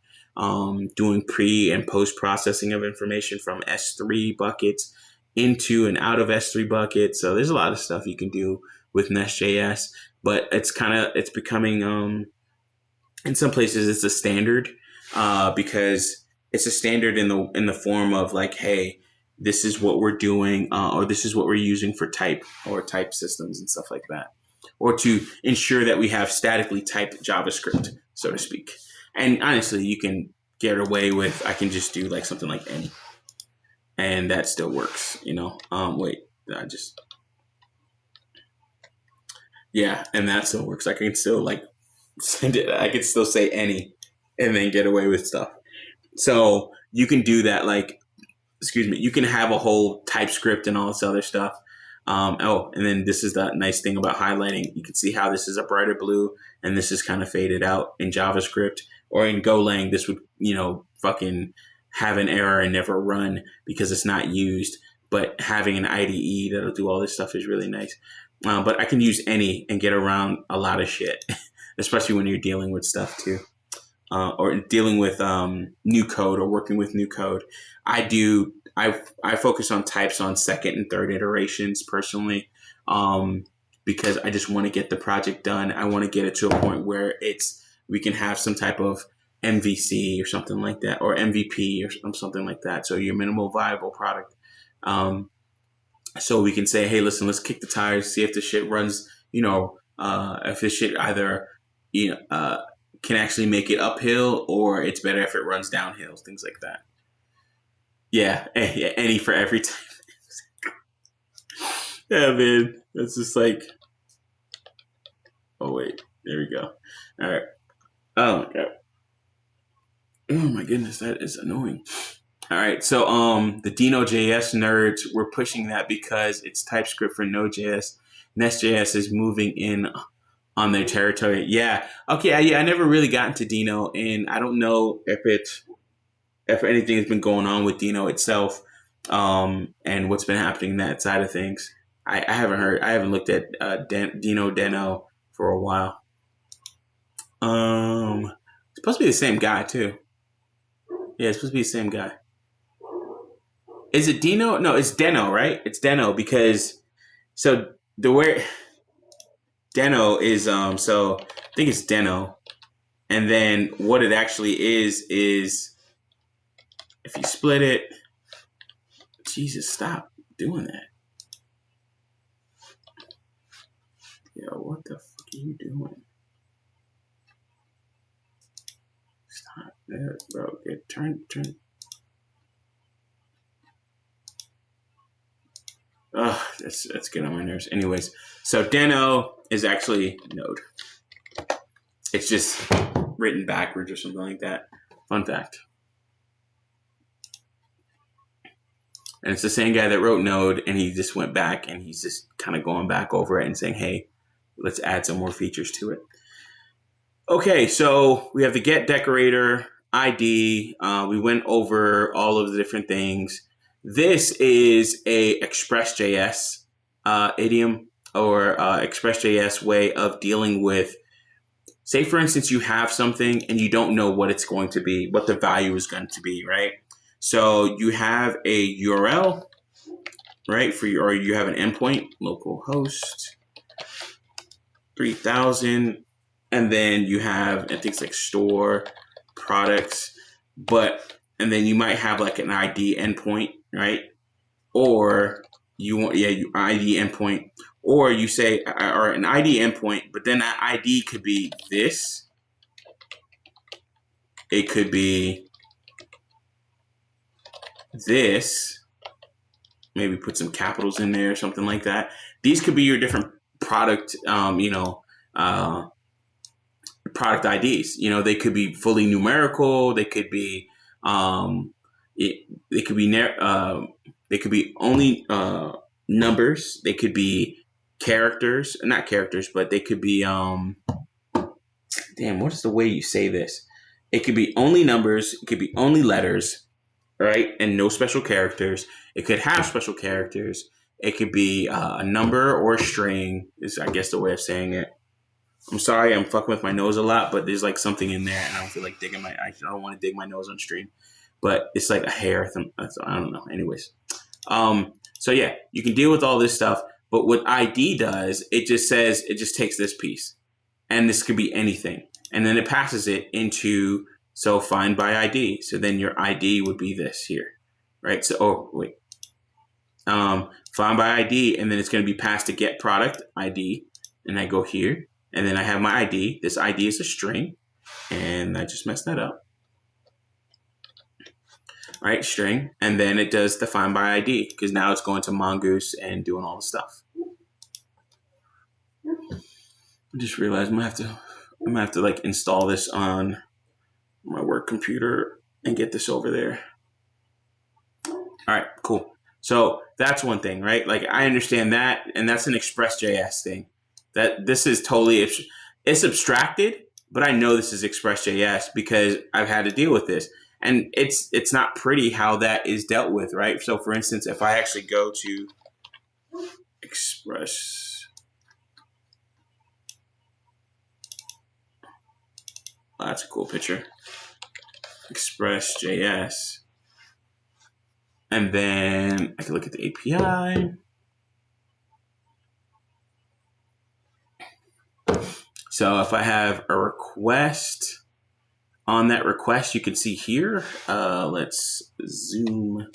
doing pre and post processing of information from S3 buckets into and out of S3 buckets. So there's a lot of stuff you can do with Nest.js, but it's becoming, in some places it's a standard, because it's a standard in the form of like, hey, this is what we're doing, or this is what we're using for type systems and stuff like that, or to ensure that we have statically typed JavaScript, so to speak. And honestly, you can get away with, I can just do like something like any, and that still works, and that still works. I can still like send it. I can still say any and then get away with stuff. So you can do that. Like, you can have a whole TypeScript and all this other stuff. And then this is the nice thing about highlighting. You can see how this is a brighter blue and this is kind of faded out in JavaScript, or in Golang. This would, fucking have an error and never run because it's not used. But having an IDE that'll do all this stuff is really nice. But I can use any and get around a lot of shit, especially when you're dealing with stuff too. Or dealing with new code or working with new code. I focus on types on second and third iterations personally, because I just want to get the project done. I want to get it to a point where we can have some type of MVC or something like that, or MVP or something like that. So your minimal viable product. So we can say, hey, listen, let's kick the tires, see if the shit runs, if the shit either, can actually make it uphill, or it's better if it runs downhill, things like that. Yeah, any for every time. Yeah, man. It's just like, oh, wait. There we go. All right. Oh, my God. Oh, my goodness. That is annoying. All right. So the Dino.js nerds, we're pushing that because it's TypeScript for Node.js. Nest.js is moving in on their territory. Yeah. Okay. Yeah. I never really got into Dino, and I don't know if anything has been going on with Dino itself, and what's been happening in that side of things. I haven't looked at Deno for a while. It's supposed to be the same guy too. Yeah, it's supposed to be the same guy. Is it Dino? No, it's Deno, right? It's Deno because so the where Deno is so I think it's Deno, and then what it actually is if you split it. Jesus, stop doing that. Yo, what the fuck are you doing? Stop that, bro. Turn. Ugh, that's getting on my nerves. Anyways, so Deno is actually Node. It's just written backwards or something like that. Fun fact. And it's the same guy that wrote Node, and he just went back and he's just kind of going back over it and saying, hey, let's add some more features to it. Okay, so we have the get decorator, ID. We went over all of the different things. This is a Express.js idiom or Express.js way of dealing with, say, for instance, you have something and you don't know what it's going to be, what the value is going to be, right? So you have a URL, right? Or you have an endpoint, localhost 3000, and then you have things like store, products, and then you might have like an ID endpoint, right? Or you ID endpoint, or you say, or an ID endpoint, but then that ID could be this. It could be this. Maybe put some capitals in there or something like that. These could be your different product, product IDs. They could be fully numerical. They could be, they could be only numbers. They could be characters, not characters, but they could be, what is the way you say this? It could be only numbers. It could be only letters, right? And no special characters. It could have special characters. It could be a number or a string is, I guess, the way of saying it. I'm sorry, I'm fucking with my nose a lot, but there's like something in there, and I don't feel like I don't want to dig my nose on stream, but it's like a hair. I don't know. Anyways, so yeah, you can deal with all this stuff, but what ID does, it just takes this piece, and this could be anything, and then it passes it into find by ID. So then your ID would be this here, right? So find by ID, and then it's going to be passed to get product ID, and I go here. And then I have my ID. This ID is a string. And I just messed that up. All right, string. And then it does the find by ID because now it's going to Mongoose and doing all the stuff. I just realized I'm gonna have to like install this on my work computer and get this over there. All right, cool. So that's one thing, right? Like I understand that, and that's an Express.js thing. That this is totally, it's abstracted, but I know this is Express.js because I've had to deal with this. And it's not pretty how that is dealt with, right? So for instance, if I actually go to Express, that's a cool picture, Express.js. And then I can look at the API. So if I have a request, on that request, you can see here, let's zoom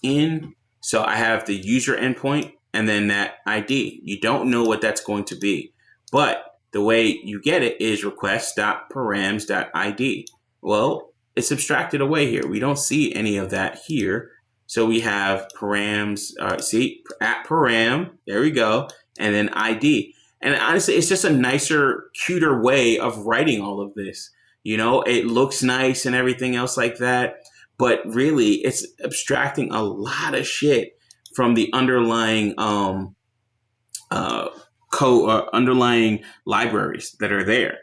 in. So I have the user endpoint and then that ID. You don't know what that's going to be, but the way you get it is request.params.id. Well, it's abstracted away here. We don't see any of that here. So we have params, at param, there we go, and then ID. And honestly, it's just a nicer, cuter way of writing all of this. It looks nice and everything else like that. But really, it's abstracting a lot of shit from the underlying underlying libraries that are there.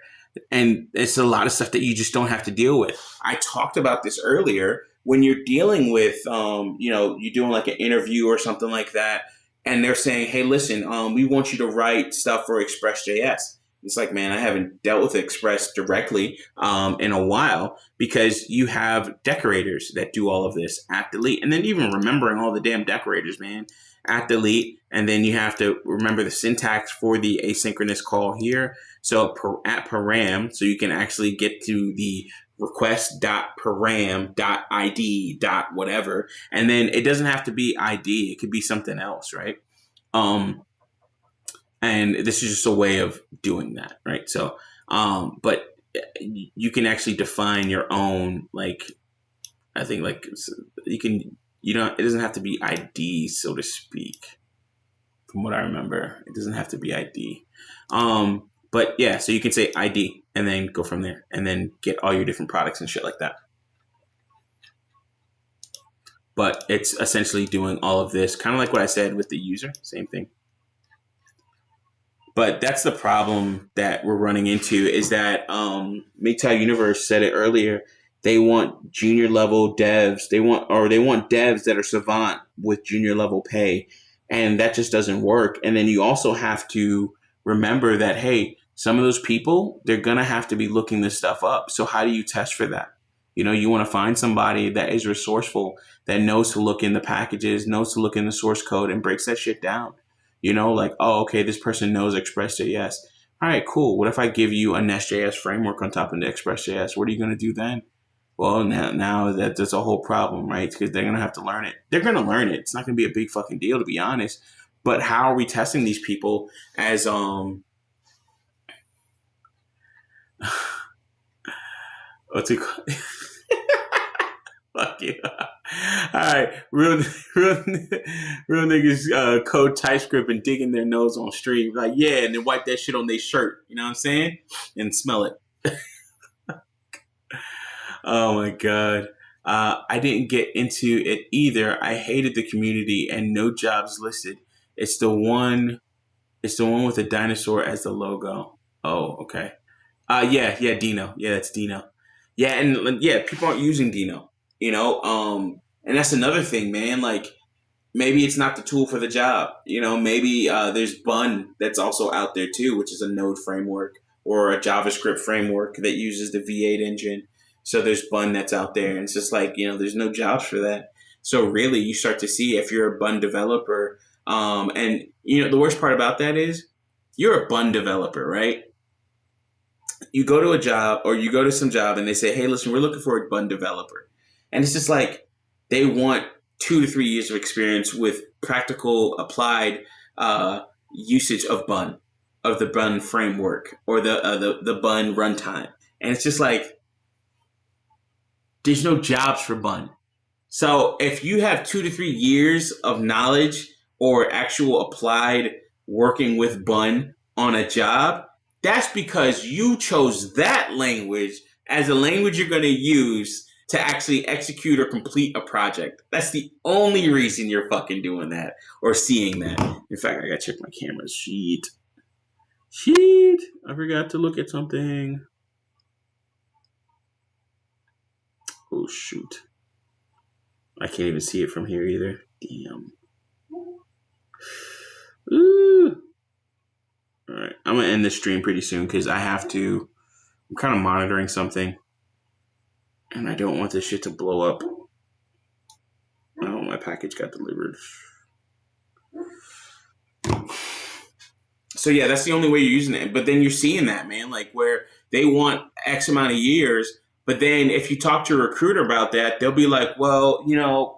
And it's a lot of stuff that you just don't have to deal with. I talked about this earlier. When you're dealing with, you're doing like an interview or something like that, and they're saying, hey, listen, we want you to write stuff for Express.js. It's like, man, I haven't dealt with Express directly in a while because you have decorators that do all of this at delete. And then even remembering all the damn decorators, man, at delete. And then you have to remember the syntax for the asynchronous call here. So at param, so you can actually get to the request.param.id. whatever. And then it doesn't have to be ID. It could be something else, right? And this is just a way of doing that, right? So, but you can actually define your own, like, I think like it doesn't have to be ID, so to speak. From what I remember, it doesn't have to be ID. But yeah, so you can say ID and then go from there and then get all your different products and shit like that. But it's essentially doing all of this, kind of like what I said with the user, same thing. But that's the problem that we're running into is that MGTOW Universe said it earlier. They want junior level devs. They want devs that are savant with junior level pay. And that just doesn't work. And then you also have to remember that, hey, some of those people, they're going to have to be looking this stuff up. So how do you test for that? You want to find somebody that is resourceful, that knows to look in the packages, knows to look in the source code and breaks that shit down. Like, oh, okay, this person knows Express.js. All right, cool. What if I give you a Nest.js framework on top of the Express.js? What are you going to do then? Well, now that's a whole problem, right? Because they're going to have to learn it. They're going to learn it. It's not going to be a big fucking deal, to be honest. But how are we testing these people as what's it called? Fuck you. All right, real niggas code TypeScript and digging their nose on stream, like yeah, and then wipe that shit on their shirt. You know what I'm saying? And smell it. Oh my god. I didn't get into it either. I hated the community and no jobs listed. It's the one. It's the one with the dinosaur as the logo. Oh, okay. Yeah, Dino. Yeah, that's Dino. Yeah, and yeah, people aren't using Dino. And that's another thing, man. Like maybe it's not the tool for the job. Maybe there's Bun that's also out there too, which is a Node framework or a JavaScript framework that uses the V8 engine. So there's Bun that's out there, and it's just like there's no jobs for that. So really, you start to see if you're a Bun developer, and the worst part about that is you're a Bun developer, right? You go to a job or you go to some job and they say, hey, listen, we're looking for a Bun developer. And it's just like they want 2 to 3 years of experience with practical applied usage of Bun, of the Bun framework or the Bun runtime. And it's just like there's no jobs for Bun. So if you have 2 to 3 years of knowledge or actual applied working with Bun on a job, that's because you chose that language as a language you're going to use to actually execute or complete a project. That's the only reason you're fucking doing that or seeing that. In fact, I got to check my camera. Shit. I forgot to look at something. Oh, shoot. I can't even see it from here either. Damn. Ooh. All right. I'm going to end this stream pretty soon because I'm kind of monitoring something. And I don't want this shit to blow up. Oh, my package got delivered. So yeah, that's the only way you're using it. But then you're seeing that, man, like where they want X amount of years. But then if you talk to a recruiter about that, they'll be like, well,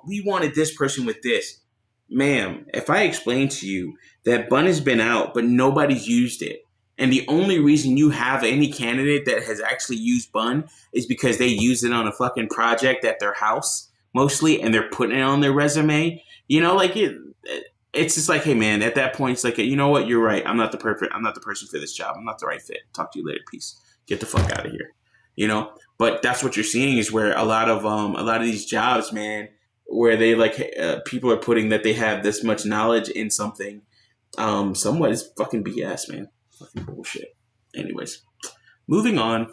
we wanted this person with this. Ma'am, if I explain to you that Bun has been out, but nobody's used it, and the only reason you have any candidate that has actually used Bun is because they used it on a fucking project at their house, mostly, and they're putting it on their resume, it's just like, hey, man, at that point, it's like, you know what? You're right. I'm not the person for this job. I'm not the right fit. Talk to you later. Peace. Get the fuck out of here. But that's what you're seeing is where a lot of these jobs, man, where they people are putting that they have this much knowledge in something, somewhat is fucking BS, man. Fucking bullshit. Anyways, moving on.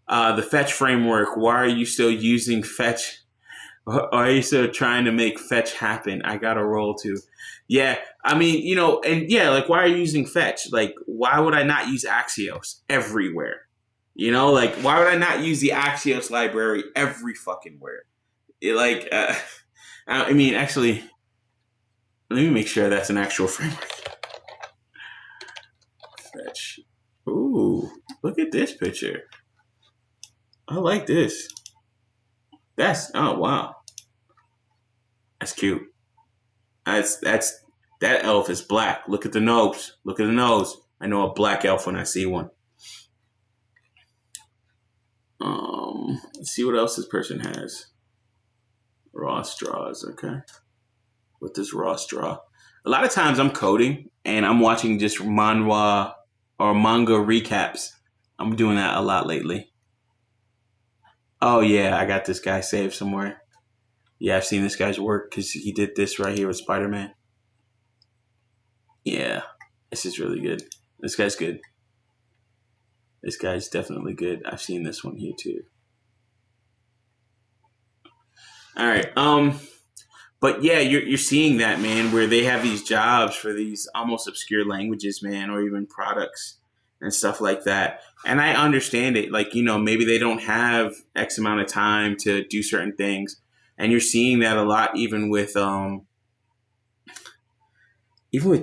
The Fetch framework. Why are you still using Fetch? Are you still trying to make Fetch happen? I got a roll too. Yeah, I mean, and yeah, like, why are you using Fetch? Like, why would I not use Axios everywhere? Like, why would I not use the Axios library every fucking where? I mean, actually, let me make sure that's an actual framework. Fetch. Ooh, look at this picture. I like this. Oh, wow. That's cute. That elf is black. Look at the nose. I know a black elf when I see one. Let's see what else this person has. Raw straws, okay. What does raw straw? A lot of times I'm coding and I'm watching just manga recaps. I'm doing that a lot lately. Oh yeah, I got this guy saved somewhere. Yeah, I've seen this guy's work because he did this right here with Spider-Man. Yeah, this is really good. This guy's good. This guy's definitely good. I've seen this one here too. All right. But yeah, you're seeing that, man, where they have these jobs for these almost obscure languages, man, or even products and stuff like that. And I understand it. Like, maybe they don't have X amount of time to do certain things. And you're seeing that a lot, even with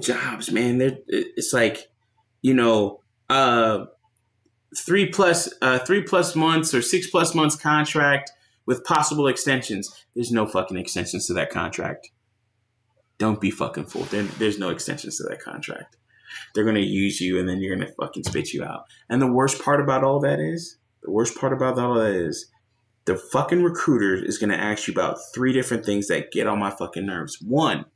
jobs, man. It's like, uh 3+ months or 6+ months contract with possible extensions. There's no fucking extensions to that contract. Don't be fucking fooled. There's no extensions to that contract. They're going to use you and then you're going to fucking spit you out. And the worst part about all that is, the fucking recruiter is going to ask you about 3 different things that get on my fucking nerves. 1,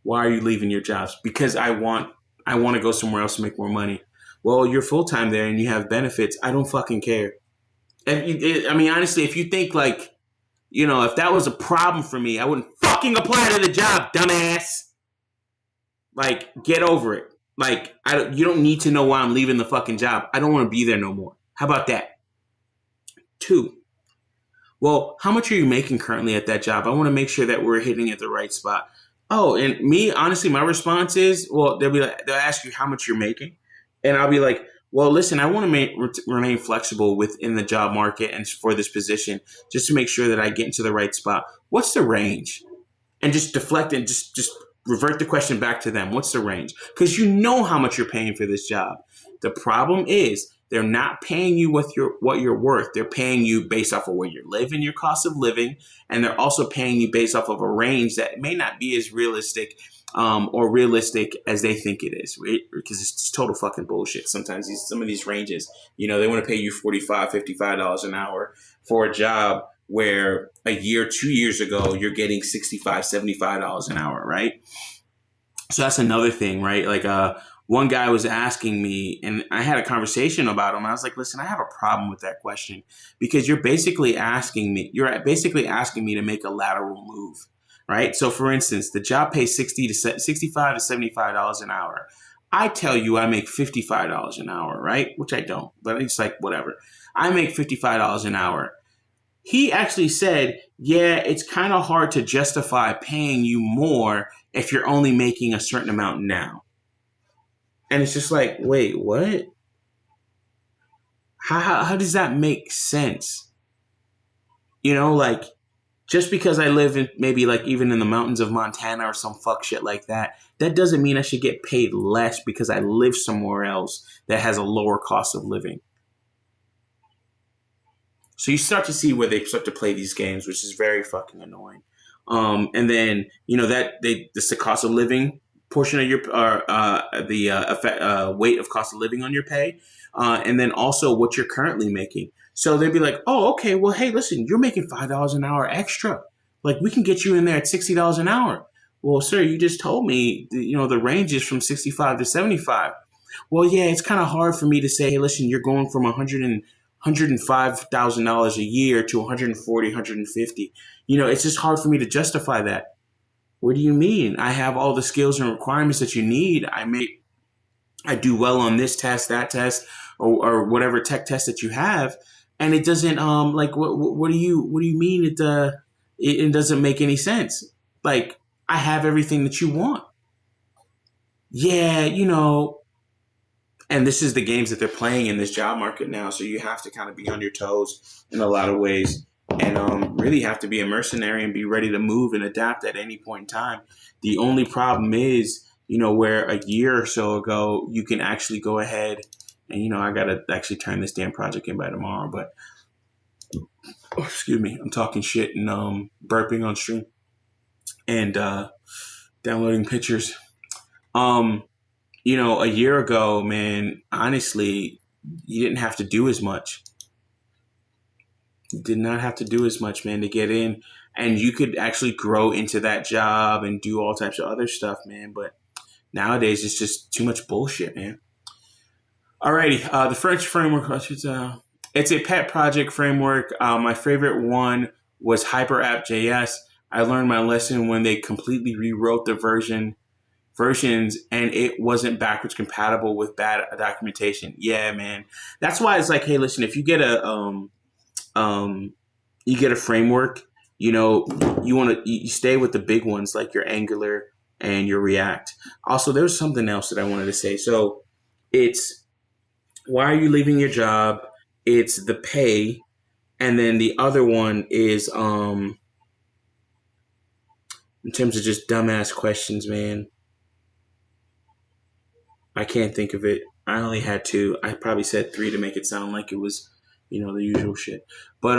why are you leaving your jobs? Because I want to go somewhere else to make more money. Well, you're full-time there and you have benefits. I don't fucking care. Honestly, if you think like, if that was a problem for me, I wouldn't fucking apply to the job, dumbass. Like, get over it. Like, you don't need to know why I'm leaving the fucking job. I don't want to be there no more. How about that? 2, well, how much are you making currently at that job? I want to make sure that we're hitting at the right spot. Oh, and me, honestly, my response is, well, they'll ask you how much you're making. And I'll be like, well, listen, I want to remain flexible within the job market and for this position, just to make sure that I get into the right spot. What's the range? And just deflect and just revert the question back to them. What's the range? Because you know how much you're paying for this job. The problem is they're not paying you with what you're worth. They're paying you based off of where you're living, your cost of living, and they're also paying you based off of a range that may not be as realistic or realistic as they think it is, right? Because it's just total fucking bullshit. Sometimes some of these ranges, they want to pay you $45, $55 an hour for a job where a year, 2 years ago, you're getting $65, $75 an hour, right? So that's another thing, right? Like, one guy was asking me, and I had a conversation about him. I was like, listen, I have a problem with that question because you're basically asking me to make a lateral move, right? So for instance, the job pays $65 to $75 an hour. I tell you I make $55 an hour, right? Which I don't, but it's like, whatever. I make $55 an hour. He actually said, yeah, it's kind of hard to justify paying you more if you're only making a certain amount now. And it's just like, wait, what? How does that make sense? Like, just because I live in maybe like even in the mountains of Montana or some fuck shit like that, that doesn't mean I should get paid less because I live somewhere else that has a lower cost of living. So you start to see where they start to play these games, which is very fucking annoying. And then, that's the cost of living portion of your weight of cost of living on your pay, and then also what you're currently making. So they'd be like, oh, okay, well, hey, listen, you're making $5 an hour extra. Like, we can get you in there at $60 an hour. Well, sir, you just told me, the range is from 65 to 75. Well, yeah, it's kind of hard for me to say, hey, listen, you're going from $105,000 a year to 140, 150. It's just hard for me to justify that. What do you mean? I have all the skills and requirements that you need. I do well on this test, that test, or whatever tech test that you have, and it doesn't what do you mean it doesn't make any sense? Like, I have everything that you want. Yeah, and this is the games that they're playing in this job market now. So you have to kind of be on your toes in a lot of ways, and really have to be a mercenary and be ready to move and adapt at any point in time. The only problem is, where a year or so ago, you can actually go ahead and, I got to actually turn this damn project in by tomorrow. But, excuse me, I'm talking shit and burping on stream and downloading pictures. A year ago, man, honestly, you didn't have to do as much. You did not have to do as much, man, to get in. And you could actually grow into that job and do all types of other stuff, man. But nowadays, it's just too much bullshit, man. Alrighty, the French framework, it's a pet project framework. My favorite one was HyperApp.js. I learned my lesson when they completely rewrote the versions and it wasn't backwards compatible with bad documentation. Yeah, man. That's why it's like, hey, listen, if you get a framework, you stay with the big ones like your Angular and your React. Also, there's something else that I wanted to say. So it's, why are you leaving your job? It's the pay. And then the other one is, in terms of just dumbass questions, man, I can't think of it. I only had two. I probably said three to make it sound like it was, the usual shit. But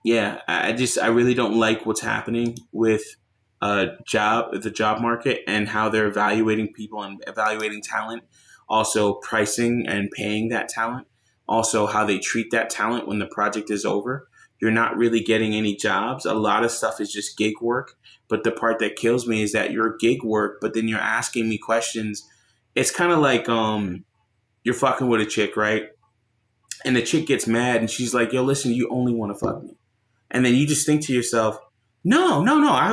yeah, I really don't like what's happening with the job market and how they're evaluating people and evaluating talent, also pricing and paying that talent, also how they treat that talent when the project is over. You're not really getting any jobs. A lot of stuff is just gig work. But the part that kills me is that you're gig work, but then you're asking me questions. It's kind of like you're fucking with a chick, right? And the chick gets mad and she's like, yo, listen, you only want to fuck me. And then you just think to yourself, no,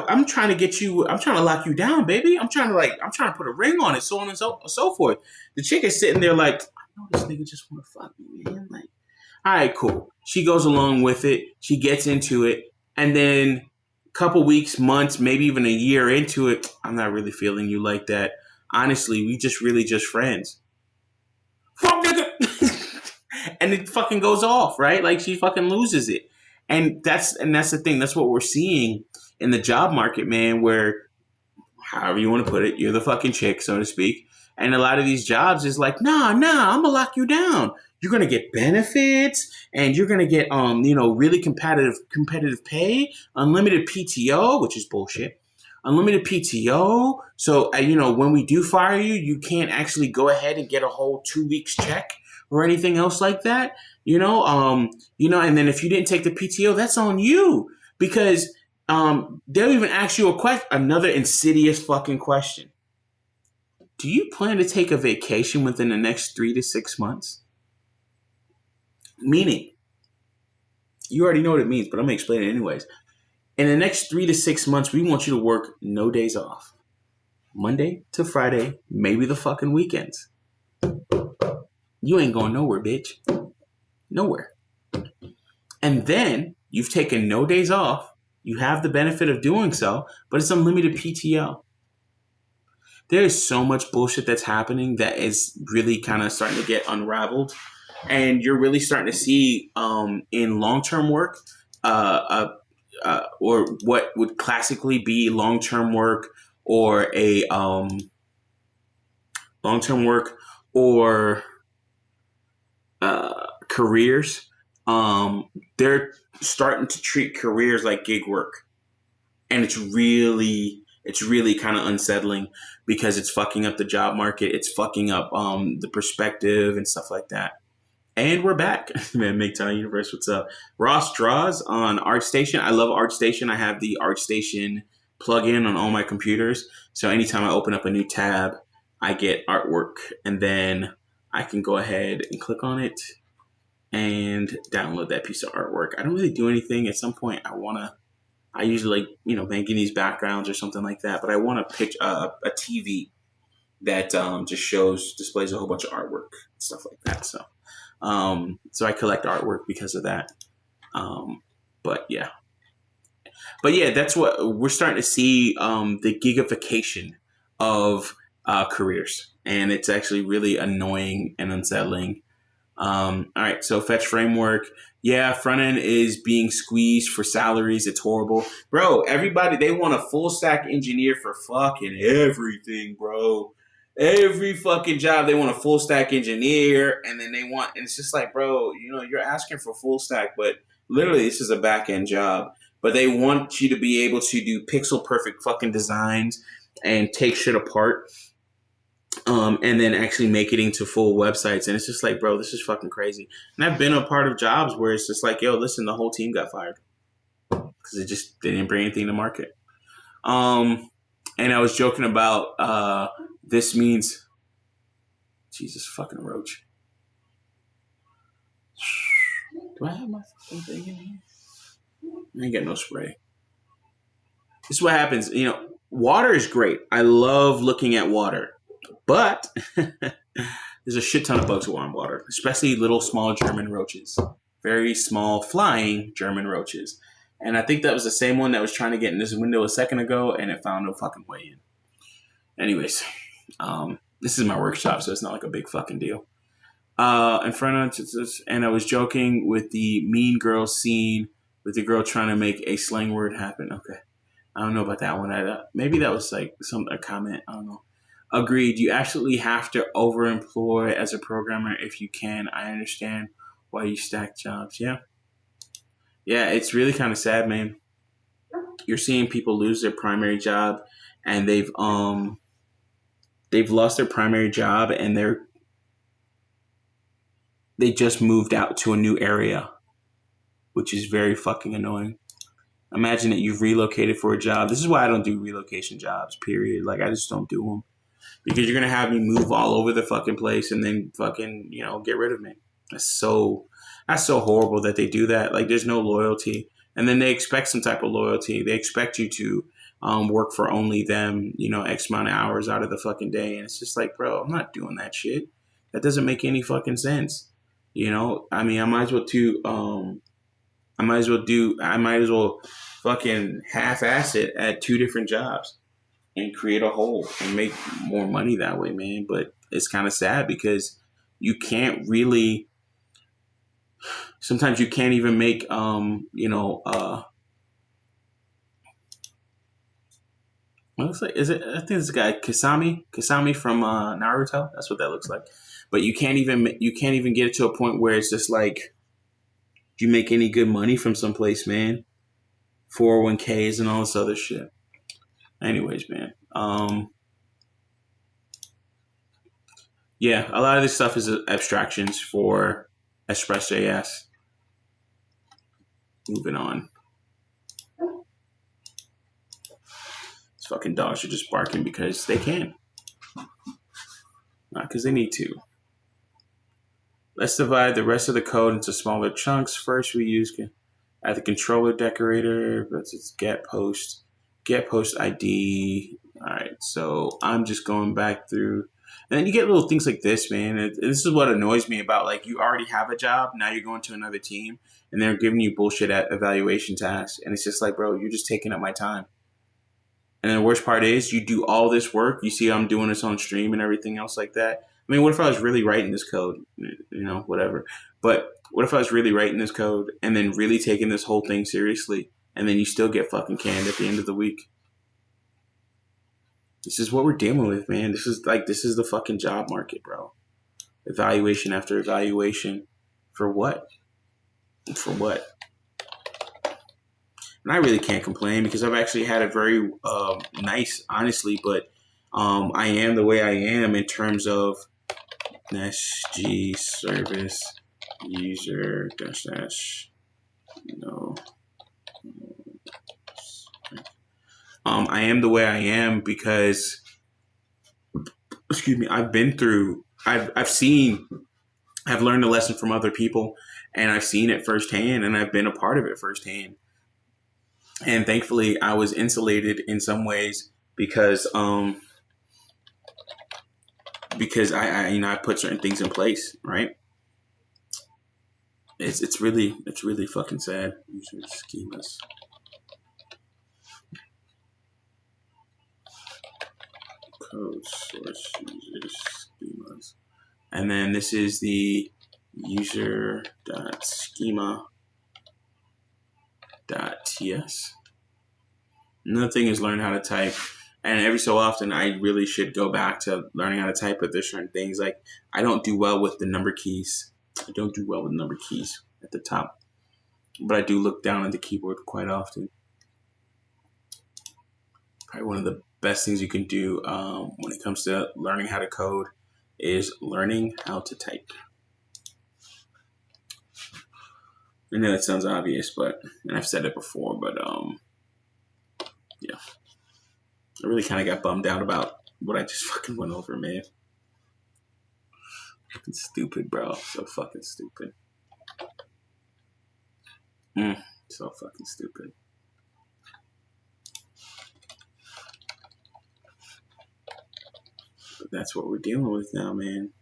I'm trying to get you, I'm trying to lock you down, baby. I'm trying to put a ring on it, so on and so forth. The chick is sitting there like, I know this nigga just want to fuck me, man. Like, all right, cool. She goes along with it. She gets into it. And then a couple weeks, months, maybe even a year into it, I'm not really feeling you like that. Honestly, we just friends. Fuck nigga. And it fucking goes off, right? Like she fucking loses it. And that's the thing. That's what we're seeing in the job market, man, where however you want to put it, you're the fucking chick, so to speak. And a lot of these jobs is like, nah, I'm gonna lock you down. You're gonna get benefits and you're gonna get really competitive pay, unlimited PTO, which is bullshit. Unlimited PTO. So when we do fire you, you can't actually go ahead and get a whole 2 weeks check or anything else like that. And then if you didn't take the PTO, that's on you because they'll even ask you another insidious fucking question. Do you plan to take a vacation within the next 3 to 6 months? Meaning, you already know what it means, but I'm gonna explain it anyways. In the next 3 to 6 months, we want you to work no days off. Monday to Friday, maybe the fucking weekends. You ain't going nowhere, bitch. Nowhere. And then you've taken no days off. You have the benefit of doing so, but it's unlimited PTO. There is so much bullshit that's happening that is really kind of starting to get unraveled. And you're really starting to see in long-term work or what would classically be long-term work or a long-term work or careers. They're starting to treat careers like gig work. And it's really kind of unsettling because it's fucking up the job market. It's fucking up the perspective and stuff like that. And we're back. Man, MGTOW Universe, what's up? Ross draws on ArtStation. I love ArtStation. I have the ArtStation plugin on all my computers. So anytime I open up a new tab, I get artwork. And then I can go ahead and click on it and download that piece of artwork. I don't really do anything. At some point, I usually like, making these backgrounds or something like that. But I want to pitch a TV that just displays a whole bunch of artwork and stuff like that. So I collect artwork because of that. But yeah, that's what we're starting to see, the gigification of careers. And it's actually really annoying and unsettling. All right, so Fetch Framework. Yeah, front end is being squeezed for salaries. It's horrible. Bro, everybody, they want a full stack engineer for fucking everything, bro. Every fucking job, they want a full stack engineer, and then and it's just like, bro, you're asking for full stack, but literally this is a back end job. But they want you to be able to do pixel perfect fucking designs and take shit apart. And then actually make it into full websites. And it's just like, bro, this is fucking crazy. And I've been a part of jobs where it's just like, yo, listen, the whole team got fired because they didn't bring anything to market. And I was joking about this means, Jesus fucking roach. Do I have my fucking thing in here? I ain't got no spray. This is what happens. Water is great. I love looking at water. But there's a shit ton of bugs around water, especially little small German roaches. Very small flying German roaches. And I think that was the same one that was trying to get in this window a second ago, and it found no fucking way in. Anyways, this is my workshop, so it's not like a big fucking deal. In front of and I was joking with the Mean Girl scene with the girl trying to make a slang word happen. Okay. I don't know about that one. Maybe that was like a comment. I don't know. Agreed. You absolutely have to overemploy as a programmer if you can. I understand why you stack jobs. Yeah. Yeah, it's really kind of sad, man. You're seeing people lose their primary job and they've lost their primary job and they just moved out to a new area, which is very fucking annoying. Imagine that you've relocated for a job. This is why I don't do relocation jobs, period. Like, I just don't do them. Because you're going to have me move all over the fucking place and then fucking, get rid of me. That's so horrible that they do that. Like, there's no loyalty. And then they expect some type of loyalty. They expect you to work for only them, X amount of hours out of the fucking day. And it's just like, bro, I'm not doing that shit. That doesn't make any fucking sense. I mean, I might as well fucking half-ass it at 2 different jobs and create a whole and make more money that way, man. But it's kind of sad because you can't really, sometimes you can't even make, what looks like, is it, I think this guy, Kasami from Naruto. That's what that looks like. But you can't even get it to a point where it's just like, do you make any good money from someplace, man? 401ks and all this other shit. Anyways, man. Yeah, a lot of this stuff is abstractions for Express.js. Moving on. These fucking dogs are just barking because they can. Not because they need to. Let's divide the rest of the code into smaller chunks. First, we use at the controller decorator. It's get post ID. All right, so I'm just going back through. And then you get little things like this, man. This is what annoys me about, like, you already have a job. Now you're going to another team and they're giving you bullshit at evaluation tasks. And it's just like, bro, you're just taking up my time. And then the worst part is you do all this work. You see I'm doing this on stream and everything else like that. I mean, what if I was really writing this code? Whatever. But what if I was really writing this code and then really taking this whole thing seriously, and then you still get fucking canned at the end of the week? This is what we're dealing with, man. This is the fucking job market, bro. Evaluation after evaluation. For what? For what? And I really can't complain because I've actually had a very nice, honestly, but I am the way I am in terms of SG service user dash no. I am the way I am because, excuse me, I've learned a lesson from other people, and I've seen it firsthand, and I've been a part of it firsthand. And thankfully, I was insulated in some ways because I put certain things in place, right? It's really fucking sad. User schemas. Code source user schemas. And then this is the user.schema.ts. Another thing is learn how to type. And every so often, I really should go back to learning how to type, but there's certain things like I don't do well with the number keys. I don't do well with number keys at the top, but I do look down at the keyboard quite often. Probably one of the best things you can do when it comes to learning how to code is learning how to type. I know that sounds obvious, and I've said it before, but yeah. I really kind of got bummed out about what I just fucking went over, man. Fucking stupid, bro. So fucking stupid. So fucking stupid. But that's what we're dealing with now, man.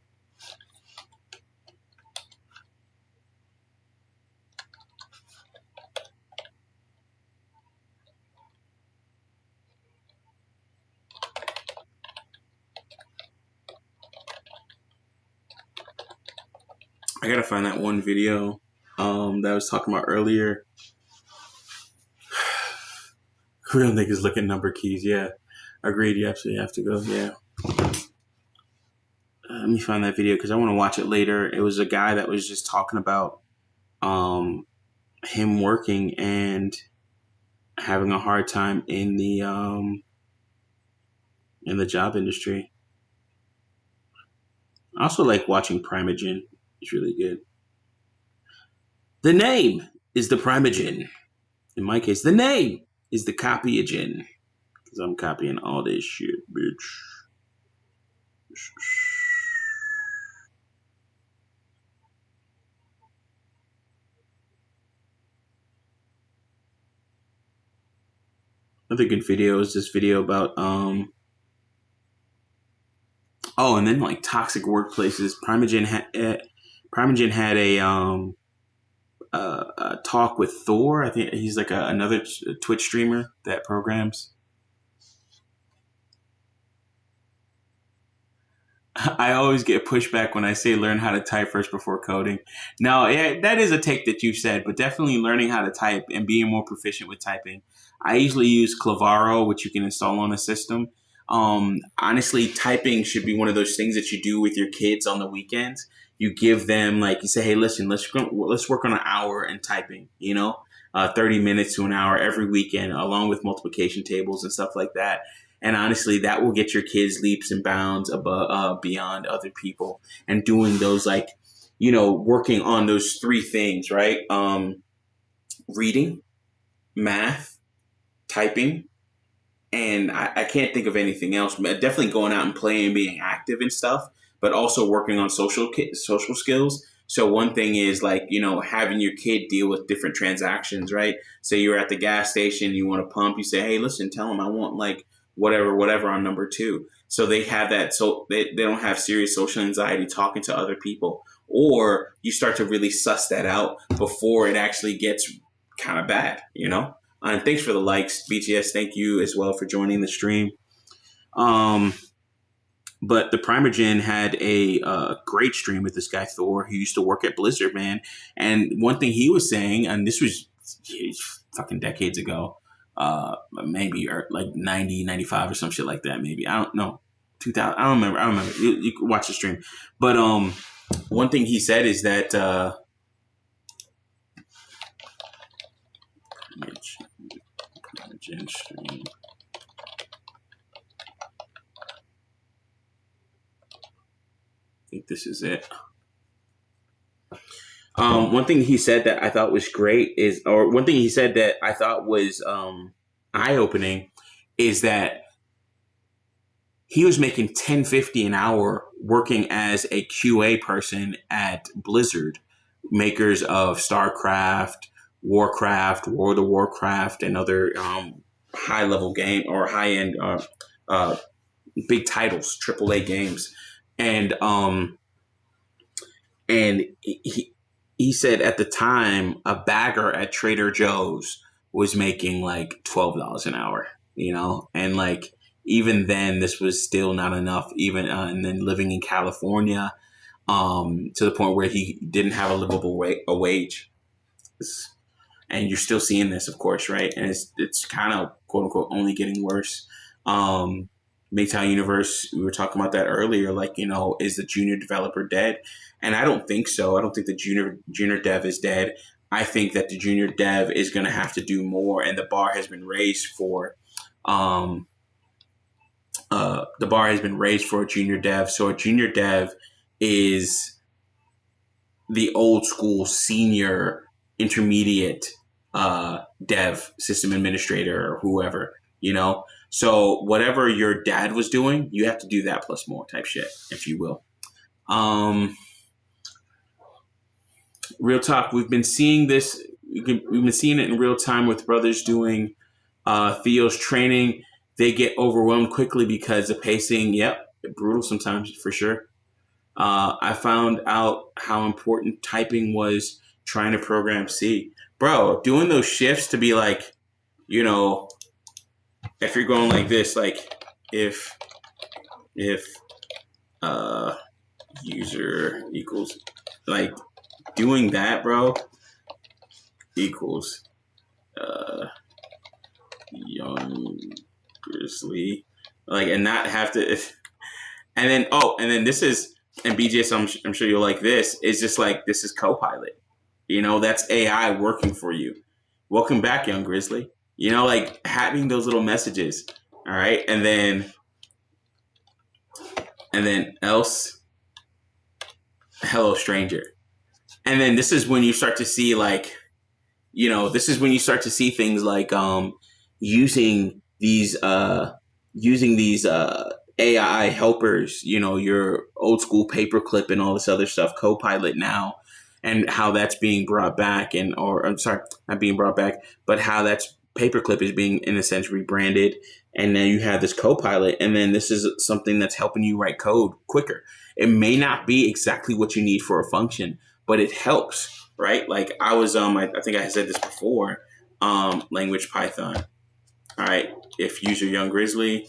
I gotta find that one video that I was talking about earlier. Real niggas look at number keys. Yeah, agreed. You absolutely have to go. Yeah. let me find that video because I want to watch it later. It was a guy that was just talking about him working and having a hard time in the job industry. I also like watching Primogen. It's really good. The name is the Primogen. In my case, the name is the Copyogen. Because I'm copying all this shit, bitch. Another good video is this video about and then like toxic workplaces. Primogen had a talk with Thor. I think he's like another Twitch streamer that programs. I always get pushback when I say learn how to type first before coding. No, yeah, that is a take that you've said, but definitely learning how to type and being more proficient with typing. I usually use Clavaro, which you can install on a system. Honestly, typing should be one of those things that you do with your kids on the weekends. You give them, like, you say, hey, listen, let's work on an hour in typing, 30 minutes to an hour every weekend, along with multiplication tables and stuff like that. And honestly, that will get your kids leaps and bounds above, beyond other people. And doing those, like, working on those three things, right? Reading, math, typing, and I can't think of anything else. Definitely going out and playing, being active and stuff, but also working on social skills. So one thing is like, having your kid deal with different transactions, right? So you're at the gas station, you want to pump, you say, hey, listen, tell them I want like whatever on number 2. So they have that. So they don't have serious social anxiety talking to other people, or you start to really suss that out before it actually gets kind of bad, And thanks for the likes, BTS. Thank you as well for joining the stream. But the Primogen had a great stream with this guy Thor, who used to work at Blizzard, man. And one thing he was saying, and this was fucking decades ago, maybe or like 90, 95 or some shit like that. Maybe, I don't know, 2000. I don't remember. You can watch the stream. But one thing he said is that Primogen stream. I think this is it. One thing he said that I thought was great is, or one thing he said that I thought was eye-opening, is that he was making $10.50 an hour working as a QA person at Blizzard, makers of StarCraft, Warcraft, World of Warcraft, and other high-level game or high-end big titles, AAA games. And he said at the time a bagger at Trader Joe's was making like $12 an hour, and like even then this was still not enough. Even and then living in California, to the point where he didn't have a livable wage. And you're still seeing this, of course, right? And it's kind of quote unquote only getting worse. Maytown Universe, we were talking about that earlier, like, is the junior developer dead? And I don't think so. I don't think the junior dev is dead. I think that the junior dev is going to have to do more, and the bar has been raised for a junior dev. So a junior dev is the old school senior intermediate dev, system administrator, or whoever, So whatever your dad was doing, you have to do that plus more type shit, if you will. Real talk. We've been seeing this. We've been seeing it in real time with brothers doing Theo's training. They get overwhelmed quickly because the pacing, brutal sometimes for sure. I found out how important typing was trying to program C. Bro, doing those shifts to be like, if you're going like this, like if user equals, like doing that, bro, equals young grizzly, like, and not have to, and then this is, and BGS, I'm sure you'll like this, is just like, this is Copilot. That's AI working for you. Welcome back, young Grizzly. Like having those little messages. All right. And then else, hello, stranger. And then this is when you start to see things like using these AI helpers, your old school paperclip and all this other stuff, Copilot now, and how that's being brought back, I'm sorry, not being brought back, but how that's paperclip is being in a sense rebranded. And then you have this Copilot, and then this is something that's helping you write code quicker. It may not be exactly what you need for a function, but it helps, right? Like I was, I think I said this before, language Python. All right, if user young Grizzly,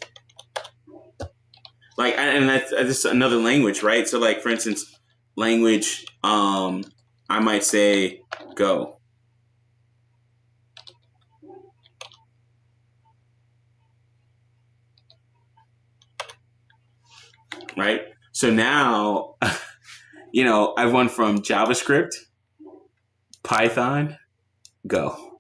like, and that's another language, right? So like, for instance, language, I might say go. Right? So now, I've went from JavaScript, Python, go.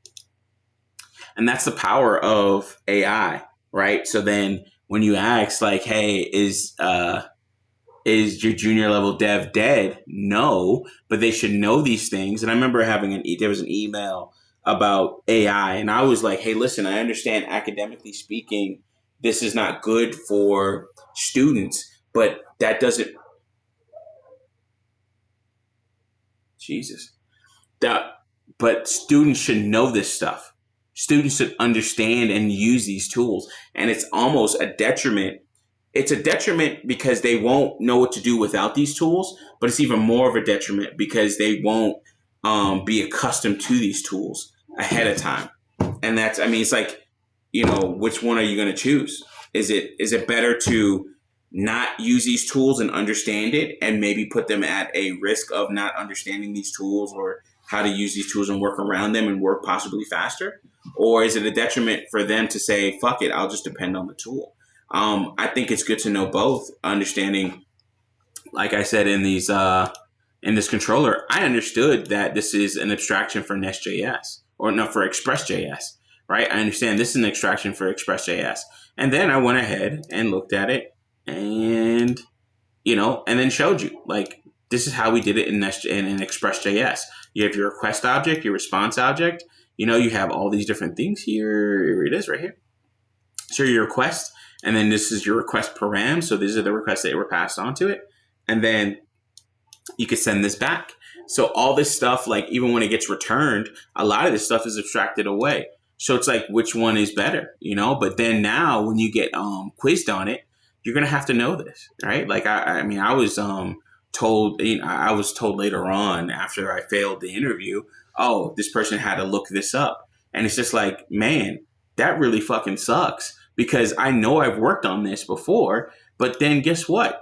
And that's the power of AI, right? So then when you ask like, hey, is your junior level dev dead? No, but they should know these things. And I remember there was an email about AI, and I was like, hey, listen, I understand academically speaking, this is not good for students, but that doesn't, but students should know this stuff. Students should understand and use these tools. And it's almost a detriment. It's a detriment because they won't know what to do without these tools, but it's even more of a detriment because they won't be accustomed to these tools ahead of time. And it's like, which one are you going to choose? Is it better to not use these tools and understand it and maybe put them at a risk of not understanding these tools or how to use these tools and work around them and work possibly faster? Or is it a detriment for them to say, fuck it, I'll just depend on the tool? I think it's good to know both. Understanding, like I said, in this controller, I understood that this is an abstraction for Nest.js, or no, for Express.js, right? I understand this is an abstraction for Express.js. And then I went ahead and looked at it and, and then showed you, like, this is how we did it in Express.js. You have your request object, your response object. You have all these different things here. Here it is right here. So your request, and then this is your request param. So these are the requests that were passed on to it. And then you could send this back. So all this stuff, like even when it gets returned, a lot of this stuff is abstracted away. So it's like, which one is better, But then now when you get quizzed on it, you're going to have to know this, right? Like, I was told, I was told later on after I failed the interview, oh, this person had to look this up. And it's just like, man, that really fucking sucks because I know I've worked on this before, but then guess what?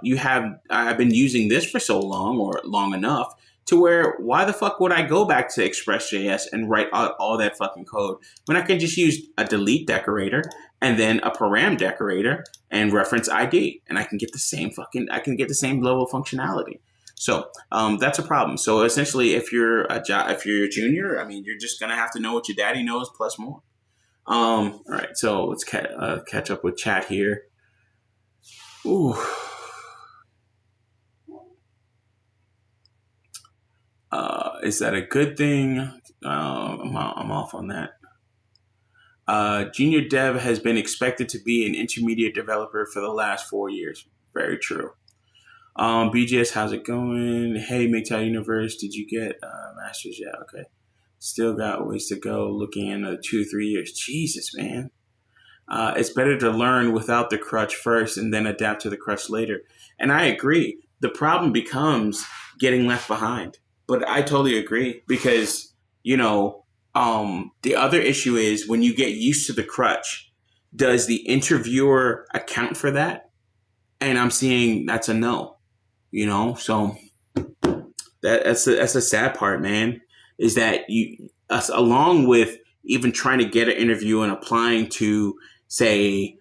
I've been using this for so long or long enough to where why the fuck would I go back to Express.js and write out all that fucking code when I can just use a delete decorator and then a param decorator and reference ID, and I can get the same level of functionality. So that's a problem. So essentially, if you're a junior, you're just gonna have to know what your daddy knows plus more. All right, so let's catch up with chat here. Ooh. Is that a good thing? I'm off on that. Junior dev has been expected to be an intermediate developer for the last 4 years. Very true. BGS, how's it going? Hey, MGTOW Universe, did you get master's? Yeah, okay. Still got ways to go. Looking in 2-3 years. Jesus, man. It's better to learn without the crutch first and then adapt to the crutch later. And I agree. The problem becomes getting left behind. But I totally agree because, the other issue is when you get used to the crutch, does the interviewer account for that? And I'm seeing that's a no, so that's a sad part, man, is that along with even trying to get an interview and applying to, say,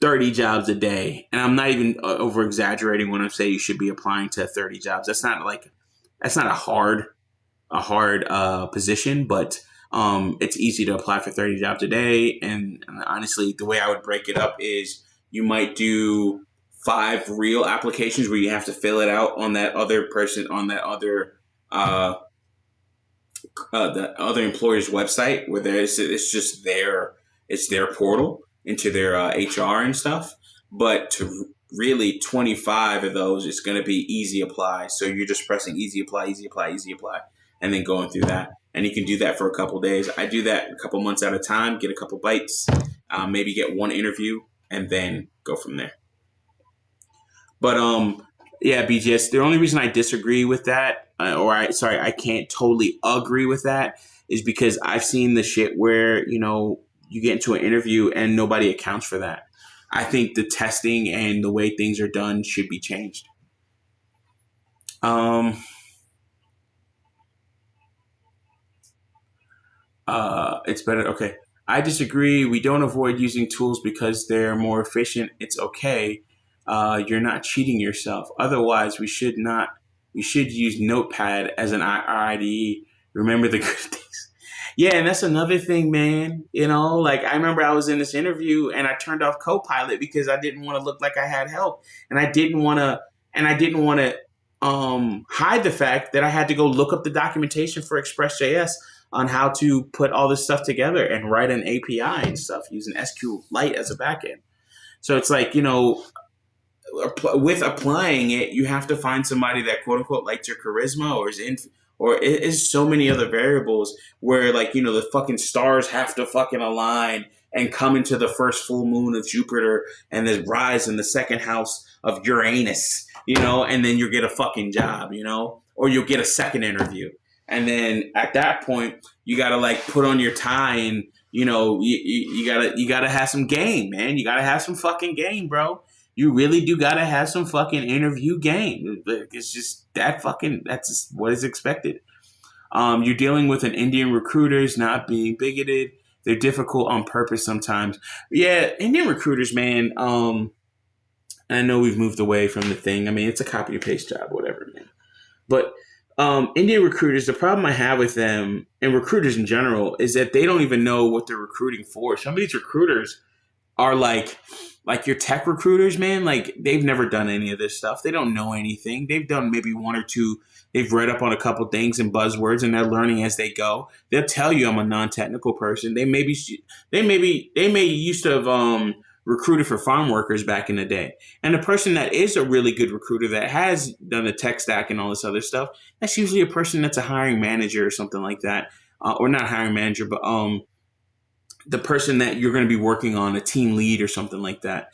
30 jobs a day. And I'm not even over exaggerating when I say you should be applying to 30 jobs. That's not a hard position, but it's easy to apply for 30 jobs a day. And honestly, the way I would break it up is you might do 5 real applications where you have to fill it out on that other person, on that other the other employer's website, where it's just their portal into their HR and stuff. But to really 25 of those, it's going to be easy apply. So you're just pressing easy apply, easy apply, easy apply, and then going through that. And you can do that for a couple days. I do that a couple months at a time, get a couple bites, maybe get one interview, and then go from there. But yeah, BGS. The only reason I disagree with that, I can't totally agree with that, is because I've seen the shit where you get into an interview and nobody accounts for that. I think the testing and the way things are done should be changed. It's better. Okay. I disagree. We don't avoid using tools because they're more efficient. It's okay. You're not cheating yourself. Otherwise, we should not. We should use Notepad as an IDE. Remember the good days. Yeah, and that's another thing, man. Like I remember I was in this interview and I turned off Copilot because I didn't want to look like I had help, and I didn't want to hide the fact that I had to go look up the documentation for Express.js on how to put all this stuff together and write an API and stuff using SQLite as a backend. So it's like, with applying it, you have to find somebody that quote unquote likes your charisma or it is so many other variables where the fucking stars have to fucking align and come into the first full moon of Jupiter and then rise in the second house of Uranus, and then you get a fucking job, or you'll get a second interview. And then at that point, you gotta put on your tie and you gotta have some game, man. You gotta have some fucking game, bro. You really do gotta have some fucking interview game. It's just that's just what is expected. You're dealing with an Indian recruiters not being bigoted. They're difficult on purpose sometimes. Yeah, Indian recruiters, man. I know we've moved away from the thing. I mean, it's a copy and paste job, whatever, man. But Indian recruiters, the problem I have with them and recruiters in general is that they don't even know what they're recruiting for. Some of these recruiters are like your tech recruiters, man. They've never done any of this stuff. They don't know anything. They've done maybe one or two. They've read up on a couple things and buzzwords, and they're learning as they go. They'll tell you I'm a non-technical person. They may used to have recruited for farm workers back in the day. And the person that is a really good recruiter that has done the tech stack and all this other stuff, that's usually a person that's a hiring manager or something like that. Or not hiring manager, but the person that you're going to be working on, a team lead or something like that.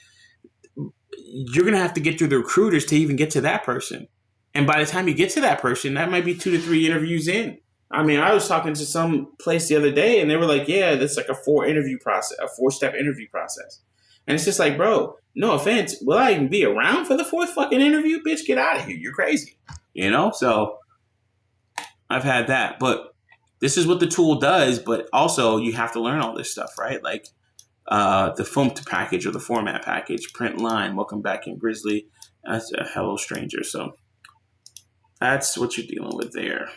You're going to have to get through the recruiters to even get to that person. And by the time you get to that person, that might be 2 to 3 interviews in. I mean, I was talking to some place the other day and they were like, yeah, that's like a 4-step interview process. And it's just like, bro, no offense. Will I even be around for the 4th fucking interview? Bitch, get out of here. You're crazy. So I've had that. But this is what the tool does. But also you have to learn all this stuff, right? Like the FOMT package or the format package, print line, welcome back in Grizzly. That's a hello stranger. So that's what you're dealing with there.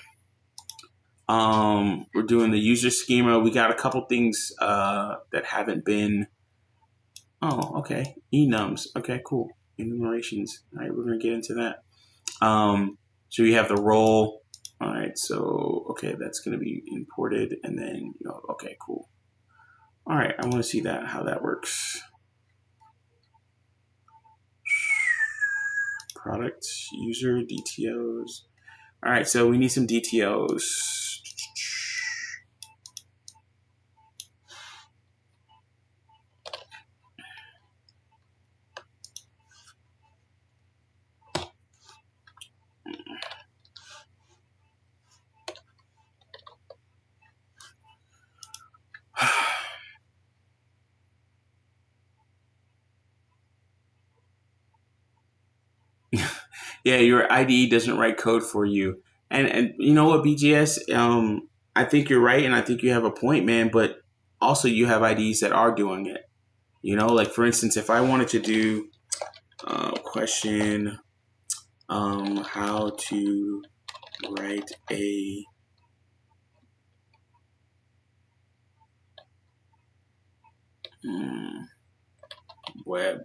We're doing the user schema. We got a couple things that haven't been. Oh, okay. Enums. Okay, cool. Enumerations. All right, we're going to get into that. So you have the role. All right, so, okay, that's going to be imported. And then, okay, cool. All right, I want to see how that works. Product, user, DTOs. All right, so we need some DTOs. Yeah, your IDE doesn't write code for you. And you know what, BGS? I think you're right, and I think you have a point, man. But also, you have IDEs that are doing it. Like for instance, if I wanted to do question how to write a web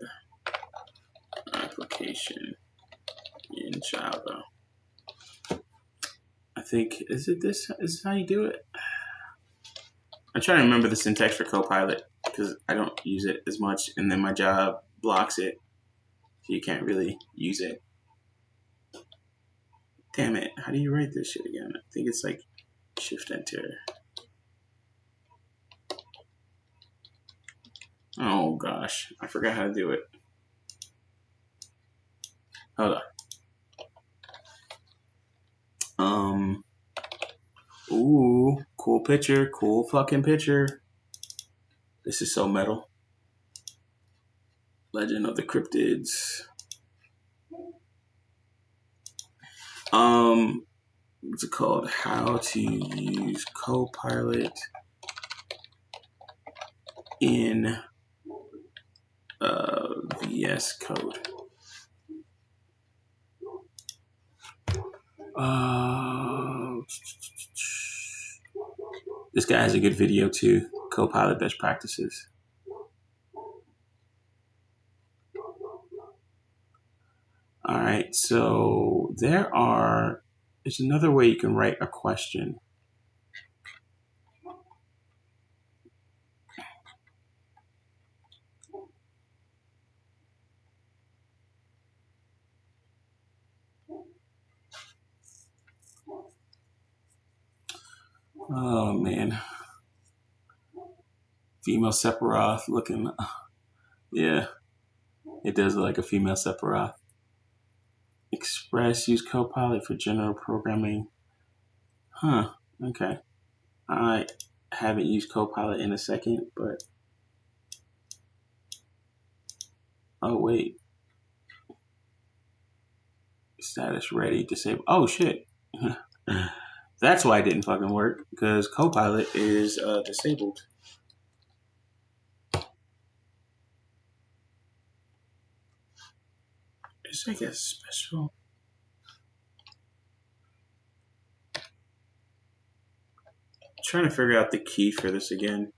application in Java. I think, is this how you do it? I'm trying to remember the syntax for Copilot because I don't use it as much, and then my job blocks it, so you can't really use it. Damn it, how do you write this shit again? I think it's like Shift Enter. Oh gosh, I forgot how to do it. Hold on. Ooh, cool picture, cool fucking picture. This is so metal. Legend of the Cryptids. What's it called? How to use Copilot in VS Code. This guy has a good video too. Copilot best practices. All right, so there's another way you can write a question. Oh man. Female Sephiroth looking. Yeah, it does look like a female Sephiroth. Express, use Copilot for general programming. Huh, okay. I haven't used Copilot in a second, but. Oh, wait. Status ready, disable. Oh, shit. That's why it didn't fucking work, because Copilot is disabled. It's like a special. I'm trying to figure out the key for this again.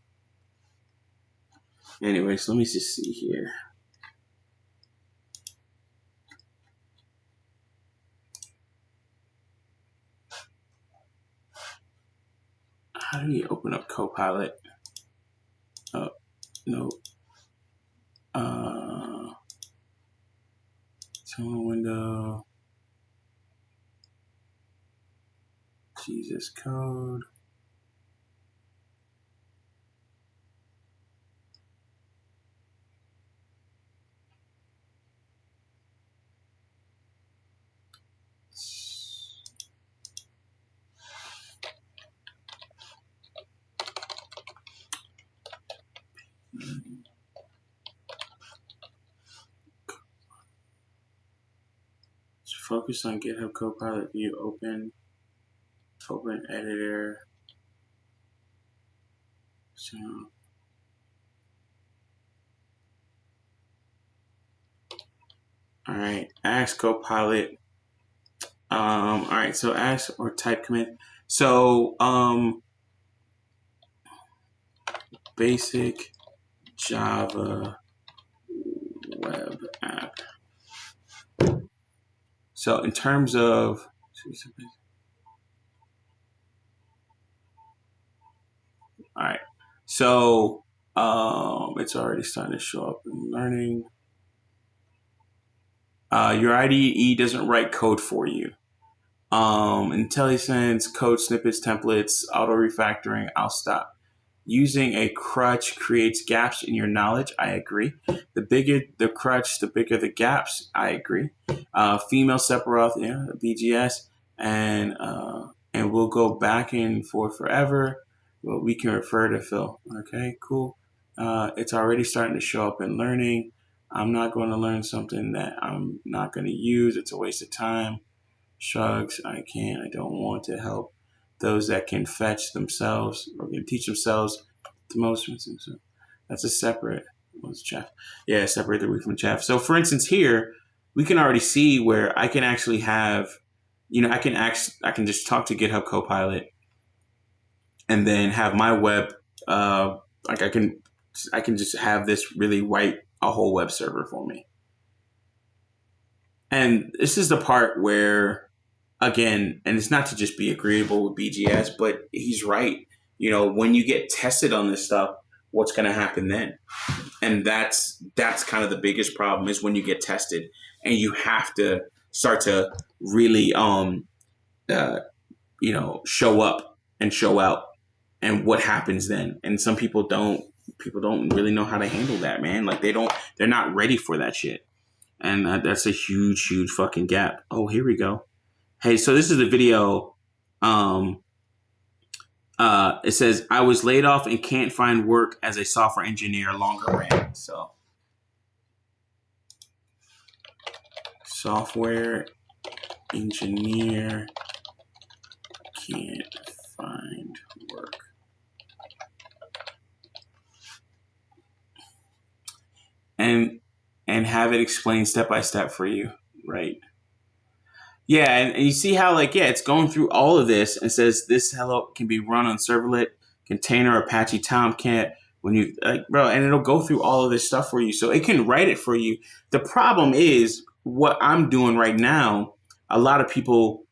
Anyways, let me just see here. How do you open up Copilot? Oh, no. Terminal window. Jesus code. Focus on GitHub Copilot view open editor. So all right, ask Copilot. All right, so ask or type command. So basic Java web app. So in terms of all right, so it's already starting to show up in learning. Your IDE doesn't write code for you. IntelliSense, code snippets, templates, auto refactoring, I'll stop. Using a crutch creates gaps in your knowledge. I agree. The bigger the crutch, the bigger the gaps. I agree. Female Sephiroth, yeah, BGS, and we'll go back and forth forever. Well, we can refer to Phil. Okay, cool. It's already starting to show up in learning. I'm not going to learn something that I'm not going to use. It's a waste of time. Shrugs. I don't want to help those that can fetch themselves or can teach themselves the most. So that's a separate. What's chaff? Yeah, separate the wheat from chaff. So for instance, here we can already see where I can actually have, I can just talk to GitHub Copilot and then have my web, like I can just have this really write a whole web server for me. And this is the part where, again, and it's not to just be agreeable with BGS, but he's right. When you get tested on this stuff, what's going to happen then? And that's kind of the biggest problem, is when you get tested and you have to start to really, show up and show out. And what happens then? And some people don't really know how to handle that, man. Like they're not ready for that shit. And that's a huge, huge fucking gap. Oh, here we go. Hey, so this is a video. It says, I was laid off and can't find work as a software engineer, longer ran. So, software engineer can't find work. And have it explained step by step for you, right? Yeah, and you see how it's going through all of this and says this hello can be run on servlet, container, Apache Tomcat, when you and it'll go through all of this stuff for you. So it can write it for you. The problem is what I'm doing right now. A lot of people,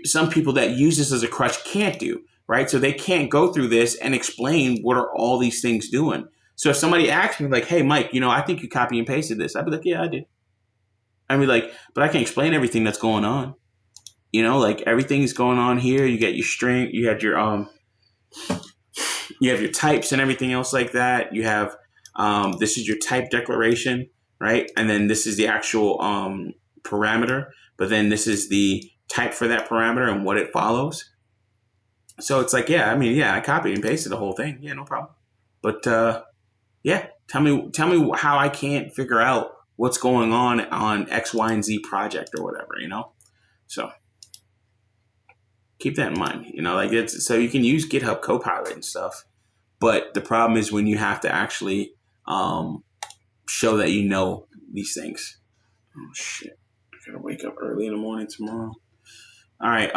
some people that use this as a crutch can't do, right? So they can't go through this and explain what are all these things doing. So if somebody asks me like, hey, Mike, I think you copy and pasted this. I'd be like, yeah, I did. I'd be like, but I can't explain everything that's going on. Everything's going on here. You get your string, you have your types and everything else like that. You have, this is your type declaration, right? And then this is the actual parameter, but then this is the type for that parameter and what it follows. So it's like, I copied and pasted the whole thing. Yeah, no problem. But tell me how I can't figure out what's going on X, Y, and Z project or whatever, So keep that in mind, so you can use GitHub Copilot and stuff, but the problem is when you have to actually show that you know these things. Oh shit! I gotta wake up early in the morning tomorrow. All right,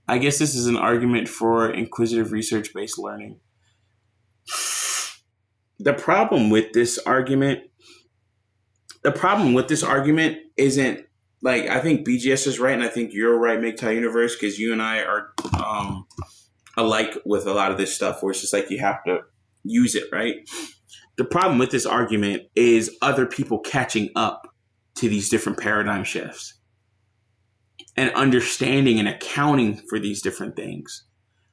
I guess this is an argument for inquisitive research-based learning. The problem with this argument isn't I think BGS is right, and I think you're right, MGTOW Universe, because you and I are alike with a lot of this stuff, where it's just you have to use it, right? The problem with this argument is other people catching up to these different paradigm shifts and understanding and accounting for these different things.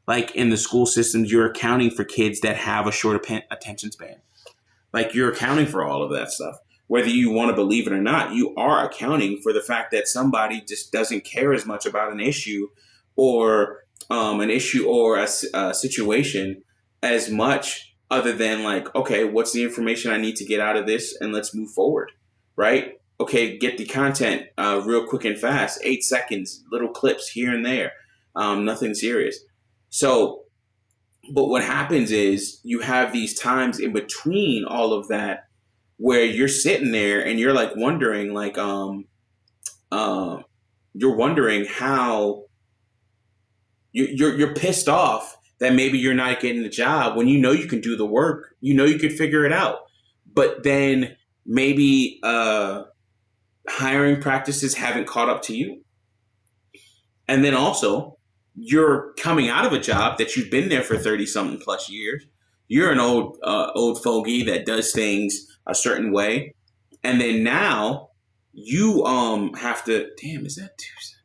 Like in the school systems, you're accounting for kids that have a short attention span. You're accounting for all of that stuff. Whether you want to believe it or not, you are accounting for the fact that somebody just doesn't care as much about an issue or a situation as much, other than okay, what's the information I need to get out of this, and let's move forward, right? Okay, get the content real quick and fast, 8 seconds, little clips here and there, nothing serious. So, but what happens is you have these times in between all of that where you're sitting there and you're wondering, you're wondering how you're pissed off that maybe you're not getting the job when you can do the work, you could figure it out, but then maybe hiring practices haven't caught up to you. And then also you're coming out of a job that you've been there for 30 something plus years. You're an old fogey that does things a certain way. And then now you have to, damn, is that Tuesday?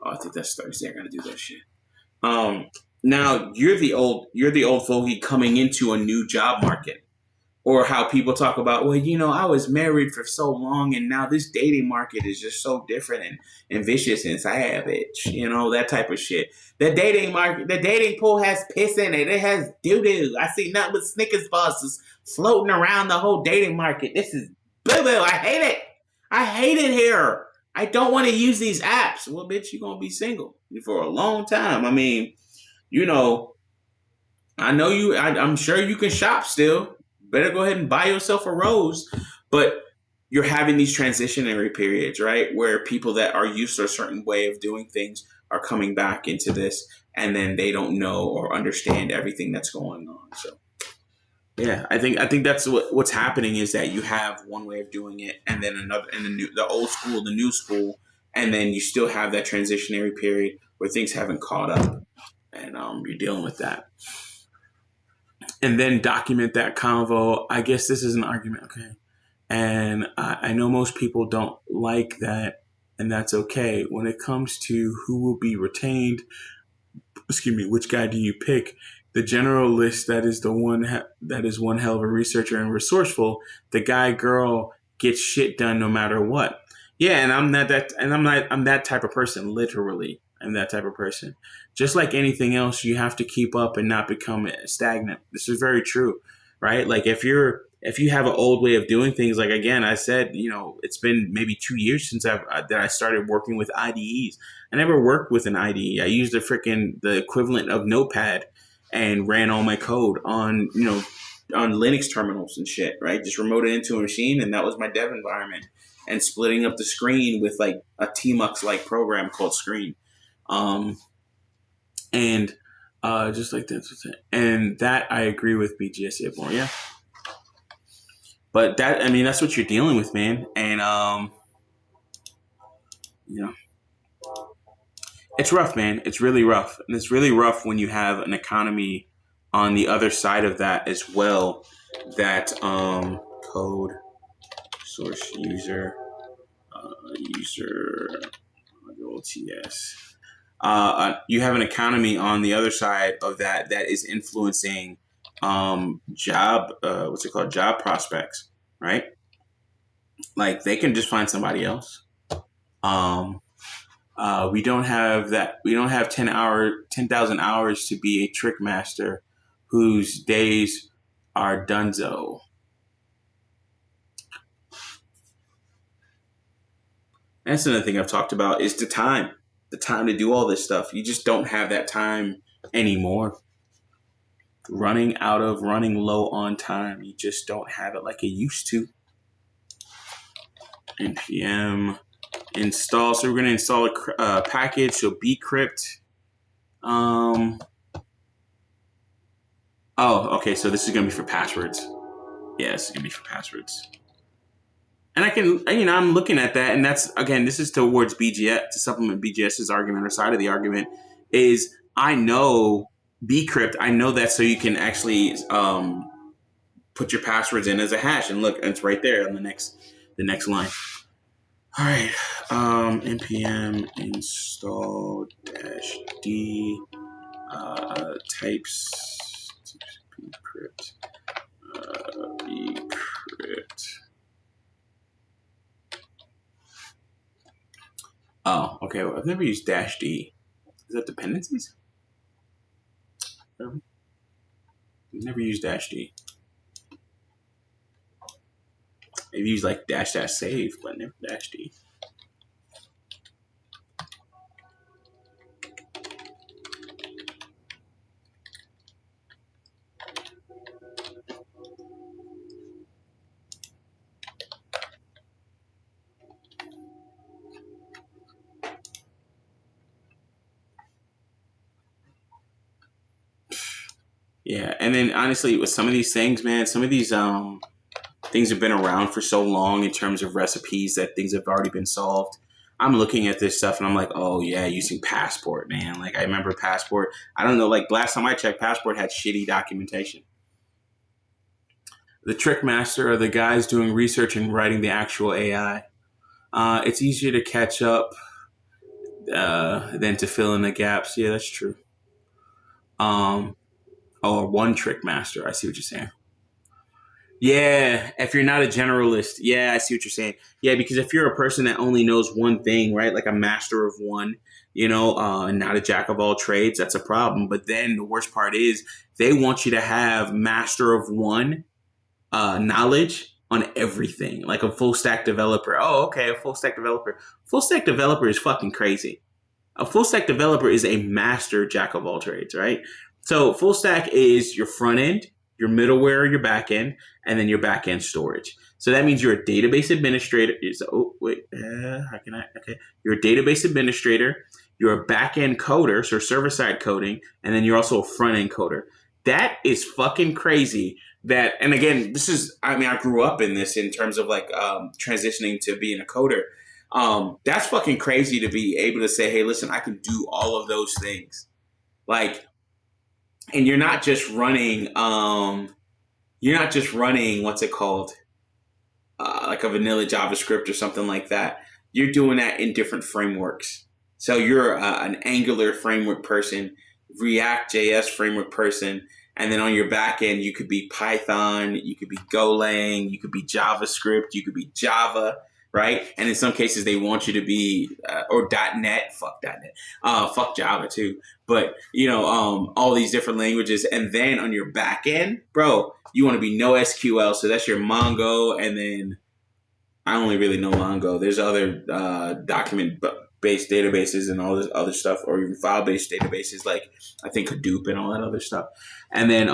Oh, I think that's Thursday. I got to do that shit. Now you're the old fogey coming into a new job market. Or how people talk about, I was married for so long and now this dating market is just so different and vicious and savage, that type of shit. The dating market, the dating pool has piss in it. It has doo-doo. I see nothing but Snickers bars floating around the whole dating market. This is boo-boo. I hate it. I hate it here. I don't want to use these apps. Well, bitch, you're going to be single for a long time. I mean, I know you. I'm sure you can shop still. Better go ahead and buy yourself a rose. But you're having these transitionary periods, right, where people that are used to a certain way of doing things are coming back into this, and then they don't know or understand everything that's going on. So yeah, I think that's what's happening is that you have one way of doing it, and then another, and the old school, the new school, and then you still have that transitionary period where things haven't caught up, and you're dealing with that, and then document that convo. I guess this is an argument, okay, and I know most people don't like that, and that's okay. When it comes to who will be retained, excuse me, which guy do you pick? The generalist, that is the one that is one hell of a researcher and resourceful. The guy, girl gets shit done no matter what. Yeah, and I'm that type of person. Literally, I'm that type of person. Just like anything else, you have to keep up and not become stagnant. This is very true, right? Like if you have an old way of doing things, like again, I said, it's been maybe 2 years since that I started working with IDEs. I never worked with an IDE. I used the equivalent of Notepad and ran all my code on Linux terminals and shit, right? Just remote it into a machine, and that was my dev environment. And splitting up the screen with like a Tmux like program called Screen, and just like that. And that I agree with BGS more, yeah. But that's what you're dealing with, man. And it's rough, man. It's really rough. And it's really rough when you have an economy on the other side of that as well. That code source user OTS. You have an economy on the other side of that is influencing job prospects, right? Like they can just find somebody else. We don't have that. We don't have 10,000 hours to be a trick master whose days are donezo. That's another thing I've talked about is the time to do all this stuff. You just don't have that time anymore. Running low on time. You just don't have it like you used to. npm install. So we're going to install a package. So bcrypt. Okay. So this is going to be for passwords. Yeah, this is going to be for passwords. And I can, I'm looking at that, and that's, again, this is towards BGS, to supplement BGS's argument or side of the argument, is I know bcrypt, I know that so you can actually put your passwords in as a hash, and look, it's right there on the next line. All right, npm install -d types bcrypt bcrypt. Oh, okay. Well, I've never used -d. Is that dependencies? I've never used -d. I've used like --save, but never -d. Yeah, and then honestly, with some of these things, man, some of these things have been around for so long in terms of recipes that things have already been solved. I'm looking at this stuff and I'm like, oh yeah, using Passport, man. Like I remember Passport. I don't know, like last time I checked, Passport had shitty documentation. The trick master are the guys doing research and writing the actual AI. It's easier to catch up than to fill in the gaps. Yeah, that's true. One trick master. I see what you're saying. Yeah, if you're not a generalist. Yeah, I see what you're saying. Yeah, because if you're a person that only knows one thing, right, like a master of one, and not a jack of all trades, that's a problem. But then the worst part is they want you to have master of one knowledge on everything, like a full stack developer. Oh, okay, a full stack developer. Full stack developer is fucking crazy. A full stack developer is a master jack of all trades, right? So full stack is your front end, your middleware, your back end, and then your back end storage. So that means you're a database administrator. How can I? Okay, you're a database administrator. You're a back end coder, so server side coding, and then you're also a front end coder. That is fucking crazy. That, and again, this is, I mean, I grew up in this in terms of like transitioning to being a coder. That's fucking crazy to be able to say, hey, listen, I can do all of those things. Like, and you're not just running, what's it called? Like a vanilla JavaScript or something like that. You're doing that in different frameworks. So you're an Angular framework person, React JS framework person, and then on your back end, you could be Python, you could be Golang, you could be JavaScript, you could be Java, right? And in some cases, they want you to be, or .NET, fuck .NET, fuck Java too. But, all these different languages. And then on your back end, bro, you want to be NoSQL. So that's your Mongo. And then I only really know Mongo. There's other document-based databases and all this other stuff, or even file-based databases like I think Hadoop and all that other stuff. And then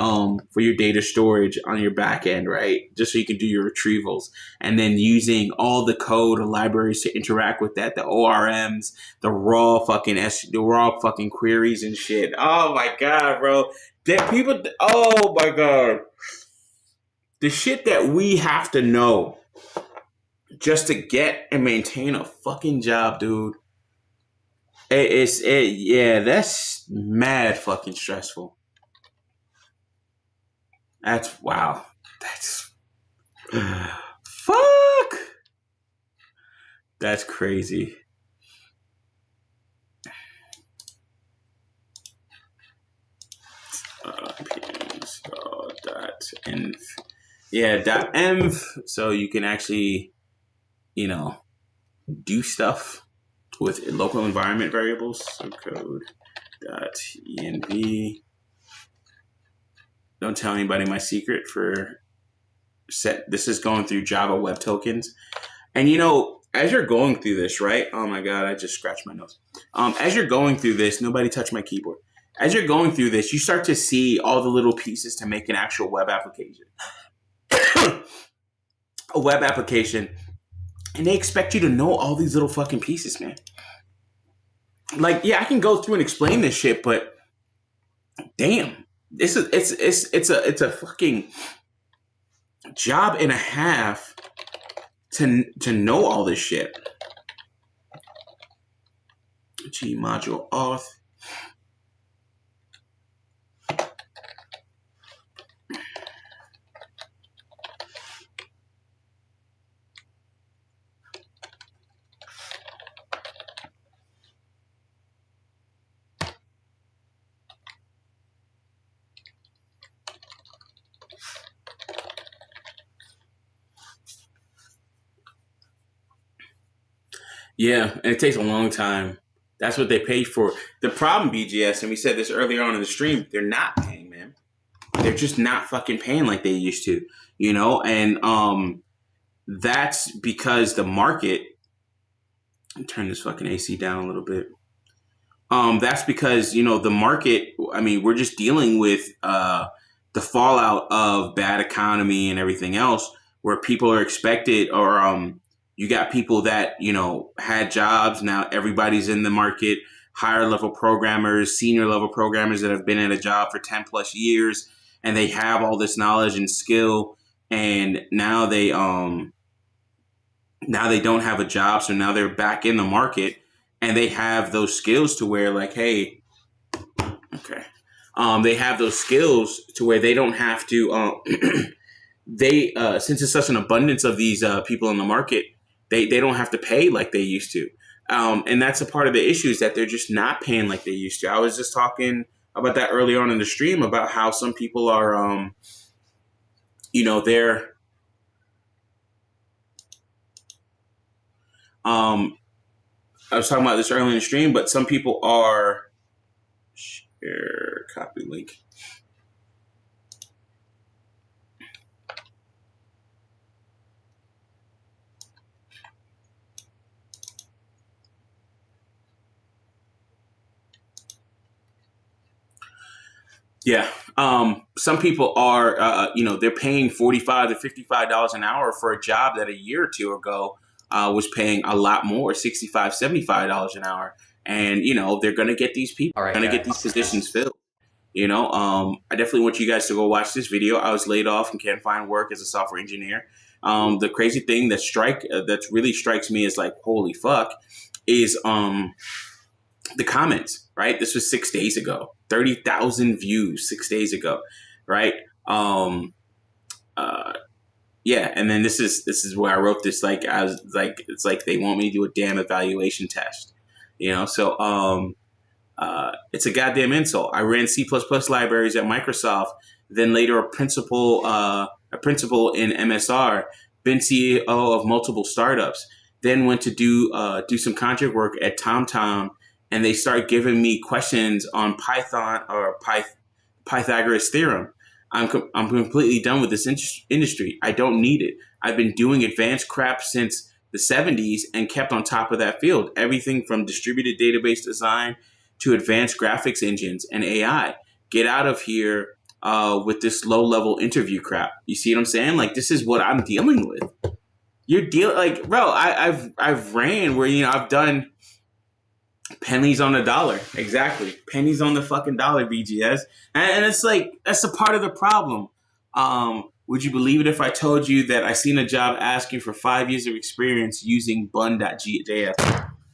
for your data storage on your back end, right, just so you can do your retrievals, and then using all the code or libraries to interact with that, the ORMs, the raw fucking queries and shit. Oh my god, bro! Oh my god, the shit that we have to know just to get and maintain a fucking job, dude. Yeah, that's mad fucking stressful. Wow. That's fuck. That's crazy. .env. Yeah, .env. So you can actually, do stuff with local environment variables. So code.env. Don't tell anybody my secret for set. This is going through Java Web Tokens. And as you're going through this, right? Oh my God, I just scratched my nose. As you're going through this, nobody touch my keyboard. As you're going through this, you start to see all the little pieces to make an actual web application. A web application. And they expect you to know all these little fucking pieces, man. Like, yeah, I can go through and explain this shit, but damn. It's a fucking job and a half to know all this shit. G module auth. Yeah, and it takes a long time. That's what they pay for. The problem, BGS, and we said this earlier on in the stream, they're not paying, man. They're just not fucking paying like they used to, and that's because the market. Turn this fucking AC down a little bit. That's because the market. I mean, we're just dealing with the fallout of bad economy and everything else, where people are expected, or you got people that had jobs. Now everybody's in the market. Higher level programmers, senior level programmers that have been in a job for 10 plus years, and they have all this knowledge and skill, and now they don't have a job, so now they're back in the market, and they have those skills to where like, hey, okay, they have those skills to where they don't have to. Since it's such an abundance of these people in the market, they don't have to pay like they used to. And that's a part of the issue, is that they're just not paying like they used to. I was just talking about that earlier on in the stream about how some people are, they're, I was talking about this earlier in the stream, but some people are, share, copy link. Yeah. Some people are, they're paying $45 to $55 an hour for a job that a year or two ago was paying a lot more, $65, $75 an hour. And, they're going to get these people, All right, going to get guys. these positions filled. I definitely want you guys to go watch this video. I was laid off and can't find work as a software engineer. The crazy thing that really strikes me is like, holy fuck, is the comments, right? This was 6 days ago, 30,000 views 6 days ago, right? Yeah, and then this is where I wrote this. Like, I was like, it's like they want me to do a damn evaluation test, So it's a goddamn insult. I ran C++ libraries at Microsoft, then later a principal in MSR, been CEO of multiple startups, then went to do some contract work at TomTom, and they start giving me questions on Python or Pythagoras theorem. I'm completely done with this industry. I don't need it. I've been doing advanced crap since the 70s and kept on top of that field. Everything from distributed database design to advanced graphics engines and AI. Get out of here with this low-level interview crap. You see what I'm saying? Like, this is what I'm dealing with. You're dealing, like, bro, I've ran where, I've done pennies on the dollar. Exactly. Pennies on the fucking dollar, BGS. And it's like, that's a part of the problem. Would you believe it if I told you that I seen a job asking for 5 years of experience using bun.js?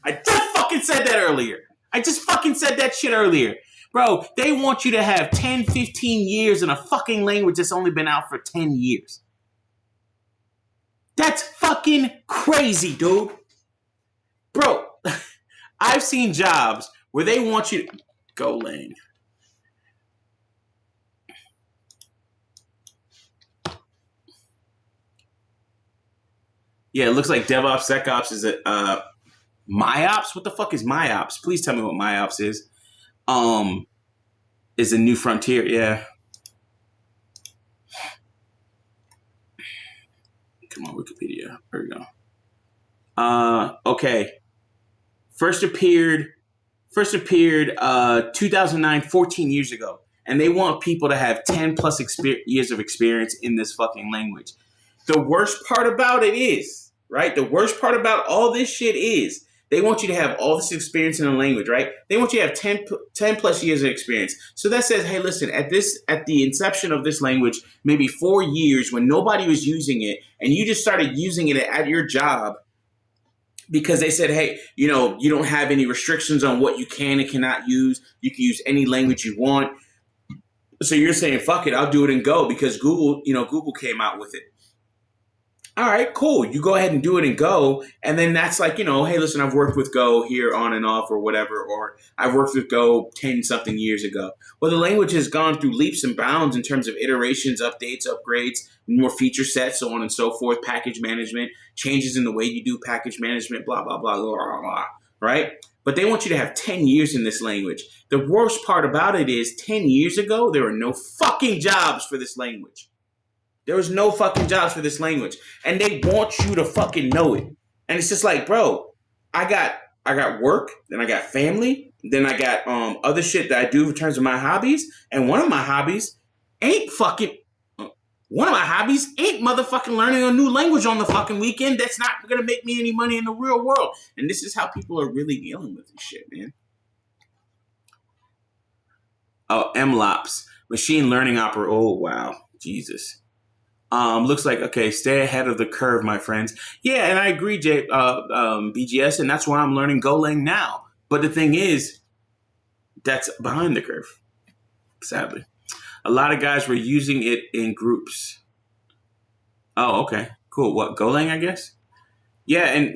I just fucking said that earlier. I just fucking said that shit earlier. Bro, they want you to have 10, 15 years in a fucking language that's only been out for 10 years. That's fucking crazy, dude. Bro, I've seen jobs where they want you to go Lang. Yeah, it looks like DevOps, SecOps is a MyOps. What the fuck is MyOps? Please tell me what MyOps is. Is a new frontier. Yeah. Come on, Wikipedia. There we go. Okay. First appeared 2009, 14 years ago. And they want people to have 10 plus years of experience in this fucking language. The worst part about it is, right? The worst part about all this shit is they want you to have all this experience in the language, right? They want you to have 10 plus years of experience. So that says, hey, listen, at the inception of this language, maybe 4 years when nobody was using it, and you just started using it at your job because they said, hey, you don't have any restrictions on what you can and cannot use. You can use any language you want. So you're saying, fuck it, I'll do it in Go because Google came out with it. All right, cool. You go ahead and do it in Go. And then that's like, hey, listen, I've worked with Go here on and off or whatever, or I've worked with Go 10 something years ago. Well, the language has gone through leaps and bounds in terms of iterations, updates, upgrades, more feature sets, so on and so forth, package management, changes in the way you do package management, blah, blah, blah, blah, blah, blah, right? But they want you to have 10 years in this language. The worst part about it is 10 years ago, there were no fucking jobs for this language. There was no fucking jobs for this language. And they want you to fucking know it. And it's just like, bro, I got work, then I got family, then I got other shit that I do in terms of my hobbies. And one of my hobbies ain't motherfucking learning a new language on the fucking weekend. That's not gonna make me any money in the real world. And this is how people are really dealing with this shit, man. Oh, MLOps, machine learning operator. Oh, wow. Jesus. Looks like, okay, stay ahead of the curve, my friends. Yeah, and I agree, BGS, and that's why I'm learning Golang now. But the thing is, that's behind the curve, sadly. A lot of guys were using it in groups. Oh, okay, cool. What, Golang, I guess? Yeah, and,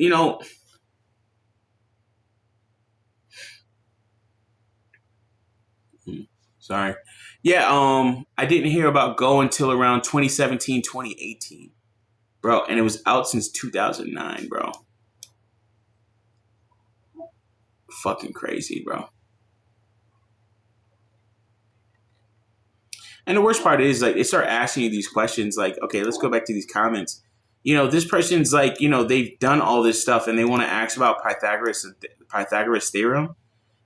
sorry. Yeah, I didn't hear about Go until around 2017, 2018. Bro, and it was out since 2009, bro. Fucking crazy, bro. And the worst part is, like, they start asking you these questions, like, okay, let's go back to these comments. This person's like, they've done all this stuff and they want to ask about Pythagoras theorem.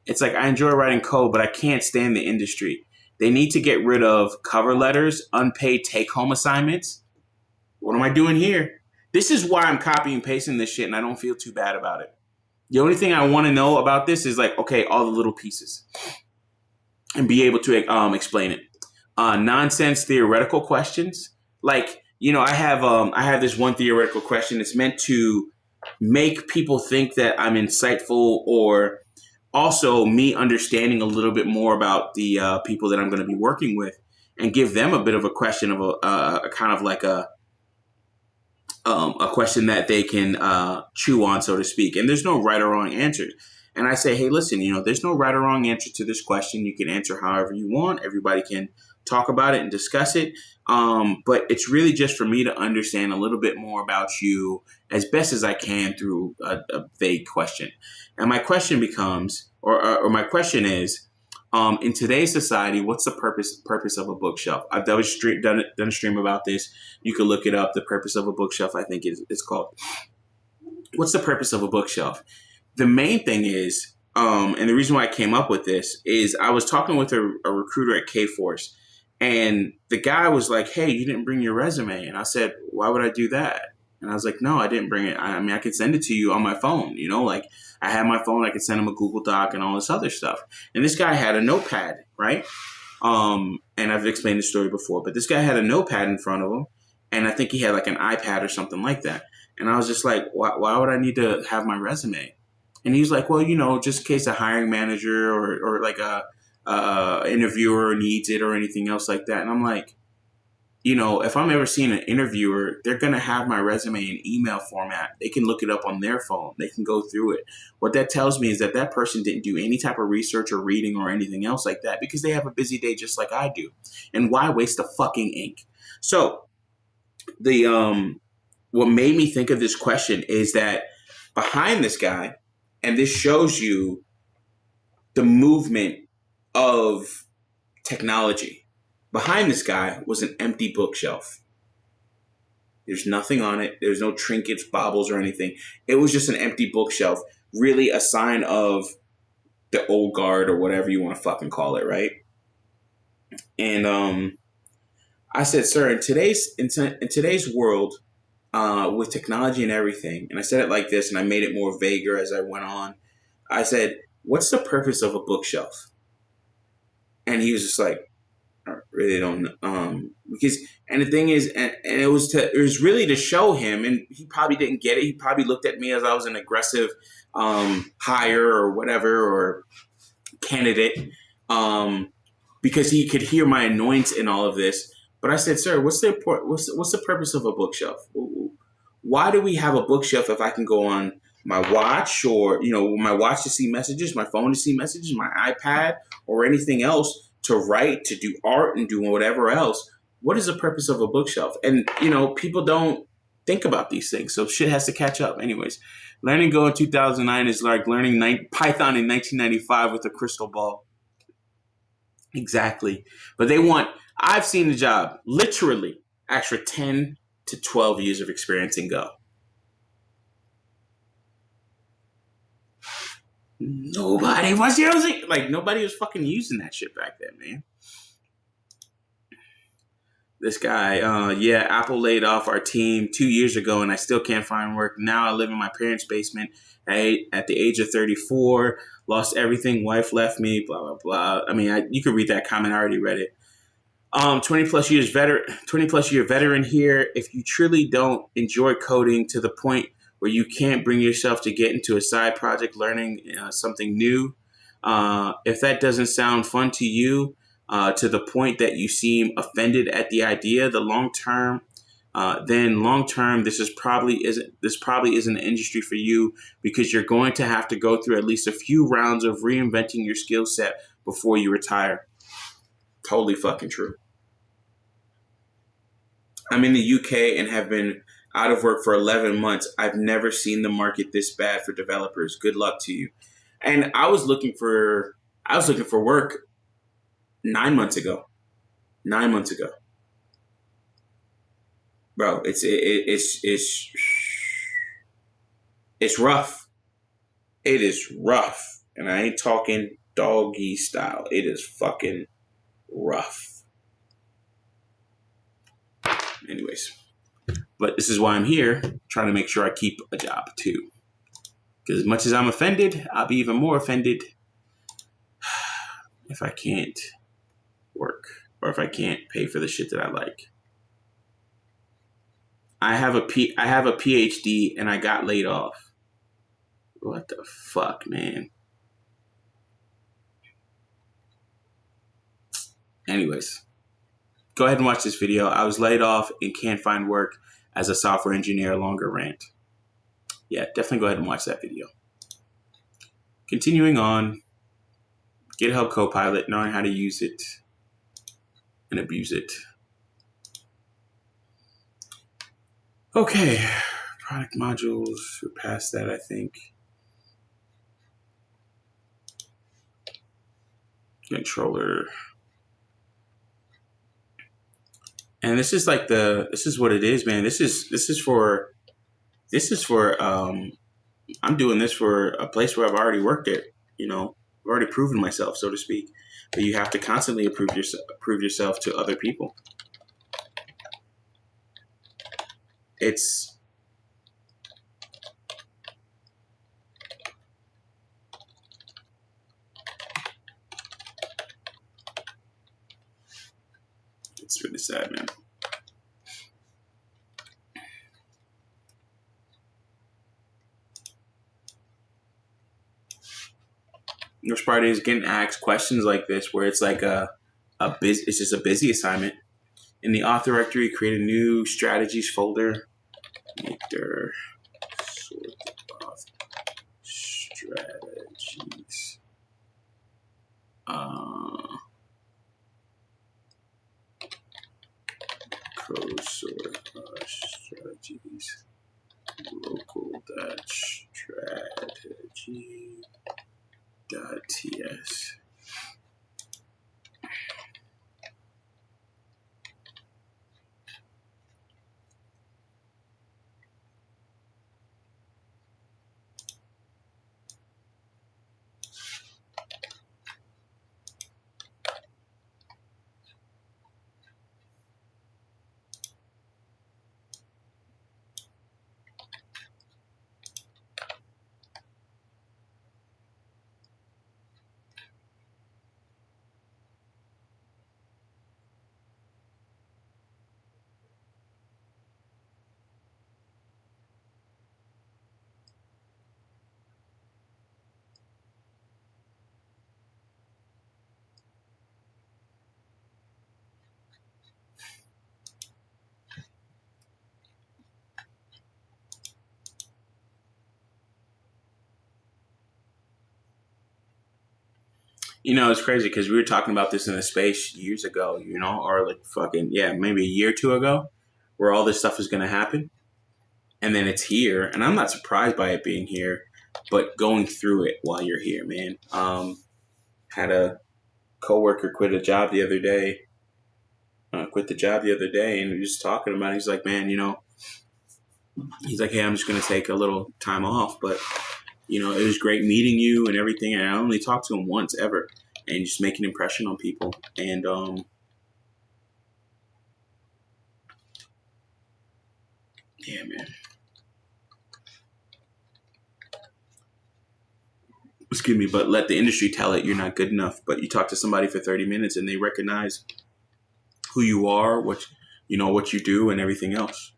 It's like, I enjoy writing code, but I can't stand the industry. They need to get rid of cover letters, unpaid take-home assignments. What am I doing here? This is why I'm copying and pasting this shit, and I don't feel too bad about it. The only thing I want to know about this is like, okay, all the little pieces, and be able to explain it. Nonsense theoretical questions, like I have this one theoretical question. It's meant to make people think that I'm insightful, or also me understanding a little bit more about the people that I'm going to be working with, and give them a bit of a question of a kind of like a question that they can chew on, so to speak. And there's no right or wrong answers. And I say, hey, listen, there's no right or wrong answer to this question. You can answer however you want. Everybody can talk about it and discuss it. But it's really just for me to understand a little bit more about you as best as I can through a vague question. And my question becomes, or my question is, in today's society, what's the purpose of a bookshelf? I've done a stream about this. You can look it up. The purpose of a bookshelf, I think, is called. What's the purpose of a bookshelf? The main thing is, and the reason why I came up with this is I was talking with a recruiter at K-Force, and the guy was like, hey, you didn't bring your resume. And I said, why would I do that? And I was like, no, I didn't bring it. I mean, I could send it to you on my phone, like I had my phone, I could send him a Google Doc and all this other stuff. And this guy had a notepad, right? And I've explained the story before, but this guy had a notepad in front of him, and I think he had like an iPad or something like that. And I was just like, why would I need to have my resume? And he was like, well, just in case a hiring manager or like a interviewer needs it or anything else like that. And I'm like, if I'm ever seeing an interviewer, they're going to have my resume in email format. They can look it up on their phone. They can go through it. What that tells me is that person didn't do any type of research or reading or anything else like that, because they have a busy day just like I do. And why waste the fucking ink? So what made me think of this question is that behind this guy, and this shows you the movement of technology. Behind this guy was an empty bookshelf. There's nothing on it. There's no trinkets, baubles, or anything. It was just an empty bookshelf, really a sign of the old guard or whatever you want to fucking call it, right? And I said, sir, in today's world, with technology and everything, and I said it like this, and I made it more vaguer as I went on. I said, what's the purpose of a bookshelf? And he was just like, I really don't know. Because, and the thing is, and it was really to show him, and he probably didn't get it. He probably looked at me as I was an aggressive hire or whatever, or candidate, because he could hear my annoyance in all of this. But I said, sir, what's the purpose of a bookshelf? Why do we have a bookshelf if I can go on my watch, or my watch to see messages, my phone to see messages, my iPad, or anything else to write, to do art, and do whatever else? What is the purpose of a bookshelf? And people don't think about these things, so shit has to catch up. Anyways, learning Go in 2009 is like learning Python in 1995 with a crystal ball. Exactly. But I've seen the job, literally extra 10 to 12 years of experience in Go. Nobody was using, nobody was fucking using that shit back then, man. This guy, Apple laid off our team 2 years ago, and I still can't find work. Now I live in my parents' basement at the age of 34, lost everything, wife left me, blah, blah, blah. I mean, you can read that comment. I already read it. 20 plus year veteran here. If you truly don't enjoy coding to the point where you can't bring yourself to get into a side project learning something new, if that doesn't sound fun to you, to the point that you seem offended at the idea, then long term, this probably isn't an industry for you, because you're going to have to go through at least a few rounds of reinventing your skill set before you retire. Totally fucking true. I'm in the UK and have been out of work for 11 months. I've never seen the market this bad for developers. Good luck to you. And I was looking for work 9 months ago. 9 months ago. Bro, it's rough. It is rough. And I ain't talking doggy style. It is fucking rough. Anyways, but this is why I'm here, trying to make sure I keep a job too. Because as much as I'm offended, I'll be even more offended if I can't work or if I can't pay for the shit that I like. I have a PhD and I got laid off. What the fuck, man? Anyways, go ahead and watch this video. I was laid off and can't find work as a software engineer. Longer rant. Yeah, definitely go ahead and watch that video. Continuing on, GitHub Copilot, knowing how to use it and abuse it. Okay, product modules, we're past that, I think. Controller. And this is like this is what it is, man. This is for I'm doing this for a place where I've already worked at, you know, I've already proven myself, so to speak. But you have to constantly prove yourself to other people. It's really sad, man. Worst part is getting asked questions like this, where it's like it's just a busy assignment. In the auth directory, create a new strategies folder. Nectar sort of strategies. Code sort strategies. Local strategy.ts. You know, it's crazy because we were talking about this in the space years ago, you know, or like fucking, yeah, maybe a year or two ago, where all this stuff is going to happen. And then it's here. And I'm not surprised by it being here, but going through it while you're here, man. Had a coworker quit the job the other day, and we were just talking about it. He's like, man, you know, he's like, hey, I'm just going to take a little time off, but you know, it was great meeting you and everything. And I only talked to him once ever, and just make an impression on people. And yeah, man. Excuse me, but let the industry tell it you're not good enough. But you talk to somebody for 30 minutes and they recognize who you are, what you do, and everything else.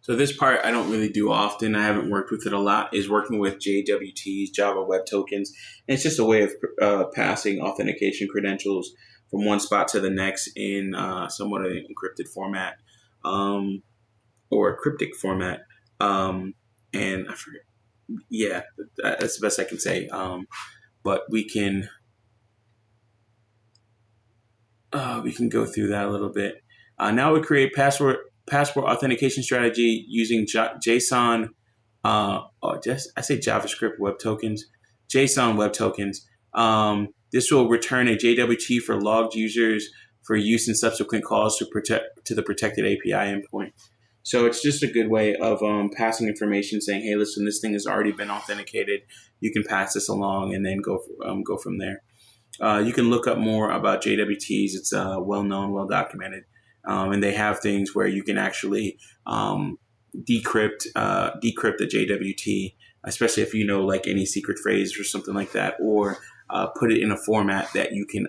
So this part I don't really do often. I haven't worked with it a lot. Is working with JWTs, Java Web Tokens. And it's just a way of passing authentication credentials from one spot to the next in somewhat of an encrypted format. or a cryptic format. And I forget. Yeah, that's the best I can say. But we can go through that a little bit. Now we create passport authentication strategy using JSON. I say JavaScript web tokens, JSON web tokens. This will return a JWT for logged users for use in subsequent calls to the protected API endpoint. So it's just a good way of passing information, saying, "Hey, listen, this thing has already been authenticated. You can pass this along, and then go from there." You can look up more about JWTs. It's well known, well documented, and they have things where you can actually decrypt the JWT, especially if you know like any secret phrase or something like that, or put it in a format that you can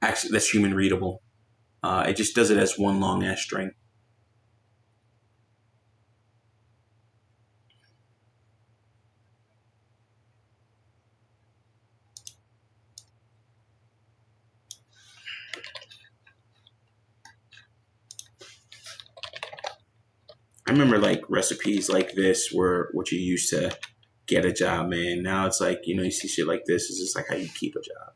actually that's human readable. It just does it as one long ass string. I remember like recipes like this were what you used to get a job, man. Now it's like, you see shit like this. It's just like how you keep a job.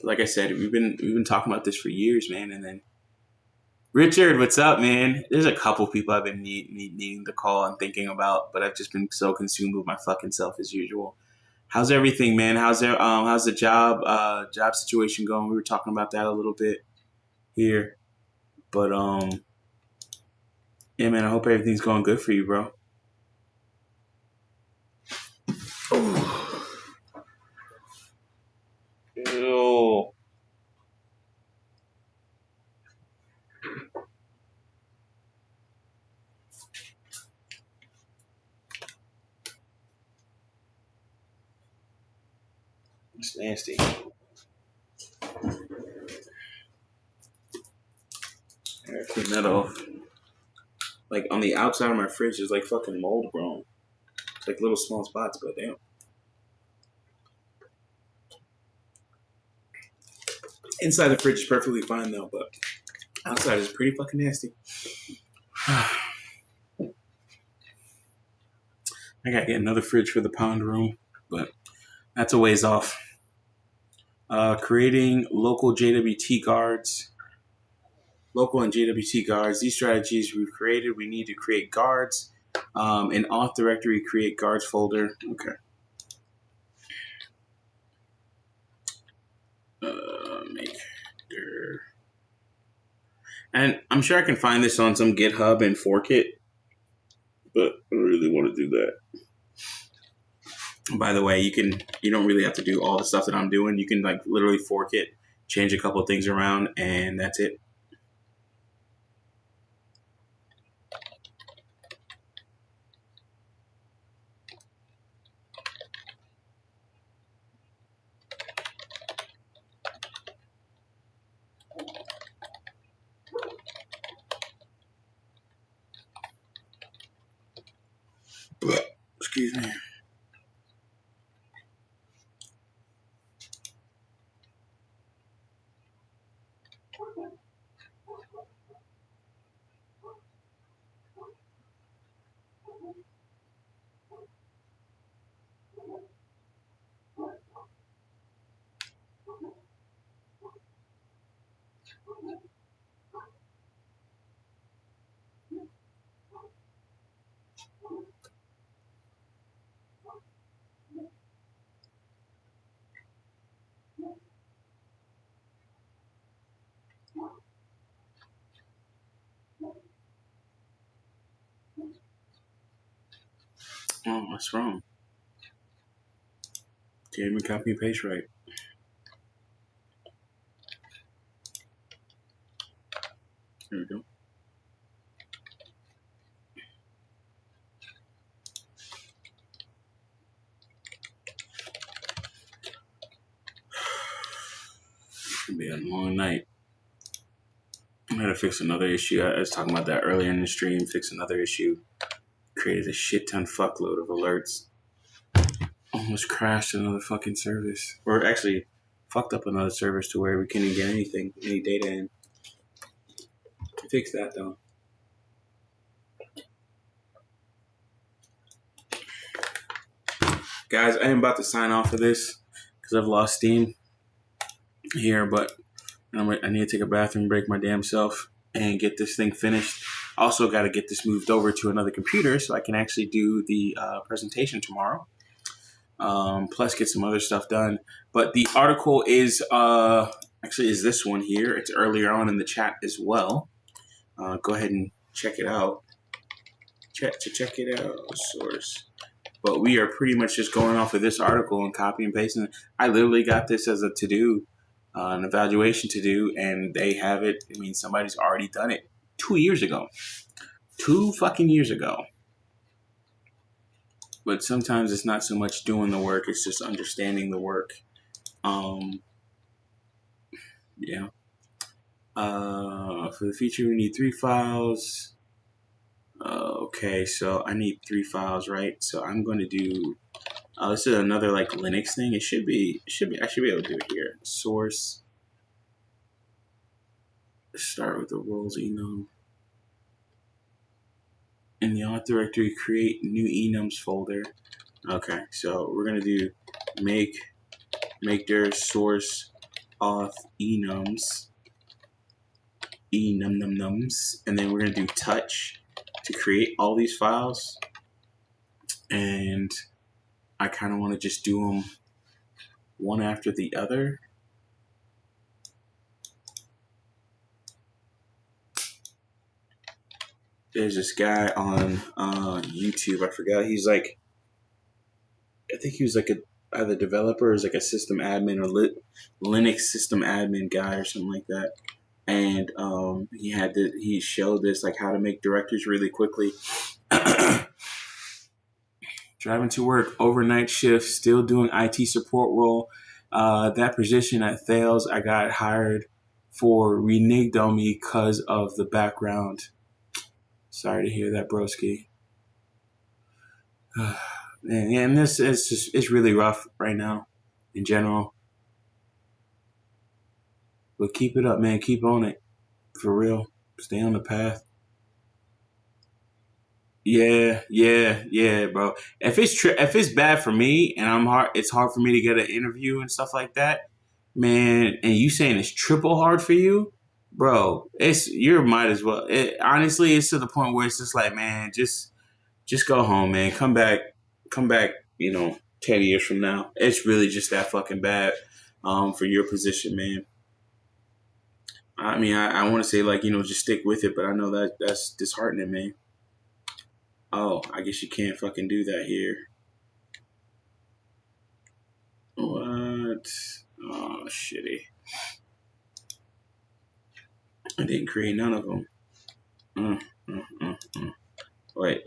Like I said, we've been talking about this for years, man. And then Richard, what's up, man? There's a couple people I've been needing to call and thinking about, but I've just been so consumed with my fucking self as usual. How's everything, man? How's the job situation going? We were talking about that a little bit here, but yeah, man. I hope everything's going good for you, bro. Ew. It's nasty. I gotta clean that off. Like on the outside of my fridge, there's like fucking mold grown. It's like little small spots, but damn. Inside the fridge is perfectly fine though, but outside is pretty fucking nasty. I gotta get another fridge for the pond room, but that's a ways off. Creating local JWT guards. Local and JWT guards. These strategies we've created, we need to create guards. In auth directory, create guards folder. Okay. Make dir. And I'm sure I can find this on some GitHub and fork it, but I don't really want to do that. By the way, you don't really have to do all the stuff that I'm doing. You can like literally fork it, change a couple of things around, and that's it. Excuse me. Oh, what's wrong? Can't even copy and paste right. There we go. It's gonna be a long night. I had to fix another issue. I was talking about that earlier in the stream. Fix another issue. Created a shit ton fuckload of alerts. Almost crashed another fucking service. Or actually, fucked up another service to where we couldn't get any data in. Fix that though. Guys, I am about to sign off of this because I've lost steam here, but I need to take a bathroom break my damn self and get this thing finished. Also got to get this moved over to another computer so I can actually do the presentation tomorrow. Plus get some other stuff done. But the article is actually is this one here. It's earlier on in the chat as well. Go ahead and check it out. Check it out. Source. But we are pretty much just going off of this article and copy and pasting. I literally got this as a to-do, an evaluation to-do, and they have it. I mean, somebody's already done it 2 years ago. 2 fucking years ago. But sometimes it's not so much doing the work, it's just understanding the work. Yeah. For the feature, we need 3 files. Okay, so I need 3 files, right? So I'm going to do, this is another like Linux thing. I should be able to do it here. Source. Start with the roles enum. In the auth directory, create new enums folder. Okay, so we're going to do make dir source auth enums. Enums. And then we're going to do touch to create all these files, and I kind of want to just do them one after the other. There's this guy on YouTube, I forgot, he's like, I think he was like either developer or like a system admin or Linux system admin guy or something like that. And he showed this like how to make directories really quickly. Driving to work, overnight shift, still doing IT support role. That position at Thales, I got hired for, reneged on me because of the background. Sorry to hear that, broski. And this is just, it's really rough right now in general. But keep it up, man. Keep on it. For real. Stay on the path. Yeah, bro. If it's bad for me and it's hard for me to get an interview and stuff like that, man, and you saying it's triple hard for you, bro, you might as well. Honestly, it's to the point where it's just like, man, just go home, man. Come back, 10 years from now. It's really just that fucking bad for your position, man. I mean, I want to say just stick with it, but I know that's disheartening, man. Oh, I guess you can't fucking do that here. What? Oh, shitty. I didn't create none of them. Wait.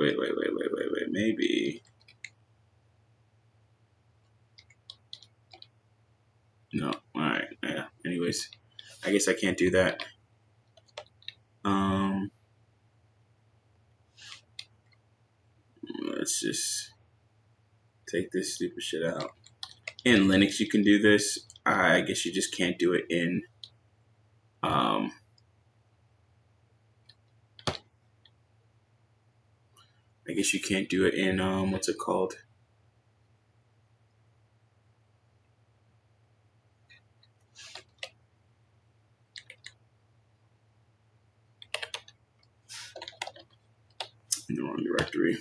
Maybe. No. All right. Yeah. Anyways, I guess I can't do that. Let's just take this stupid shit out. In Linux, you can do this. I guess you just can't do it in I guess you can't do it in what's it called? In the wrong directory.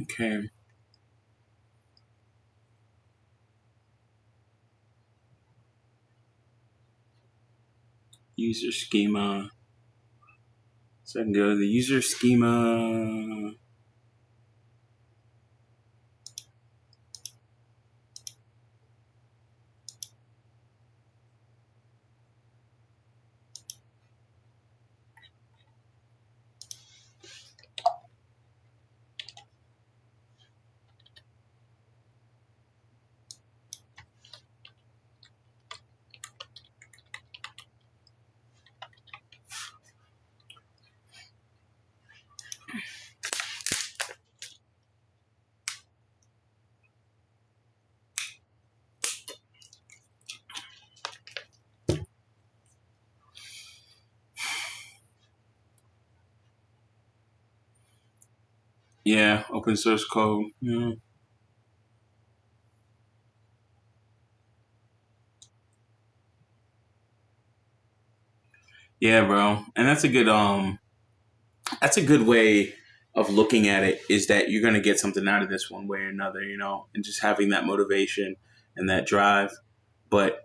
Okay. User schema. So I can go to the user schema. Yeah, open source code. Yeah. Yeah, bro. And that's a good way of looking at it, is that you're gonna get something out of this one way or another, and just having that motivation and that drive. But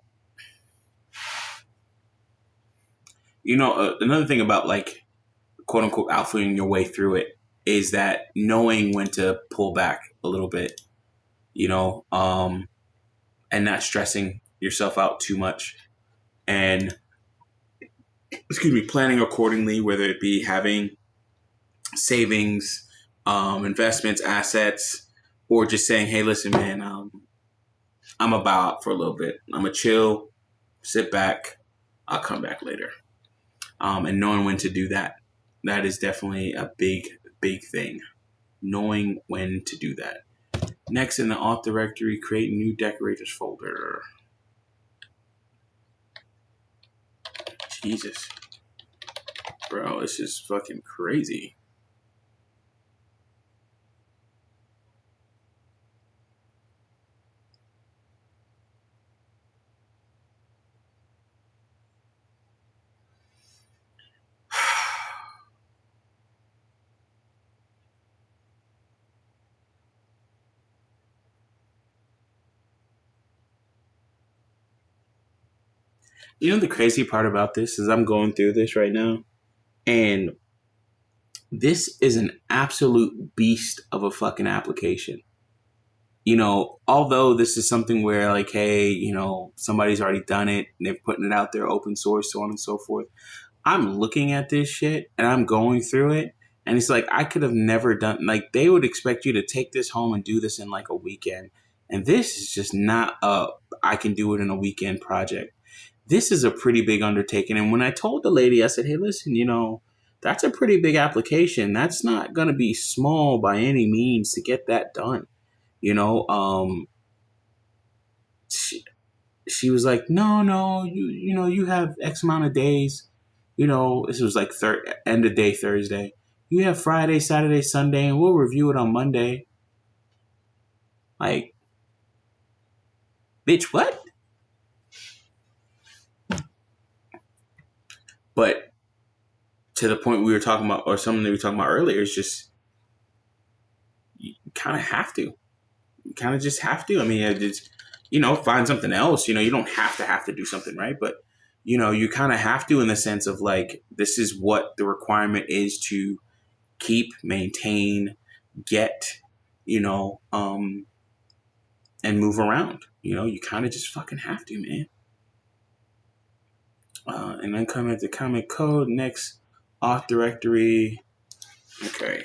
another thing about like quote unquote alphaing your way through it is that knowing when to pull back a little bit, and not stressing yourself out too much, and planning accordingly, whether it be having savings, investments, assets, or just saying, hey, listen, man, I'm about for a little bit. I'm gonna chill, sit back. I'll come back later. And knowing when to do that. That is definitely a big, big thing. Knowing when to do that. Next, in the auth directory, create new decorators folder. Jesus. Bro, this is fucking crazy. The crazy part about this is I'm going through this right now, and this is an absolute beast of a fucking application. Although this is something where like, hey, somebody's already done it and they're putting it out there open source, so on and so forth. I'm looking at this shit and I'm going through it, and it's like I could have never done, like, they would expect you to take this home and do this in like a weekend. And this is just not I can do it in a weekend project. This is a pretty big undertaking. And when I told the lady, I said, hey, listen, that's a pretty big application. That's not going to be small by any means to get that done. You know, she was like, no, you have X amount of days. This was like end of day Thursday. You have Friday, Saturday, Sunday, and we'll review it on Monday. Like, bitch, what? But to the point we were talking about, or something that we were talking about earlier, is just you kind of have to. You kind of just have to. I mean, it's, find something else. You don't have to do something, right? But you kind of have to, in the sense of like, this is what the requirement is to keep, maintain, get, and move around. You kind of just fucking have to, man. And then come into comment code, next auth directory. Okay.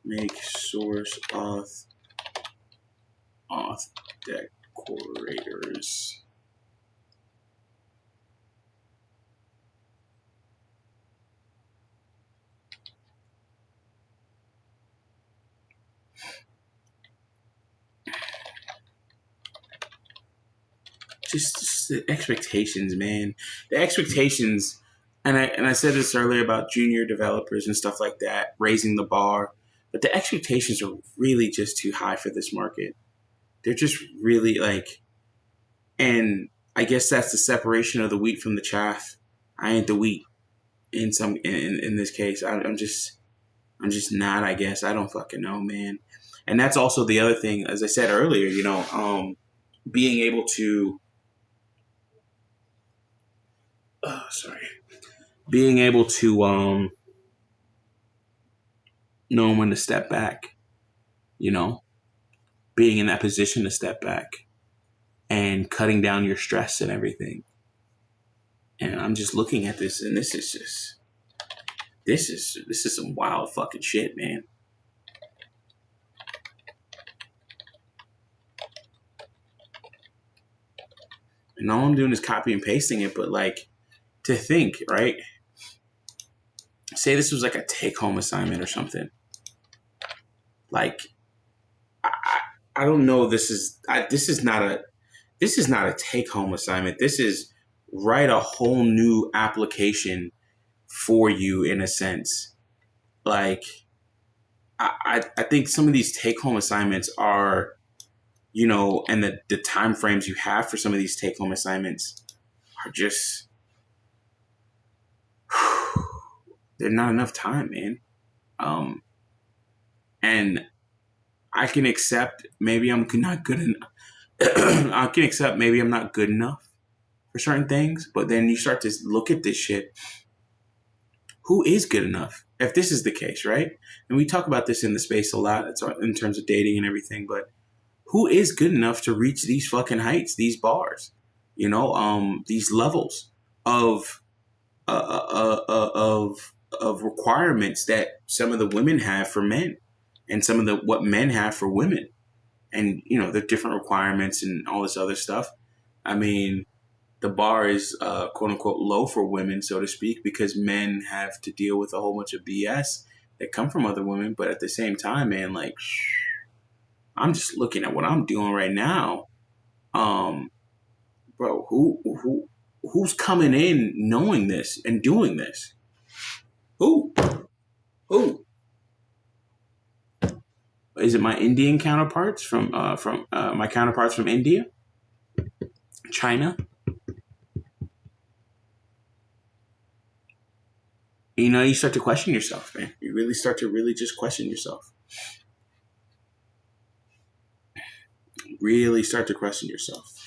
Make source auth decorators. Just the expectations, man. The expectations, and I said this earlier about junior developers and stuff like that, raising the bar, but the expectations are really just too high for this market. They're just really like, and I guess that's the separation of the wheat from the chaff. I ain't the wheat. in this case. I'm just not, I guess. I don't fucking know, man. And that's also the other thing, as I said earlier, being able to, being able to know when to step back, being in that position to step back and cutting down your stress and everything. And I'm just looking at this, and this is some wild fucking shit, man. And all I'm doing is copy and pasting it, but like, to think, right? Say this was like a take-home assignment or something. Like, I don't know. This is not a take-home assignment. This is write a whole new application for you, in a sense. Like, I think some of these take-home assignments are, and the time frames you have for some of these take-home assignments are just, they're not enough time, man. And I can accept maybe I'm not good enough. I can accept maybe I'm not good enough for certain things, but then you start to look at this shit. Who is good enough? If this is the case, right? And we talk about this in the space a lot in terms of dating and everything, but who is good enough to reach these fucking heights, these bars, these levels of requirements that some of the women have for men, and some of what men have for women, and the different requirements and all this other stuff. I mean, the bar is quote unquote low for women, so to speak, because men have to deal with a whole bunch of BS that come from other women. But at the same time, man, like, I'm just looking at what I'm doing right now. Bro, who's coming in knowing this and doing this? Who? Is it my Indian counterparts from my counterparts from India, China? You start to question yourself, man. You really start to just question yourself. Really start to question yourself.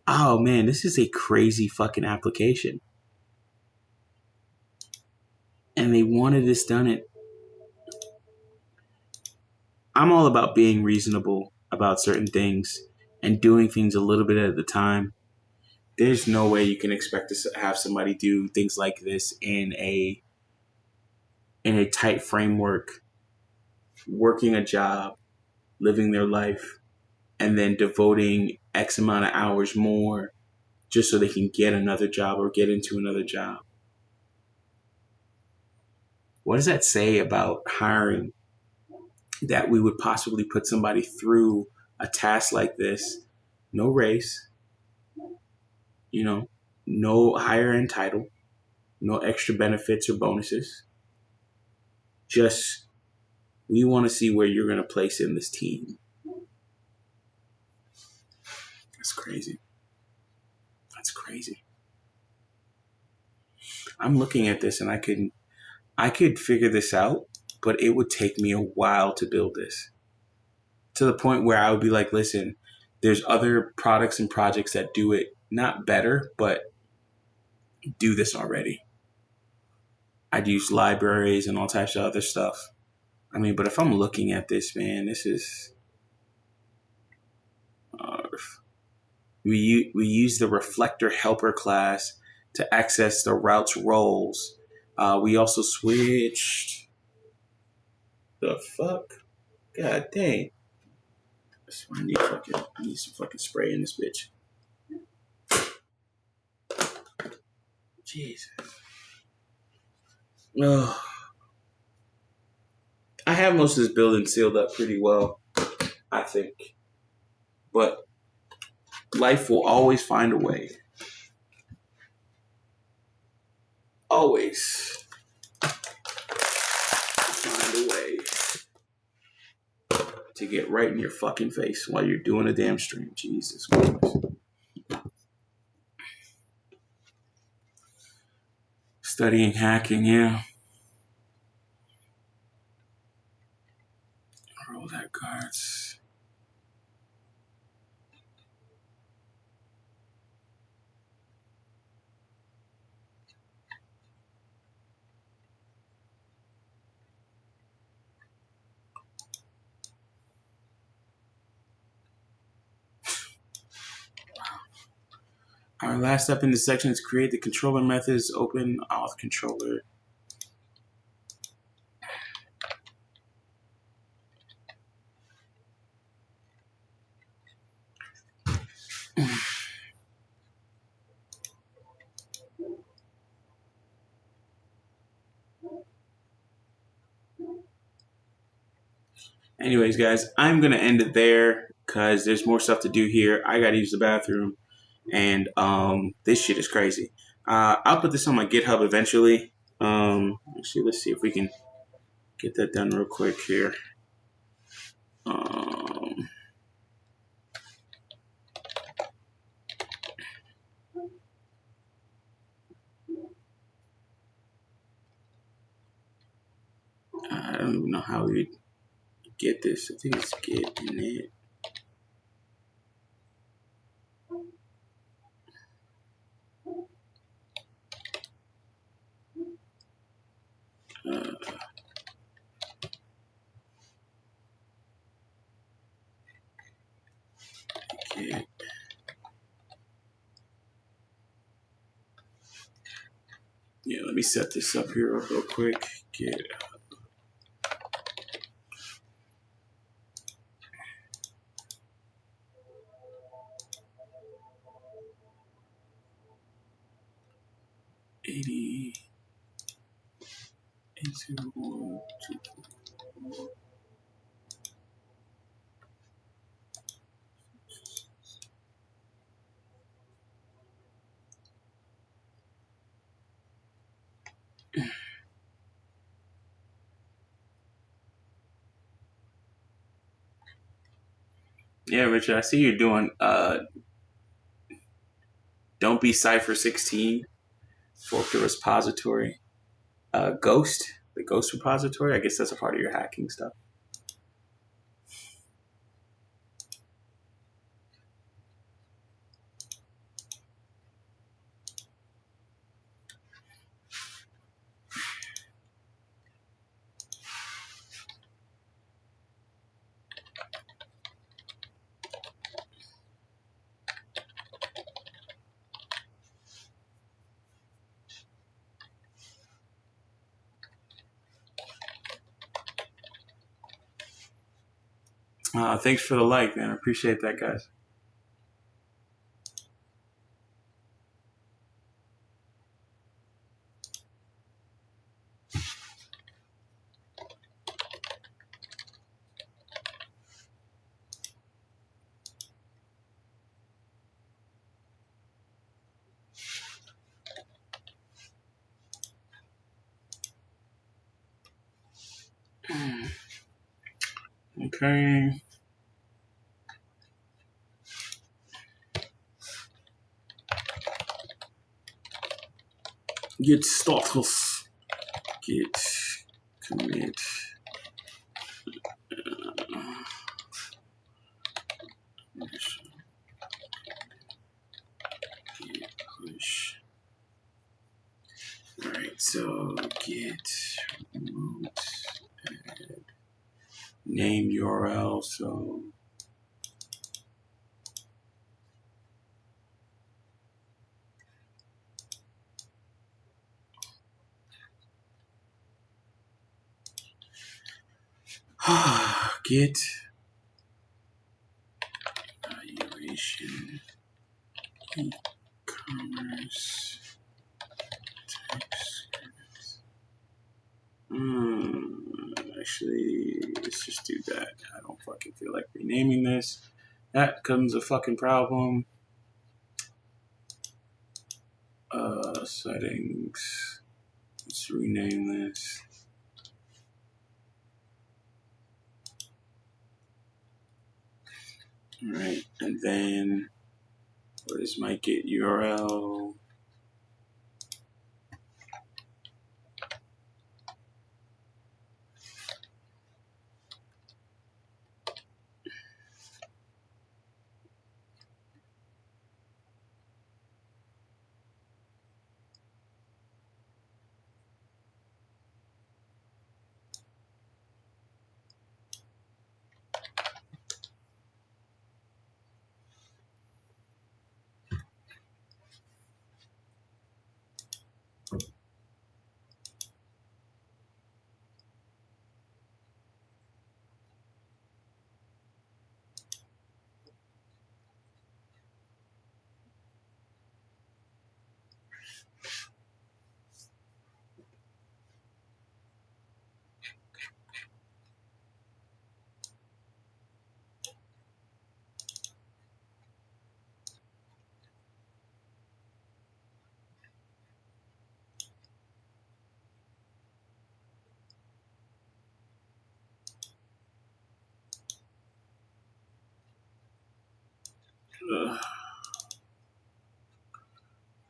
Oh man, this is a crazy fucking application. And they wanted this done I'm all about being reasonable about certain things and doing things a little bit at a time. There's no way you can expect to have somebody do things like this in a tight framework, working a job, living their life, and then devoting X amount of hours more just so they can get another job or get into another job. What does that say about hiring? That we would possibly put somebody through a task like this, no race, no higher end title, no extra benefits or bonuses. Just, we want to see where you're going to place in this team. That's crazy. I'm looking at this and I could figure this out, but it would take me a while to build this. To the point where I would be like, listen, there's other products and projects that do it not better, but do this already. I'd use libraries and all types of other stuff. I mean, but if I'm looking at this, man, this is... we use the Reflector Helper class to access the routes roles. We also switched... The fuck? God dang. I need some fucking spray in this bitch. Jesus. Oh. I have most of this building sealed up pretty well, I think. But Life will always find a way. Always find a way to get right in your fucking face while you're doing a damn stream. Jesus Christ. Studying hacking, yeah. Roll that cards. Our last step in this section is create the controller methods, open auth controller. Anyways, guys, I'm going to end it there because there's more stuff to do here. I got to use the bathroom, and this shit is crazy. I'll put this on my GitHub eventually. Actually, let's see if we can get that done real quick here. I don't even know how we get this. I think it's get in it. Get. Yeah, let me set this up here real quick. Get. Yeah, Richard, I see you're doing Don't Be Cypher 16, fork the repository. Ghost, the Ghost repository. I guess that's a part of your hacking stuff. Thanks for the like, man. I appreciate that, guys. Okay. Get status. Get commit. Get push. All right. So get remote. Add name URL. So. Get evaluation e-commerce TypeScript. Actually, let's just do that. I don't fucking feel like renaming this. That becomes a fucking problem. Settings. Let's rename this. All right, and then what is my Git URL?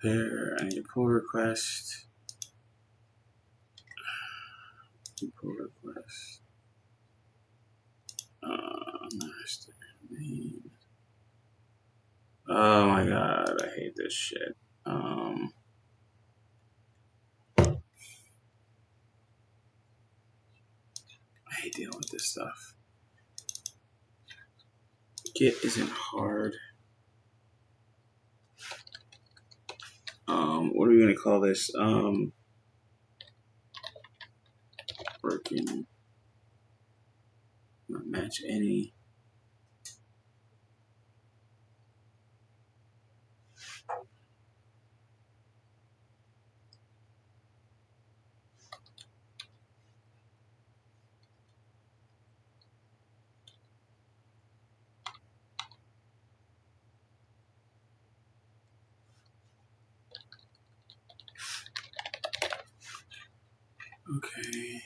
There, I need a pull request. Pull request. Master name. Oh my god, I hate this shit. I hate dealing with this stuff. Git isn't hard. What are we gonna call this? Working. Not match any. Okay.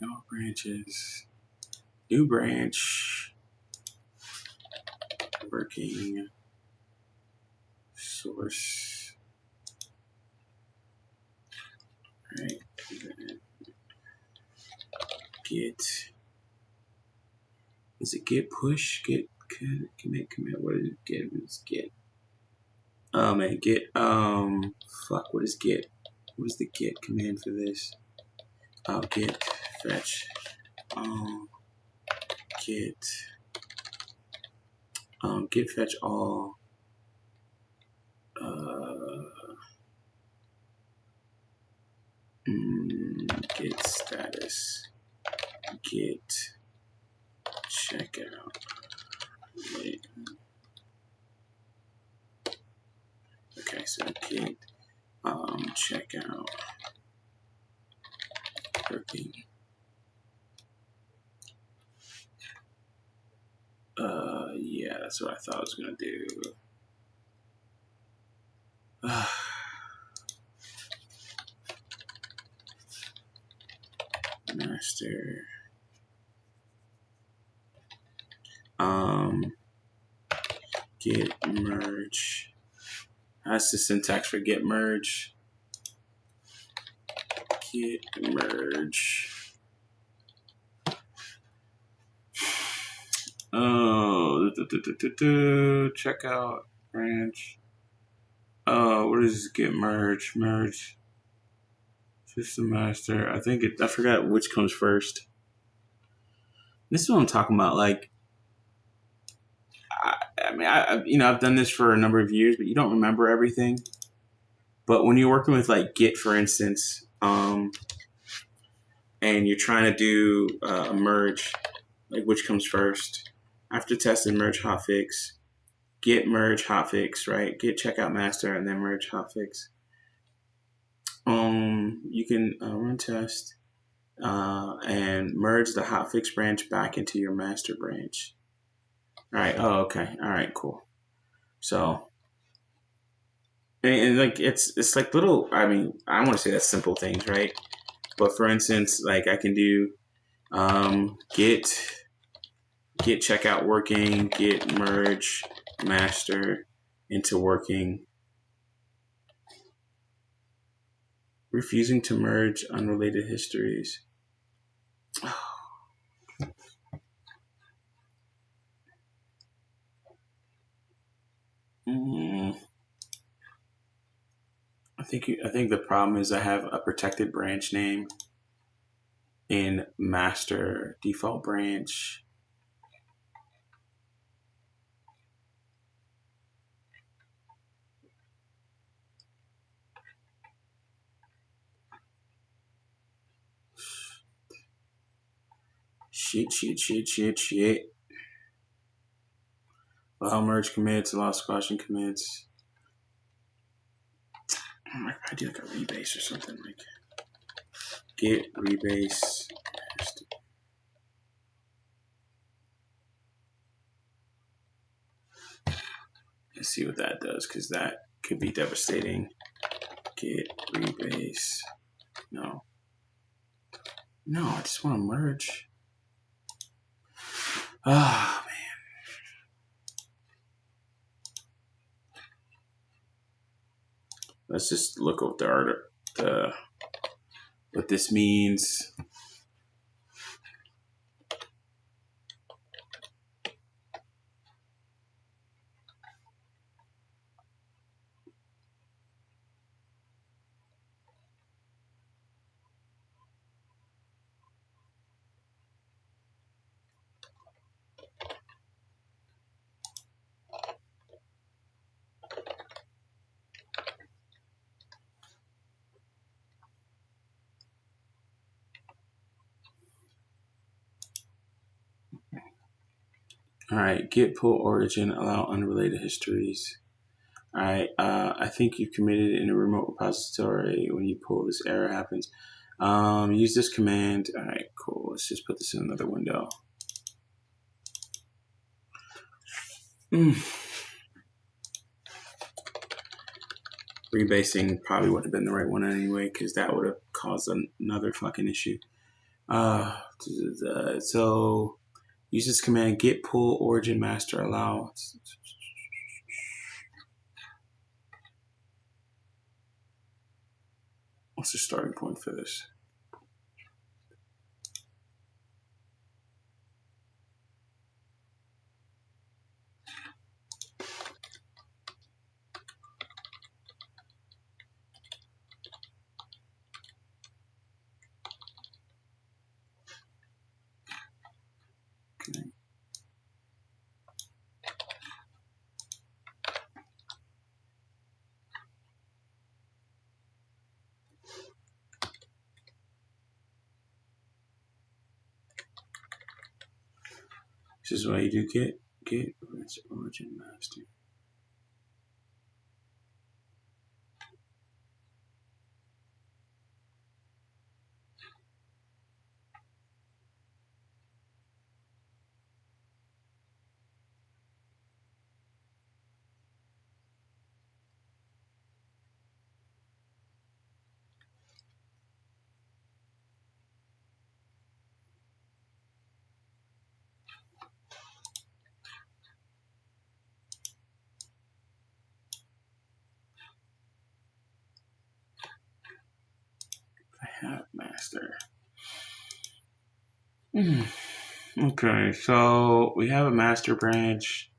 No branches. New branch. Working. Source. Right. Git. Is it git push? Git commit. What is it? Git? What is git? Oh man, git. Fuck. What is git? What is the git command for this? Oh, git fetch. Git fetch all. Git status. Git checkout. Wait. Okay, so git checkout. Working. Yeah, that's what I thought I was gonna do. Master. Git merge. That's the syntax for git merge. Git merge. Oh, checkout branch. Oh, what is git merge? Merge. System master. I forgot which comes first. This is what I'm talking about. Like, I've done this for a number of years, but you don't remember everything. But when you're working with like Git, for instance, and you're trying to do a merge, like which comes first? After test and merge hotfix, Git merge hotfix, right? Git checkout master and then merge hotfix. You can run test and merge the hotfix branch back into your master branch. All right. Oh, okay. All right. Cool. So, and like it's like little. I mean, I want to say that's simple things, right? But for instance, like I can do get checkout working, get merge master into working, refusing to merge unrelated histories. I think the problem is I have a protected branch name in master default branch. Shit. Allow merge commits, allow squashing commits. I do like a rebase or something like get rebase. Let's see what that does, because that could be devastating. Get rebase. No, I just want to merge. Ah, man. Let's just look up what this means. All right, get pull origin, allow unrelated histories. All right, I think you committed in a remote repository. When you pull, this error happens. Use this command. All right, cool. Let's just put this in another window. Rebasing probably would have been the right one anyway, because that would have caused another fucking issue. So use this command: get pull origin master allow. What's the starting point for this? Okay. This is what you do: get origin master. Master. Okay, so we have a master branch.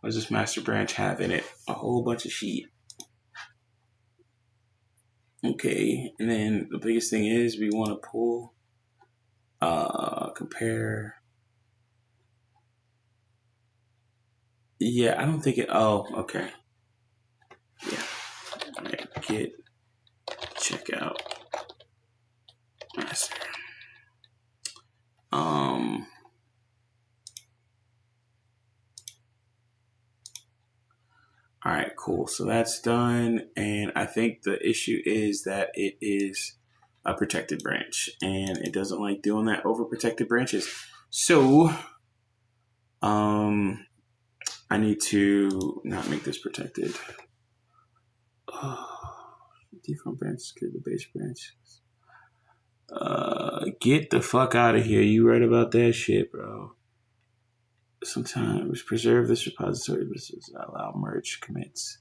What does this master branch have in it? A whole bunch of sheet. Okay, and then the biggest thing is we want to pull, compare. Yeah, I don't think it. Oh, okay. Yeah. All right, get checkout master. All right, cool. So that's done. And I think the issue is that it is a protected branch and it doesn't like doing that over protected branches. So, I need to not make this protected. Default branch, get the base branch. Get the fuck out of here. You right about that shit, bro. Sometimes preserve this repository, but allow merge commits.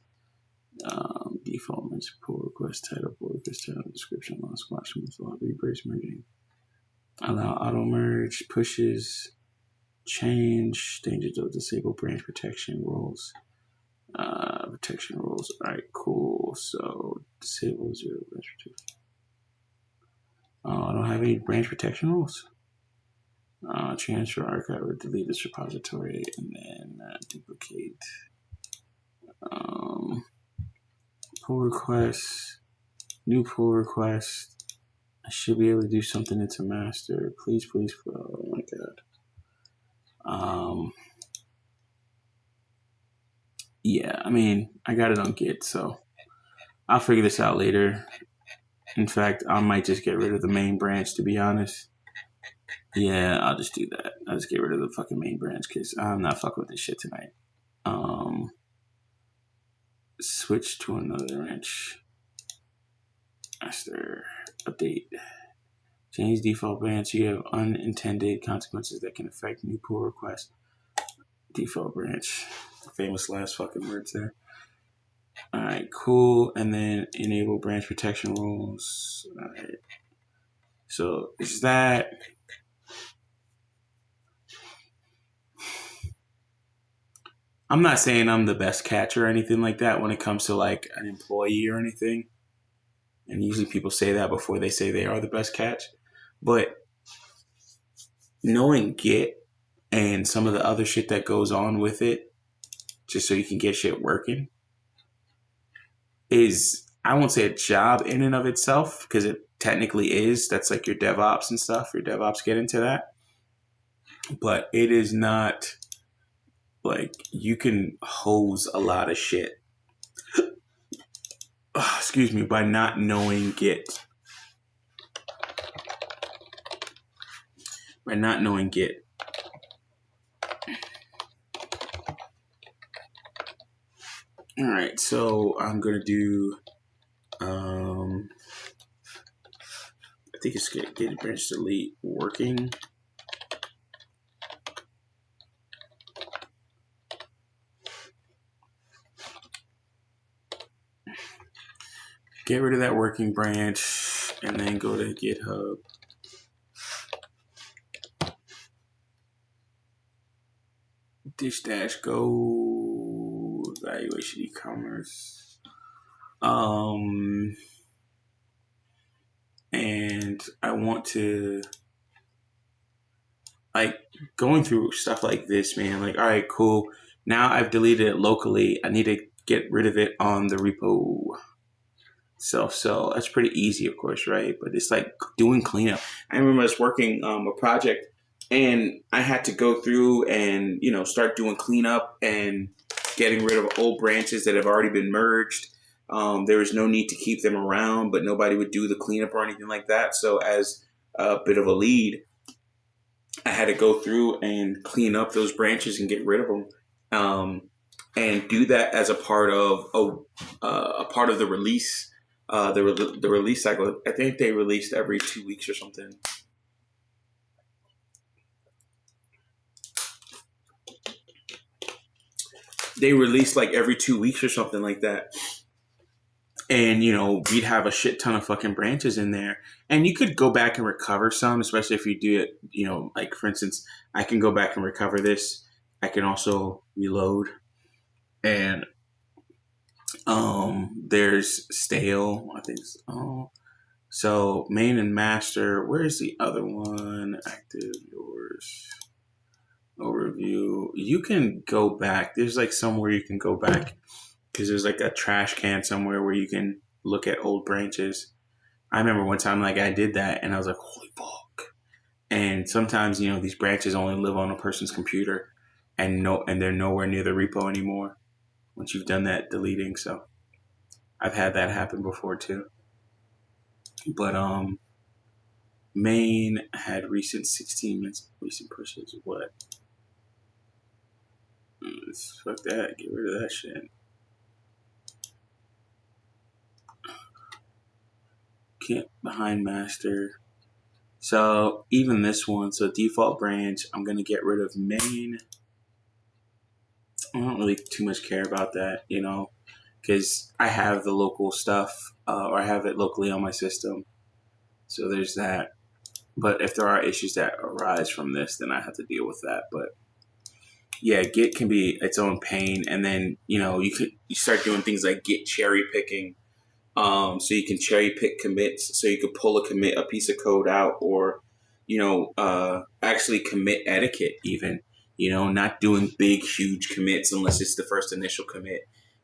Default merge pull request title, description, allow squash commits, allow rebrace merging. Allow auto merge, pushes, change, dangers of disable branch protection rules. Protection rules. Alright, cool. So disable 0 branch protection. I don't have any branch protection rules. Transfer archive or delete this repository and then duplicate. Pull request, new pull request. I should be able to do something into master. Please. Oh my god. Yeah, I mean, I got it on Git, so I'll figure this out later. In fact, I might just get rid of the main branch, to be honest. Yeah, I'll just do that. I'll just get rid of the fucking main branch because I'm not fucking with this shit tonight. Switch to another branch. Master update. Change default branch. You have unintended consequences that can affect new pull requests. Default branch. Famous last fucking words there. Alright, cool. And then enable branch protection rules. Alright. So is that. I'm not saying I'm the best catcher or anything like that when it comes to like an employee or anything. And usually people say that before they say they are the best catch. But knowing Git and some of the other shit that goes on with it, just so you can get shit working, is, I won't say a job in and of itself, because it technically is. That's like your DevOps and stuff. Your DevOps get into that. But it is not like you can hose a lot of shit. Excuse me, by not knowing Git. By not knowing Git. All right, so I'm gonna do. I think it's get branch delete working. Get rid of that working branch and then go to GitHub. Dish-go evaluation e-commerce. And I want to, like, going through stuff like this, man, like, all right, cool. Now I've deleted it locally. I need to get rid of it on the repo. So that's pretty easy, of course, right? But it's like doing cleanup. I remember I was working a project and I had to go through and, start doing cleanup and getting rid of old branches that have already been merged. There was no need to keep them around, but nobody would do the cleanup or anything like that. So as a bit of a lead, I had to go through and clean up those branches and get rid of them. And do that as a part of the release. The release cycle, I think they released every 2 weeks or something. They released like every 2 weeks or something like that. And, we'd have a shit ton of fucking branches in there. And you could go back and recover some, especially if you do it, like for instance, I can go back and recover this. I can also reload. And there's stale, I think. So main and master. Where's the other one? Active, yours, overview. You can go back. There's like somewhere you can go back because there's like a trash can somewhere where you can look at old branches. I remember one time like I did that and I was like, holy fuck. And sometimes, these branches only live on a person's computer and they're nowhere near the repo anymore. once you've done that deleting. So I've had that happen before too. But main had recent 16 minutes recent pushes. What? Fuck that. Get rid of that shit. Can't behind master. So even this one, so default branch, I'm gonna get rid of main. I don't really too much care about that, you know, because I have the local stuff, or I have it locally on my system. So there's that. But if there are issues that arise from this, then I have to deal with that. But yeah, Git can be its own pain, and then you start doing things like Git cherry picking. So you can cherry pick commits. So you could pull a commit, a piece of code out, or actually commit etiquette even. Not doing big, huge commits unless it's the first initial commit.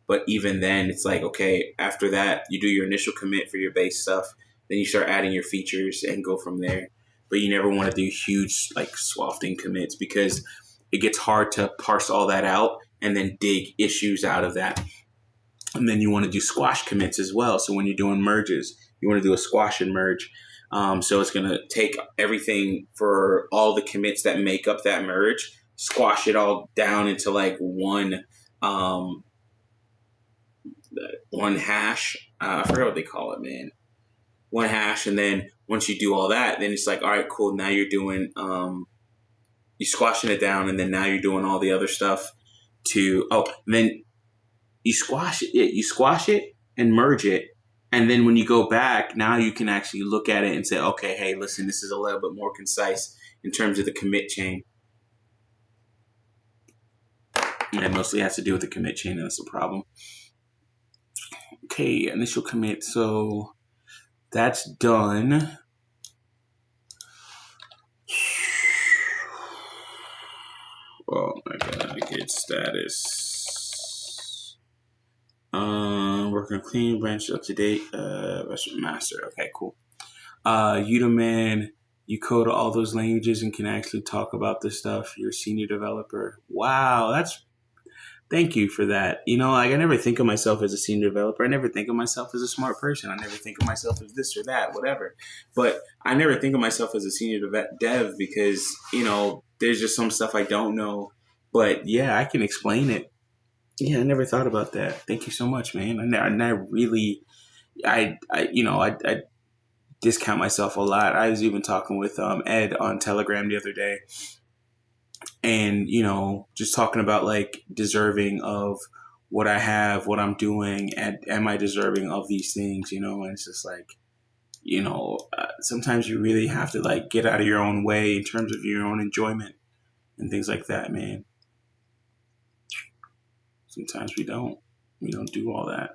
But even then, it's like, okay, after that, you do your initial commit for your base stuff. Then you start adding your features and go from there. But you never want to do huge, like, swafting commits because it gets hard to parse all that out and then dig issues out of that. And then you want to do squash commits as well. So when you're doing merges, you want to do a squash and merge. So it's going to take everything for all the commits that make up that merge, squash it all down into like one hash. I forgot what they call it, man. One hash. And then once you do all that, then it's like, all right, cool. Now you're doing, you're squashing it down. And then now you're doing all the other stuff and then you squash it and merge it. And then when you go back, now you can actually look at it and say, okay, hey, listen, this is a little bit more concise in terms of the commit chain. And it mostly has to do with the commit chain, and that's the problem. Okay, initial commit. So that's done. Oh my God, git status. Working on clean, branch up to date, master. Okay, cool. Udaman, you code all those languages and can actually talk about this stuff. You're a senior developer. Wow, thank you for that. Like I never think of myself as a senior developer. I never think of myself as a smart person. I never think of myself as this or that, whatever. But I never think of myself as a senior dev because, there's just some stuff I don't know. But yeah, I can explain it. Yeah, I never thought about that. Thank you so much, man. And I really, I discount myself a lot. I was even talking with Ed on Telegram the other day, and just talking about like deserving of what I have, what I'm doing, and am I deserving of these things? And it's just like, sometimes you really have to like get out of your own way in terms of your own enjoyment and things like that, man. Sometimes we don't do all that.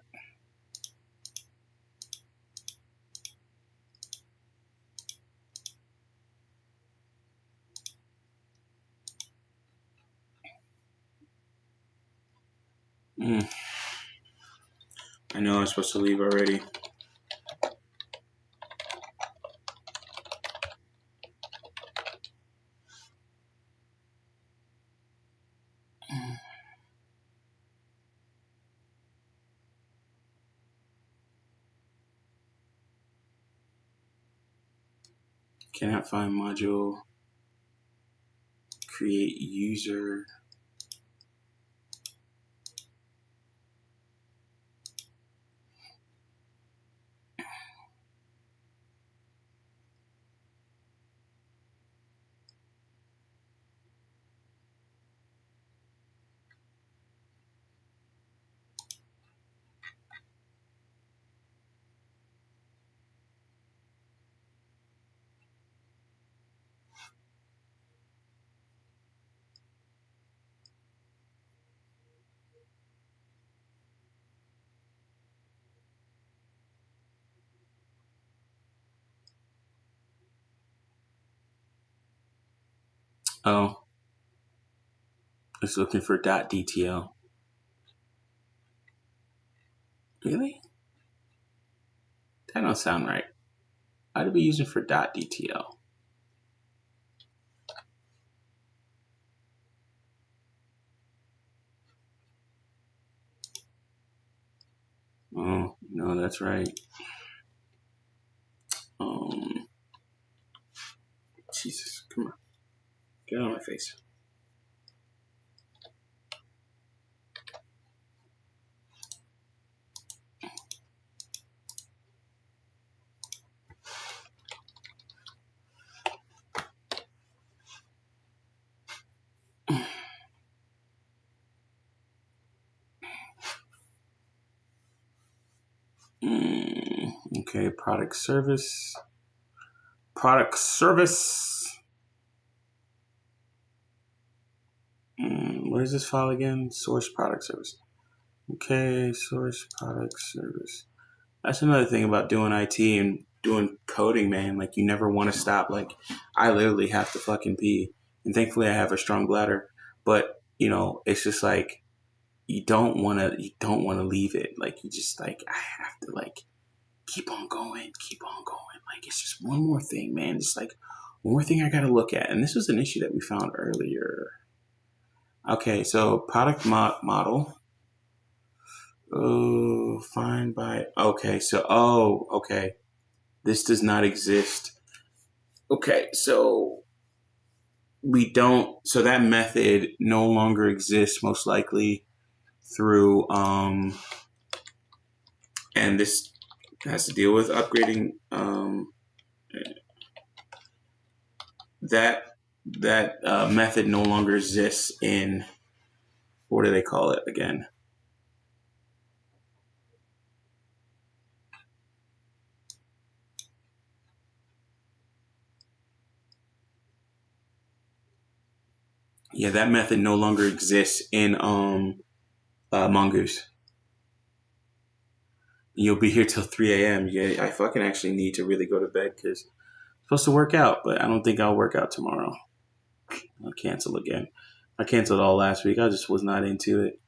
I know I'm supposed to leave already. Cannot find module. Create user. Oh, it's looking for .dtl. Really? That don't sound right. I'd be using for .dtl. No, that's right. Jesus, come on. Get out of my face. Okay, product service. Product service. Where's this file again? Source product service. Okay, source product service. That's another thing about doing IT and doing coding, man. Like, you never want to stop. Like, I literally have to fucking pee. And thankfully I have a strong bladder. But, you know, it's just like, you don't want to leave it. Like, you just like, I have to like keep on going. Like, it's just one more thing, man. Just like one more thing I got to look at. And this was an issue that we found earlier. Okay, so product model. Oh, fine by. Okay, so, okay. This does not exist. Okay, so so that method no longer exists, most likely through, and this has to deal with upgrading, that method no longer exists in, what do they call it again? Yeah, that method no longer exists in Mongoose. You'll be here till 3 a.m. Yeah, I fucking actually need to really go to bed because I'm supposed to work out, but I don't think I'll work out tomorrow. I'll cancel again. I canceled all last week. I just was not into it.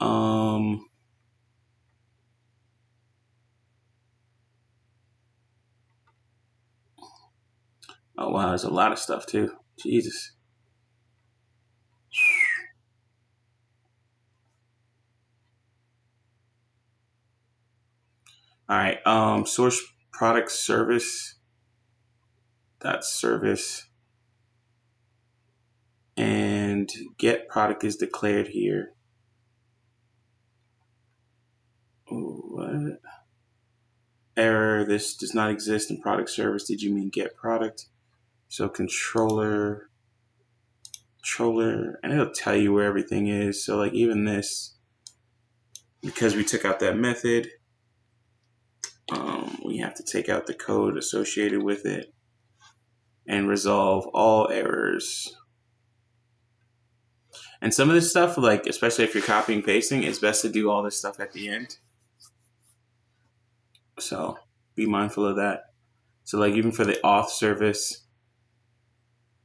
Oh wow, there's a lot of stuff too. Jesus. All right. Source product service. That's service. And get product is declared here. Ooh, what? Error. This does not exist in product service. Did you mean get product? So controller, and it'll tell you where everything is. So like even this, because we took out that method, we have to take out the code associated with it and resolve all errors. And some of this stuff, like especially if you're copying and pasting, it's best to do all this stuff at the end. So be mindful of that. So like even for the auth service,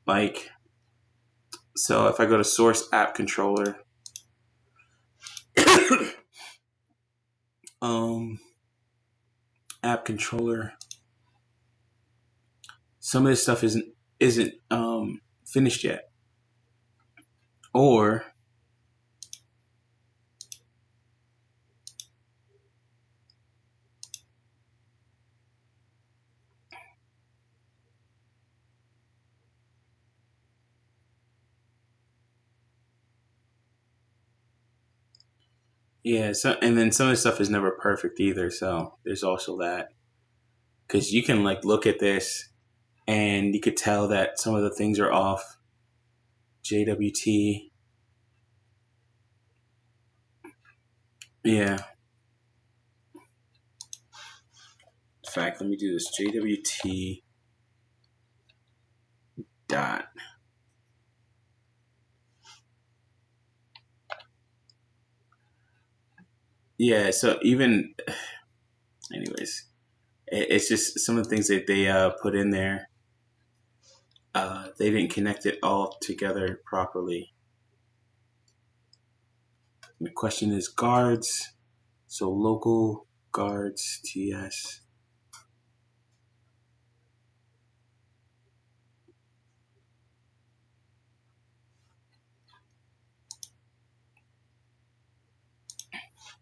like, so if I go to source app controller, app controller, some of this stuff isn't finished yet. Or yeah, so and then some of the stuff is never perfect either. So there's also that, because you can like look at this and you could tell that some of the things are off. JWT. Yeah. In fact, let me do this. JWT dot. Yeah, so even, anyways, it's just some of the things that they put in there. They didn't connect it all together properly. The question is guards. So local guards TS.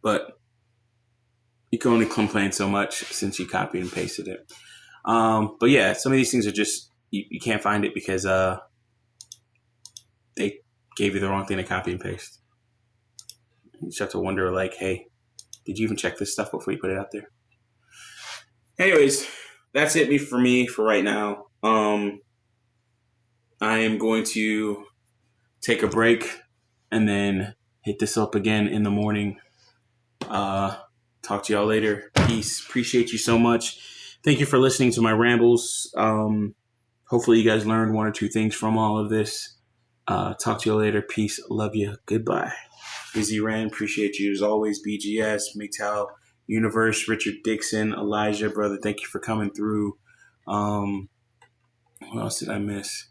But you can only complain so much since you copied and pasted it. But yeah, some of these things are just you can't find it because they gave you the wrong thing to copy and paste. You just have to wonder, like, hey, did you even check this stuff before you put it out there? Anyways, that's it for me for right now. I am going to take a break and then hit this up again in the morning. Talk to y'all later. Peace. Appreciate you so much. Thank you for listening to my rambles. Hopefully you guys learned one or two things from all of this. Talk to you later. Peace. Love you. Goodbye. Busy Ran. Appreciate you as always. BGS, MGTOW, Universe, Richard Dixon, Elijah, brother. Thank you for coming through. What else did I miss?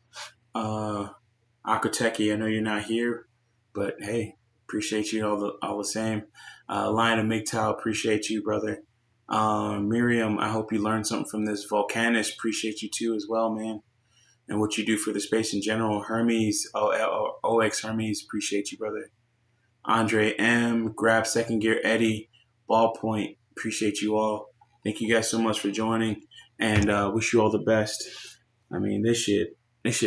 Akateki, I know you're not here, but hey, appreciate you all the same. Lion of MGTOW, appreciate you, brother. Miriam, I hope you learned something from this. Volcanus, appreciate you too as well, man. And what you do for the space in general. Hermes, OX Hermes, appreciate you, brother. Andre M, Grab Second Gear, Eddie, Ballpoint, appreciate you all. Thank you guys so much for joining, and wish you all the best. I mean, this shit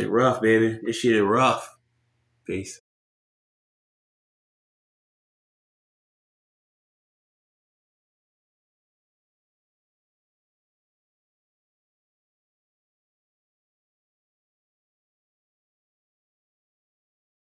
rough, baby. This shit is rough. Peace.